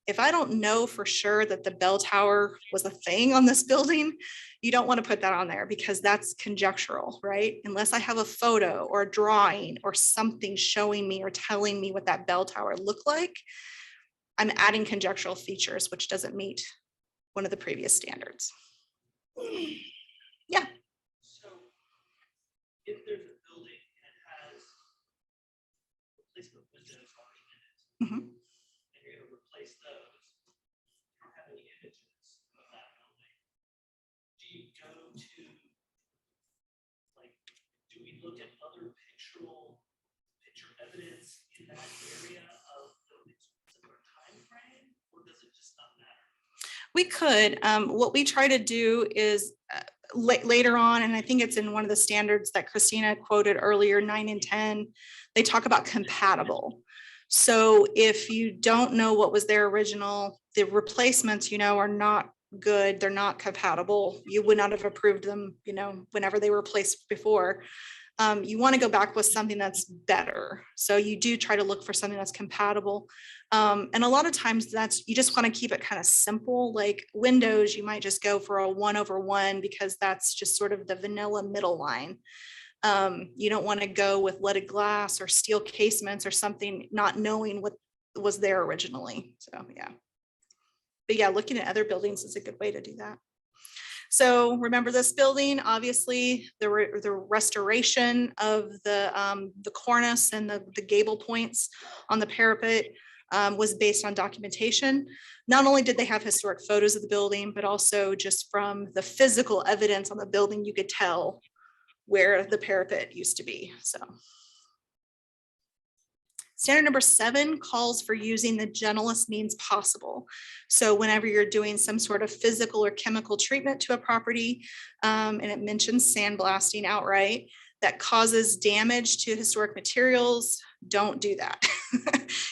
if I don't know for sure that the bell tower was a thing on this building, you don't want to put that on there because that's conjectural, right? Unless I have a photo or a drawing or something showing me or telling me what that bell tower looked like, I'm adding conjectural features, which doesn't meet one of the previous standards. Yeah. So if there's a building that has replacement windows already in it, and you're going to replace those, you don't have any images of that building. Do you go to, like, do we look at other picture evidence in that area of buildings with a similar time frame, or does it just not matter? We could. What we try to do is later on, and I think it's in one of the standards that Christina quoted earlier, 9 and 10, they talk about compatible. So if you don't know what was their original, the replacements, are not good, they're not compatible. You would not have approved them, whenever they were placed before. You want to go back with something that's better. So you do try to look for something that's compatible. And a lot of times you just want to keep it kind of simple. Like windows, you might just go for a 1/1 because that's just sort of the vanilla middle line. You don't want to go with leaded glass or steel casements or something, not knowing what was there originally. So yeah. But yeah, looking at other buildings is a good way to do that. So remember this building, obviously the restoration of the cornice and the gable points on the parapet. was based on documentation. Not only did they have historic photos of the building, but also just from the physical evidence on the building, you could tell where the parapet used to be, so. Standard number 7 calls for using the gentlest means possible. So whenever you're doing some sort of physical or chemical treatment to a property, and it mentions sandblasting outright, that causes damage to historic materials, don't do that.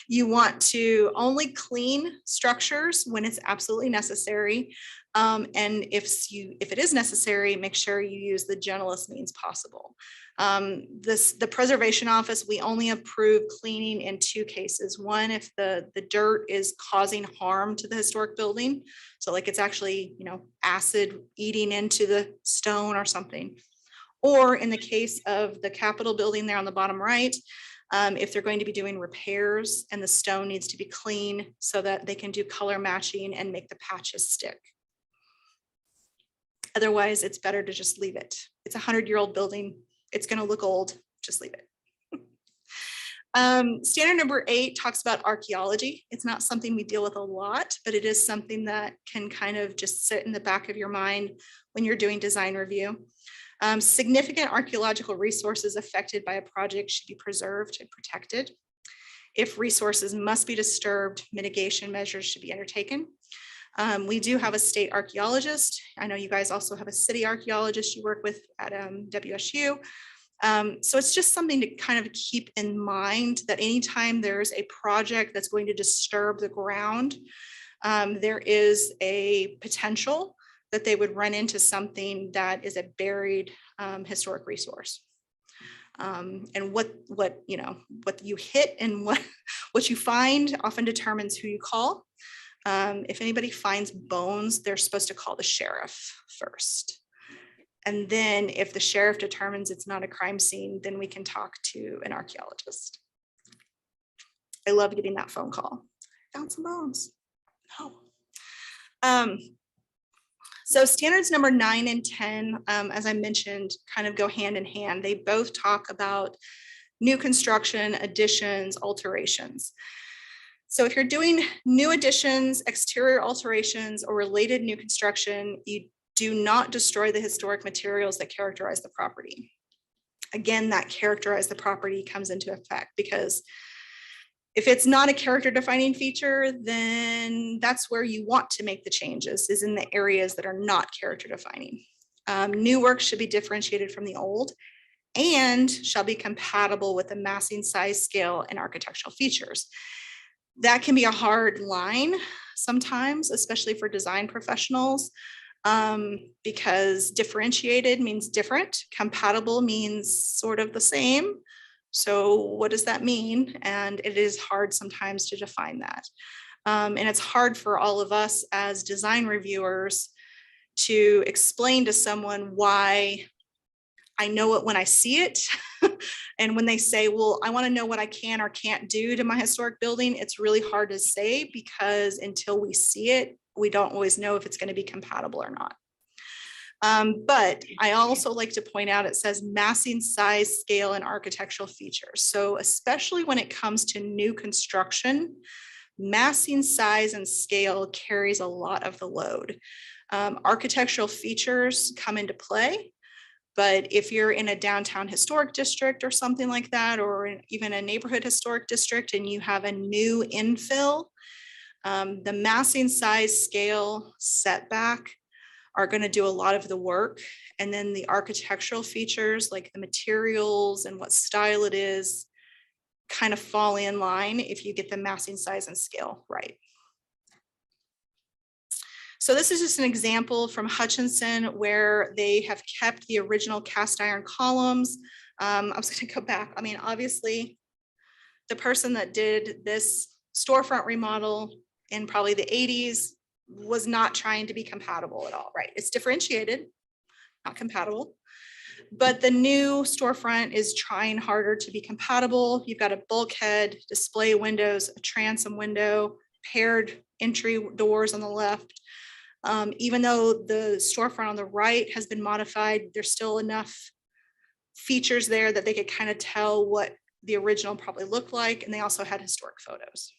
You want to only clean structures when it's absolutely necessary. And if it is necessary, make sure you use the gentlest means possible. The preservation office, we only approve cleaning in 2 cases. One, if the dirt is causing harm to the historic building. So like it's actually, acid eating into the stone or something. Or in the case of the Capitol building there on the bottom right, if they're going to be doing repairs and the stone needs to be clean so that they can do color matching and make the patches stick. Otherwise, it's better to just leave it. It's a 100-year-old building. It's going to look old. Just leave it. Standard number 8 talks about archaeology. It's not something we deal with a lot, but it is something that can kind of just sit in the back of your mind when you're doing design review. Significant archaeological resources affected by a project should be preserved and protected. If resources must be disturbed, mitigation measures should be undertaken. We do have a state archaeologist. I know you guys also have a city archaeologist you work with at WSU. So it's just something to kind of keep in mind that anytime there's a project that's going to disturb the ground, there is a potential that they would run into something that is a buried historic resource. And what you hit and what you find often determines who you call. If anybody finds bones, they're supposed to call the sheriff first. And then if the sheriff determines it's not a crime scene, then we can talk to an archaeologist. I love getting that phone call. Found some bones. No. So standards number 9 and 10, as I mentioned, kind of go hand in hand. They both talk about new construction, additions, alterations. So if you're doing new additions, exterior alterations, or related new construction, you do not destroy the historic materials that characterize the property. Again, that characterize the property comes into effect because if it's not a character defining feature, then that's where you want to make the changes, is in the areas that are not character defining. New work should be differentiated from the old and shall be compatible with the massing, size, scale, and architectural features. That can be a hard line sometimes, especially for design professionals, because differentiated means different, compatible means sort of the same. So what does that mean? And it is hard sometimes to define that. And it's hard for all of us as design reviewers to explain to someone why I know it when I see it. And when they say, well, I want to know what I can or can't do to my historic building, it's really hard to say because until we see it, we don't always know if it's going to be compatible or not. But I also like to point out, it says massing, size, scale, and architectural features. So especially when it comes to new construction, massing, size, and scale carries a lot of the load. Architectural features come into play. But if you're in a downtown historic district or something like that, or even a neighborhood historic district, and you have a new infill, the massing, size, scale, setback are going to do a lot of the work. And then the architectural features like the materials and what style it is kind of fall in line if you get the massing, size, and scale right. So this is just an example from Hutchinson where they have kept the original cast iron columns. I was going to go back. I mean, obviously, the person that did this storefront remodel in probably the 80s was not trying to be compatible at all, right? It's differentiated, not compatible. But the new storefront is trying harder to be compatible. You've got a bulkhead, display windows, a transom window, paired entry doors on the left. Even though the storefront on the right has been modified, there's still enough features there that they could kind of tell what the original probably looked like. And they also had historic photos.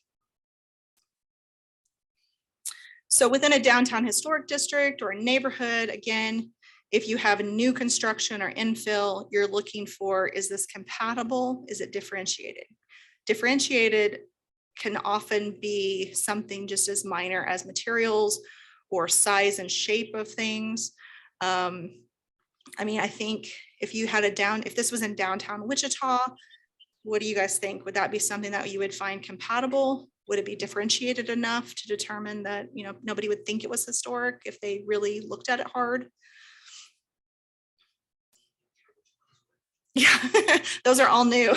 So within a downtown historic district or a neighborhood, again, if you have a new construction or infill, you're looking for, is this compatible? Is it differentiated? Differentiated can often be something just as minor as materials or size and shape of things. I mean, I think if you had if this was in downtown Wichita, what do you guys think? Would that be something that you would find compatible? Would it be differentiated enough to determine that, you know, nobody would think it was historic if they really looked at it hard? Yeah, those are all new.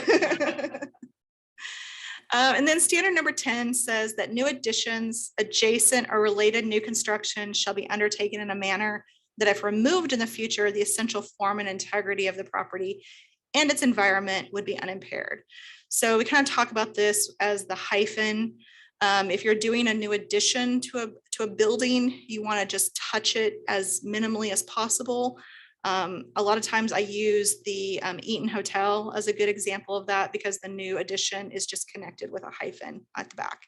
And then standard number 10 says that new additions, adjacent or related new construction shall be undertaken in a manner that if removed in the future, the essential form and integrity of the property and its environment would be unimpaired. So we kind of talk about this as the hyphen. If you're doing a new addition to a building, you want to just touch it as minimally as possible. A lot of times I use the Eaton Hotel as a good example of that because the new addition is just connected with a hyphen at the back.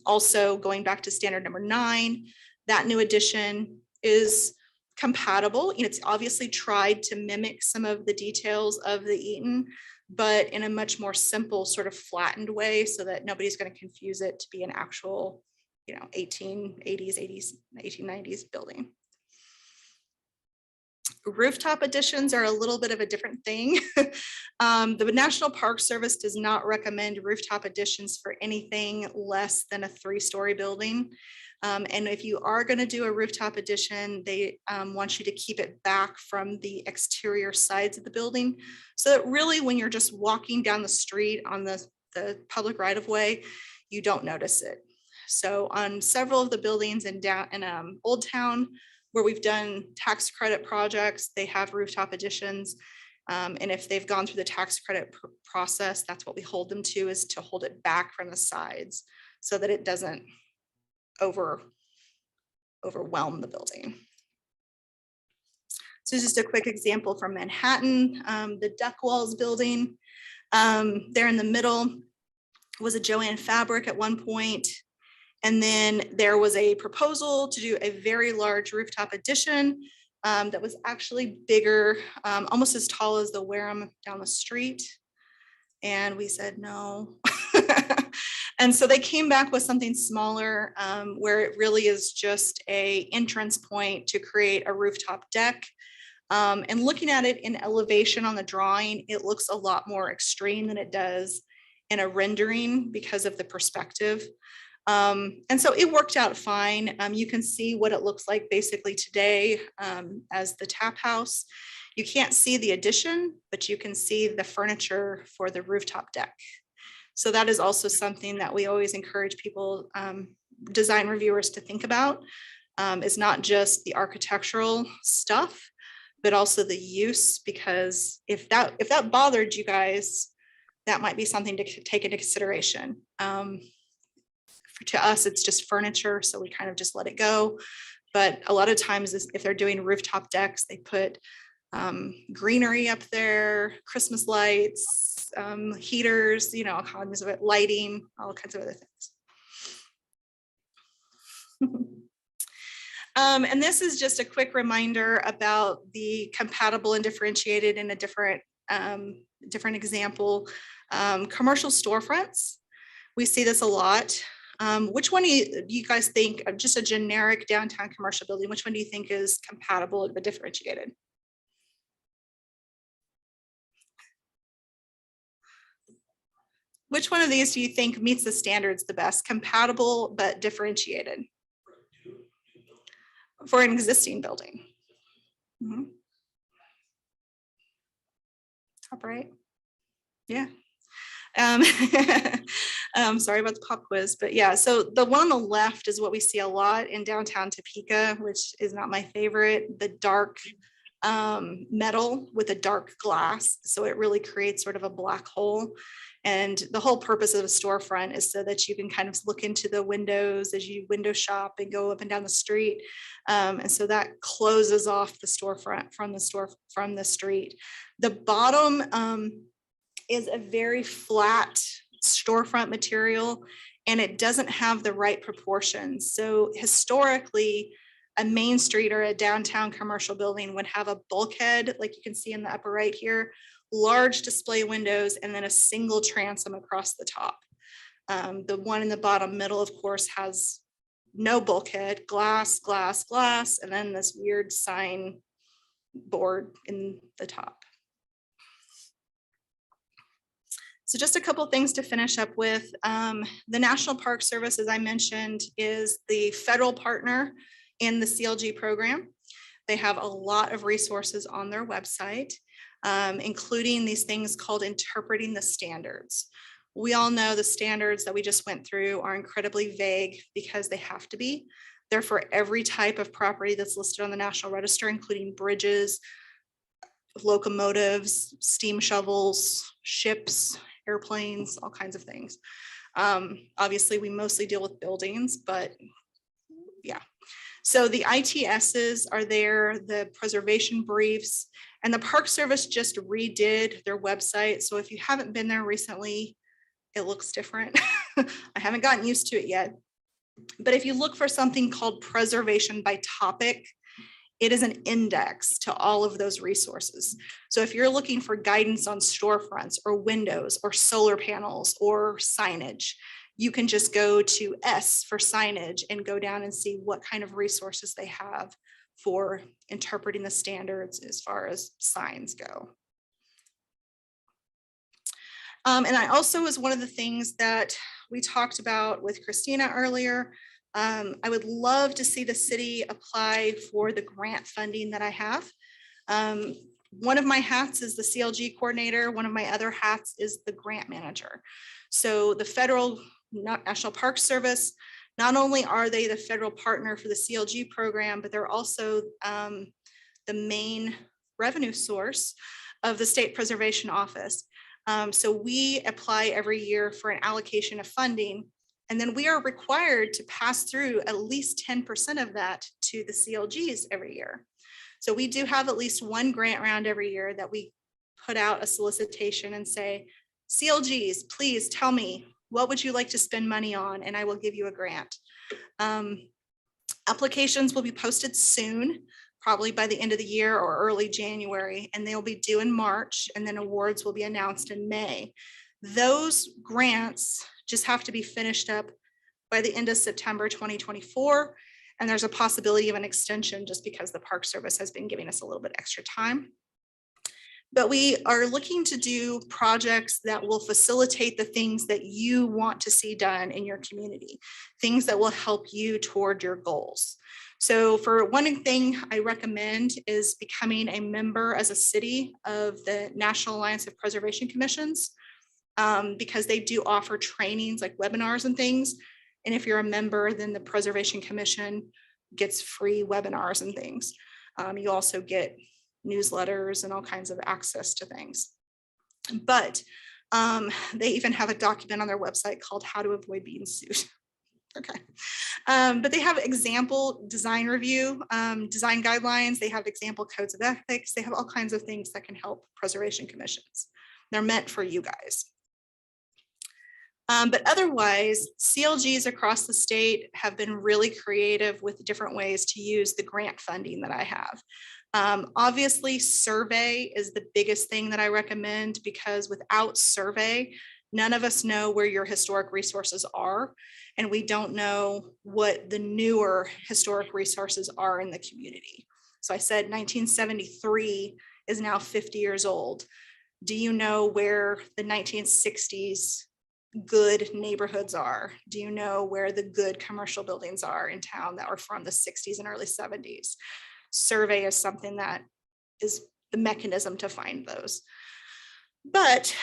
Also going back to standard number 9, that new addition is compatible. You know, it's obviously tried to mimic some of the details of the Eaton, but in a much more simple sort of flattened way so that nobody's going to confuse it to be an actual, you know, 1880s, 80s, 1890s building. Rooftop additions are a little bit of a different thing. The National Park Service does not recommend rooftop additions for anything less than a 3-story building. And if you are going to do a rooftop addition, they want you to keep it back from the exterior sides of the building. So that really when you're just walking down the street on the public right of way, you don't notice it. So on several of the buildings in Old Town, where we've done tax credit projects, they have rooftop additions. And if they've gone through the tax credit process, that's what we hold them to, is to hold it back from the sides so that it doesn't overwhelm the building. So just a quick example from Manhattan, the Duck Walls building. There in the middle was a Joann Fabric at one point. And then there was a proposal to do a very large rooftop addition that was actually bigger, almost as tall as the Wareham down the street. And we said no. And so they came back with something smaller where it really is just an entrance point to create a rooftop deck. And looking at it in elevation on the drawing, it looks a lot more extreme than it does in a rendering because of the perspective. And so it worked out fine. You can see what it looks like basically today as the tap house. You can't see the addition, but you can see the furniture for the rooftop deck. So that is also something that we always encourage people, design reviewers, to think about. Is not just the architectural stuff, but also the use, because if that bothered you guys, that might be something to take into consideration. To us, it's just furniture, so we kind of just let it go. But a lot of times if they're doing rooftop decks, they put greenery up there, Christmas lights, heaters, you know, all kinds of it, lighting, all kinds of other things. And this is just a quick reminder about the compatible and differentiated in a different example. Commercial storefronts, we see this a lot. Which one do you guys think, just a generic downtown commercial building, which one do you think is compatible but differentiated? Which one of these do you think meets the standards the best? Compatible but differentiated for an existing building? Mm-hmm. Top right. Yeah. Sorry about the pop quiz, but yeah, so the one on the left is what we see a lot in downtown Topeka, which is not my favorite, the dark metal with a dark glass. So it really creates sort of a black hole. And the whole purpose of a storefront is so that you can kind of look into the windows as you window shop and go up and down the street. And so that closes off the storefront from the street. The bottom is a very flat storefront material, and it doesn't have the right proportions. So historically, a main street or a downtown commercial building would have a bulkhead, like you can see in the upper right here, large display windows, and then a single transom across the top. The one in the bottom middle, of course, has no bulkhead, glass, glass, glass, and then this weird sign board in the top. So just a couple things to finish up with. The National Park Service, as I mentioned, is the federal partner in the CLG program. They have a lot of resources on their website, including these things called interpreting the standards. We all know the standards that we just went through are incredibly vague because they have to be. They're for every type of property that's listed on the National Register, including bridges, locomotives, steam shovels, ships, airplanes, all kinds of things. Obviously, we mostly deal with buildings, but yeah. So the ITSs are there, the preservation briefs, and the Park Service just redid their website. So if you haven't been there recently, it looks different. I haven't gotten used to it yet. But if you look for something called preservation by topic, it is an index to all of those resources. So if you're looking for guidance on storefronts or windows or solar panels or signage, you can just go to S for signage and go down and see what kind of resources they have for interpreting the standards as far as signs go. And I also was one of the things that we talked about with Christina earlier. I would love to see the city apply for the grant funding that I have. One of my hats is the CLG coordinator. One of my other hats is the grant manager. So the federal National Park Service, not only are they the federal partner for the CLG program, but they're also the main revenue source of the State Preservation Office. So we apply every year for an allocation of funding, and then we are required to pass through at least 10% of that to the CLGs every year. So we do have at least one grant round every year that we put out a solicitation and say, CLGs, please tell me, what would you like to spend money on? And I will give you a grant. Applications will be posted soon, probably by the end of the year or early January, and they'll be due in March, and then awards will be announced in May. Those grants just have to be finished up by the end of September 2024, and there's a possibility of an extension just because the Park Service has been giving us a little bit extra time. But we are looking to do projects that will facilitate the things that you want to see done in your community, things that will help you toward your goals. So for one thing I recommend is becoming a member as a city of the National Alliance of Preservation Commissions, because they do offer trainings like webinars and things. And if you're a member, then the Preservation Commission gets free webinars and things. You also get newsletters and all kinds of access to things. But they even have a document on their website called How to Avoid Being Sued. Okay. But they have example design review, design guidelines. They have example codes of ethics. They have all kinds of things that can help preservation commissions. They're meant for you guys. But otherwise, CLGs across the state have been really creative with different ways to use the grant funding that I have. Obviously, survey is the biggest thing that I recommend, because without survey, none of us know where your historic resources are, and we don't know what the newer historic resources are in the community. So I said 1973 is now 50 years old. Do you know where the 1960s good neighborhoods are? Do you know where the good commercial buildings are in town that are from the 60s and early 70s? Survey is something that is the mechanism to find those. But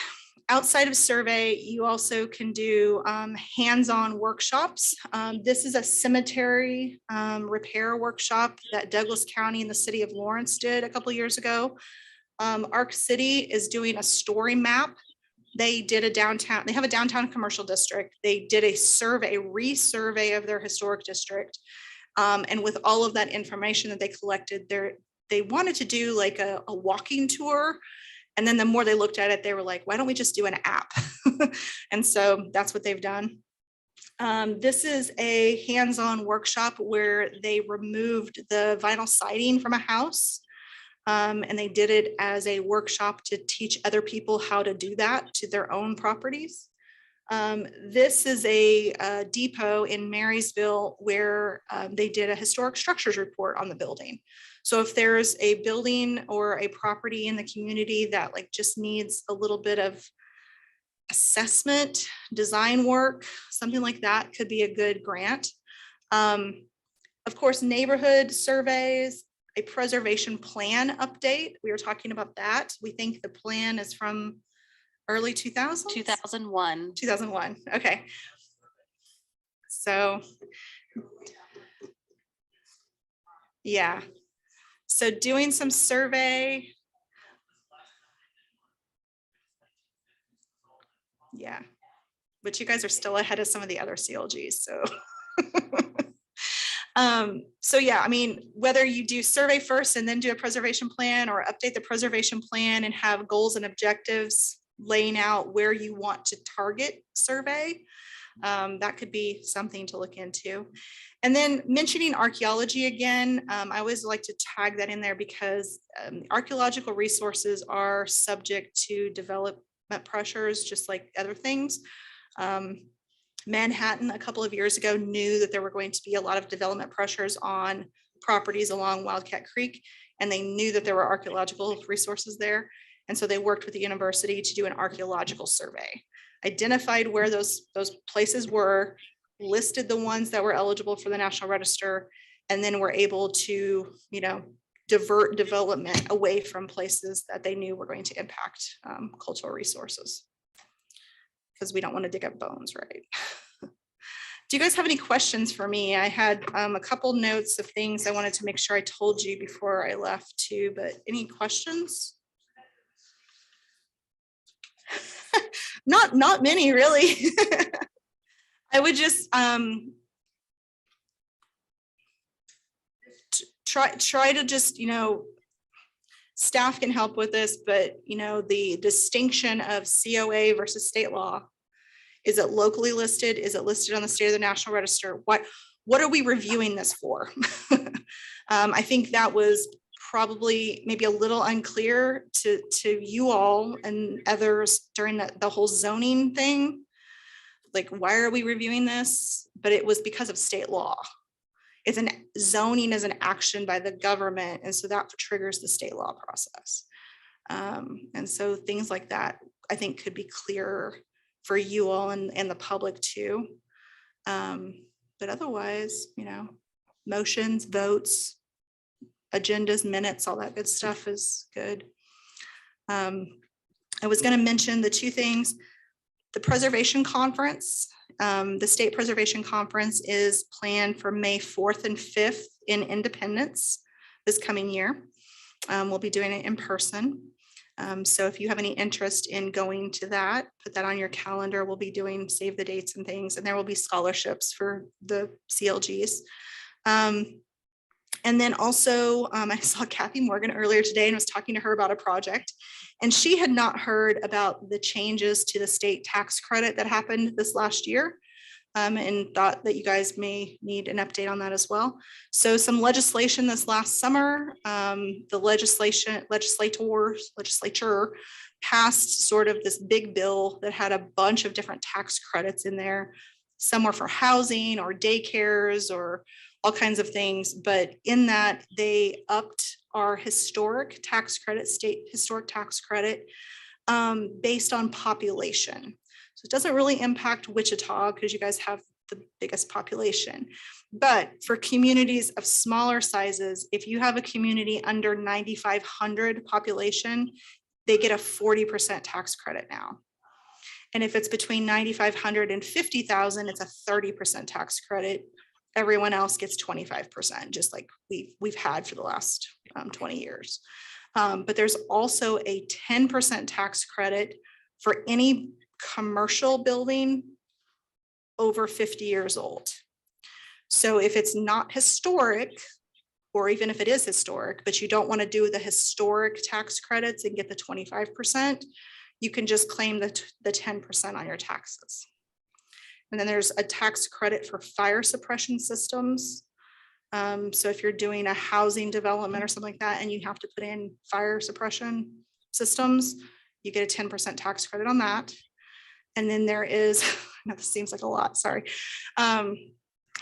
outside of survey, you also can do hands-on workshops. This is a cemetery repair workshop that Douglas County and the city of Lawrence did a couple years ago. Arc City is doing a story map. They did a downtown, they have a downtown commercial district. They did a survey, a resurvey of their historic district. And with all of that information that they collected, they wanted to do like a walking tour And then the more they looked at it, they were like, why don't we just do an app? And so that's what they've done. This is a hands-on workshop where they removed the vinyl siding from a house. And they did it as a workshop to teach other people how to do that to their own properties. This is a depot in Marysville where they did a historic structures report on the building. So if there's a building or a property in the community that like just needs a little bit of assessment, design work, something like that could be a good grant. Of course, neighborhood surveys, a preservation plan update. We were talking about that. We think the plan is from early 2000s? 2001. 2001, okay. So, yeah. So doing some survey. Yeah, but you guys are still ahead of some of the other CLGs, so. So yeah, I mean, whether you do survey first and then do a preservation plan or update the preservation plan and have goals and objectives laying out where you want to target survey, that could be something to look into. And then mentioning archaeology again, I always like to tag that in there because archaeological resources are subject to development pressures, just like other things. Manhattan a couple of years ago knew that there were going to be a lot of development pressures on properties along Wildcat Creek, and they knew that there were archaeological resources there. And so they worked with the university to do an archaeological survey, identified where those places were, listed the ones that were eligible for the National Register, and then were able to, divert development away from places that they knew were going to impact cultural resources. Because we don't want to dig up bones, right? Do you guys have any questions for me? I had a couple notes of things I wanted to make sure I told you before I left too, but any questions? Not many, really. I would just try to just, staff can help with this, but the distinction of COA versus state law. Is it locally listed? Is it listed on the State of the National Register? What are we reviewing this for? I think that was probably maybe a little unclear to you all and others during the whole zoning thing. Like, why are we reviewing this? But it was because of state law. Zoning is an action by the government, and so that triggers the state law process. And so things like that, I think, could be clearer for you all and the public too. But otherwise, motions, votes, agendas, minutes, all that good stuff is good. I was going to mention the two things. The preservation conference, the state preservation conference is planned for May 4th and 5th in Independence this coming year. We'll be doing it in person. So if you have any interest in going to that, put that on your calendar. We'll be doing save the dates and things, and there will be scholarships for the CLGs. And then also I saw Kathy Morgan earlier today and was talking to her about a project, and she had not heard about the changes to the state tax credit that happened this last year. And thought that you guys may need an update on that as well. So some legislation this last summer, the legislature passed sort of this big bill that had a bunch of different tax credits in there. Some were for housing or daycares or all kinds of things. But in that, they upped our historic tax credit, state historic tax credit, based on population. So it doesn't really impact Wichita because you guys have the biggest population. But for communities of smaller sizes, if you have a community under 9,500 population, they get a 40% tax credit now. And if it's between 9,500 and 50,000, it's a 30% tax credit. Everyone else gets 25%, just like we've had for the last 20 years. But there's also a 10% tax credit for any commercial building over 50 years old. So if it's not historic, or even if it is historic, but you don't want to do the historic tax credits and get the 25%, you can just claim the 10% on your taxes. And then there's a tax credit for fire suppression systems. So if you're doing a housing development or something like that, and you have to put in fire suppression systems, you get a 10% tax credit on that. And then there is, I know this seems like a lot, sorry.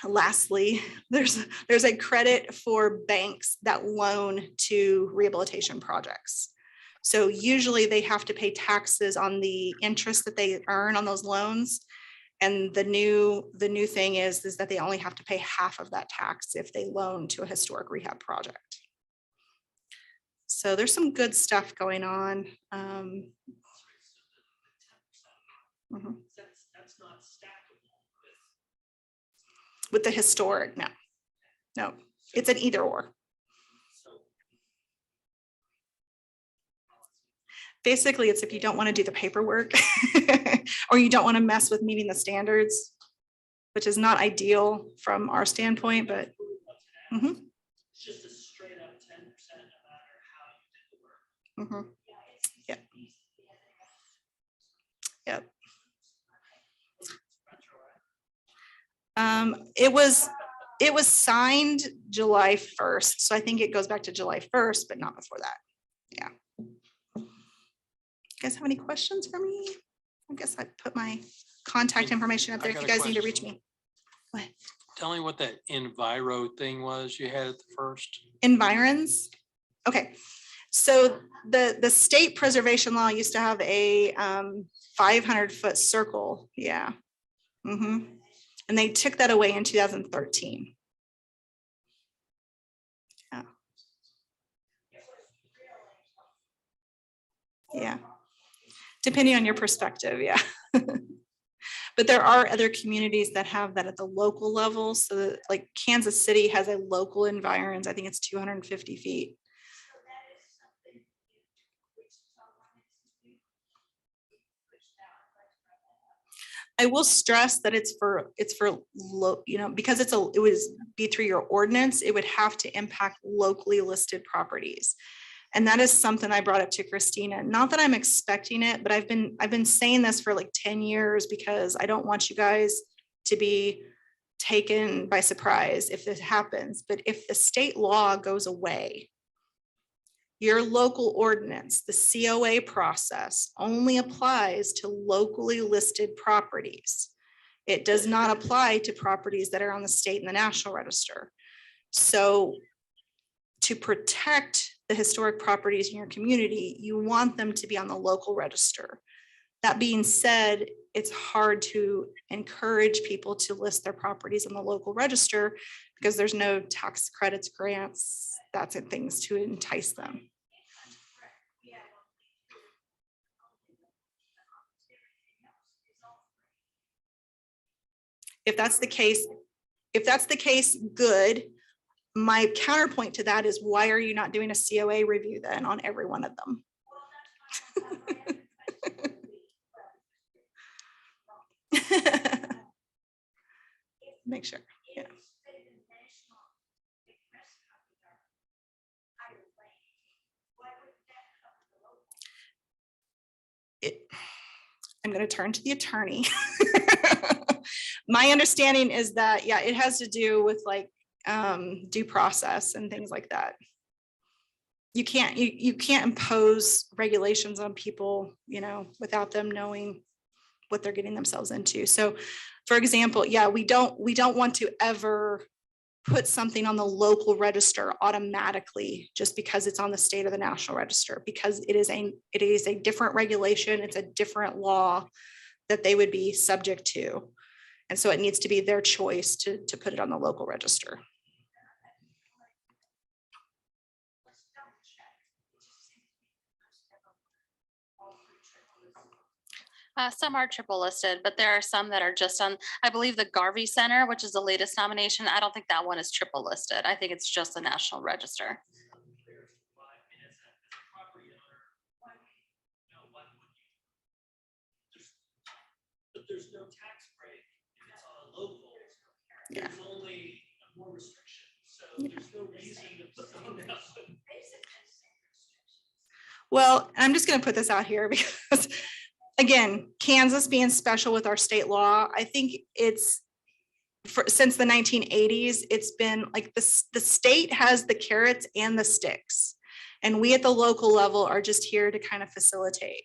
Lastly, there's a credit for banks that loan to rehabilitation projects. So usually they have to pay taxes on the interest that they earn on those loans. And the new thing is that they only have to pay half of that tax if they loan to a historic rehab project. So there's some good stuff going on. That's not stackable with the historic, no, it's an either or. Basically, it's if you don't want to do the paperwork or you don't want to mess with meeting the standards, which is not ideal from our standpoint, but. It's just a straight up 10% no matter how you did the work. Yep. Yep. It was signed July 1st. So I think it goes back to July 1st, but not before that. Yeah. You guys have any questions for me? I guess I put my contact information up there if you guys need to reach me. What? Tell me what that Enviro thing was you had at the first. Environs. Okay. So the state preservation law used to have a 500-foot circle. Yeah. And they took that away in 2013. Yeah. Yeah. Depending on your perspective, yeah. But there are other communities that have that at the local level. So that, like Kansas City has a local environs. I think it's 250 feet. I will stress that it's for low, because it would be through your ordinance, it would have to impact locally listed properties. And that is something I brought up to Christina. Not that I'm expecting it, but I've been saying this for like 10 years because I don't want you guys to be taken by surprise if this happens. But if the state law goes away, your local ordinance, the COA process, only applies to locally listed properties. It does not apply to properties that are on the state and the national register. So to protect the historic properties in your community, you want them to be on the local register. That being said, it's hard to encourage people to list their properties on the local register because there's no tax credits, grants, that's it, things to entice them. If that's the case, good. My counterpoint to that is, why are you not doing a COA review then on every one of them? Make sure, yeah. I'm going to turn to the attorney. My understanding is that, yeah, it has to do with like due process and things like that. You can't impose regulations on people, without them knowing what they're getting themselves into. So, for example, yeah, we don't want to ever put something on the local register automatically just because it's on the state or the national register, because it is a different regulation. It's a different law that they would be subject to. And so it needs to be their choice to put it on the local register. Some are triple listed, but there are some that are just on, I believe the Garvey Center, which is the latest nomination. I don't think that one is triple listed. I think it's just the National Register. But there's no tax break if it's on a local. Yeah. There's only more restrictions. So there's no reason to Well, I'm just going to put this out here because, again, Kansas being special with our state law, I think it's since the 1980s, it's been like the state has the carrots and the sticks. And we at the local level are just here to kind of facilitate.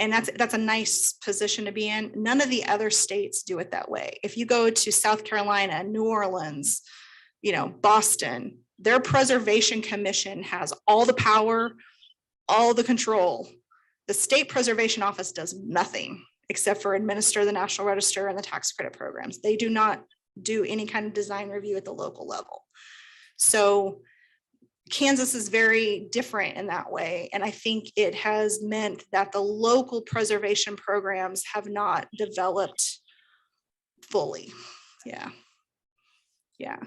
And that's a nice position to be in. None of the other states do it that way. If you go to South Carolina, New Orleans, Boston, their preservation commission has all the power, all the control. The state preservation office does nothing except for administer the National Register and the tax credit programs. They do not do any kind of design review at the local level. So Kansas is very different in that way. And I think it has meant that the local preservation programs have not developed fully. Yeah. Yeah.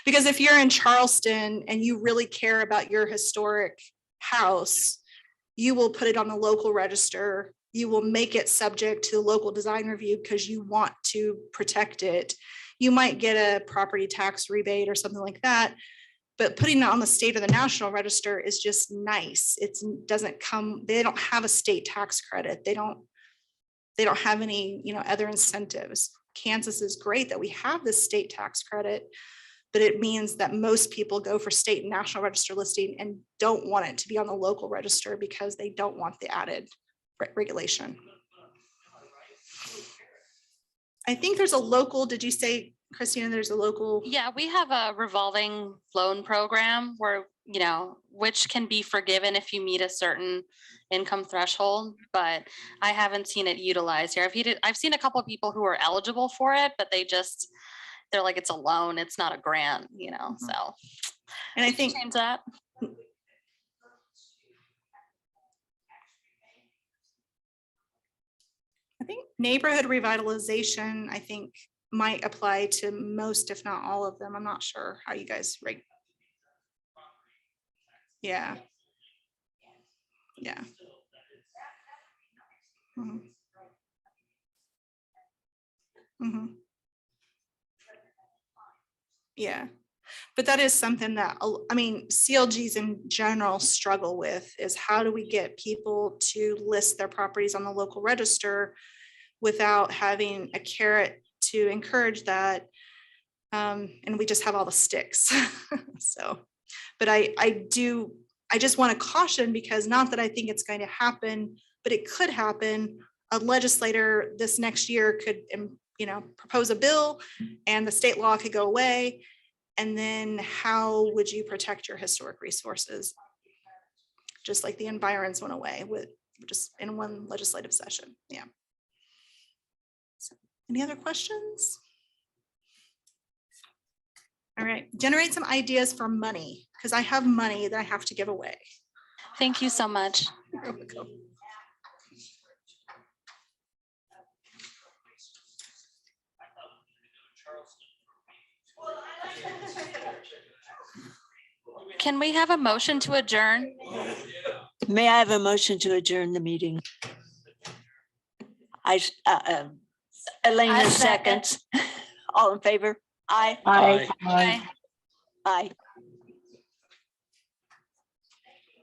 Because if you're in Charleston and you really care about your historic house, you will put it on the local register. You will make it subject to local design review because you want to protect it. You might get a property tax rebate or something like that, but putting it on the state or the national register is just nice. It doesn't come, they don't have a state tax credit. They don't have any, other incentives. Kansas is great that we have this state tax credit, but it means that most people go for state and national register listing and don't want it to be on the local register because they don't want the added regulation. I think there's a local, did you say, Christina, there's a local? Yeah, we have a revolving loan program where, which can be forgiven if you meet a certain income threshold, but I haven't seen it utilized here. I've seen a couple of people who are eligible for it, but they're like, it's a loan, it's not a grant, so. And I think change that. I think neighborhood revitalization, I think might apply to most, if not all of them. I'm not sure how you guys rate. Yeah. Yeah. Mm-hmm. Mm-hmm. Yeah. But that is something that, CLGs in general struggle with is how do we get people to list their properties on the local register without having a carrot to encourage that. And we just have all the sticks. So, but I just want to caution, because not that I think it's going to happen, but it could happen. A legislator this next year could, propose a bill and the state law could go away. And then how would you protect your historic resources? Just like the environs went away with just in one legislative session. Yeah. So, any other questions? All right, generate some ideas for money, because I have money that I have to give away. Thank you so much. You're welcome. Can we have a motion to adjourn? May I have a motion to adjourn the meeting? Elena I second. seconds. All in favor? Aye. Aye. Aye. Aye.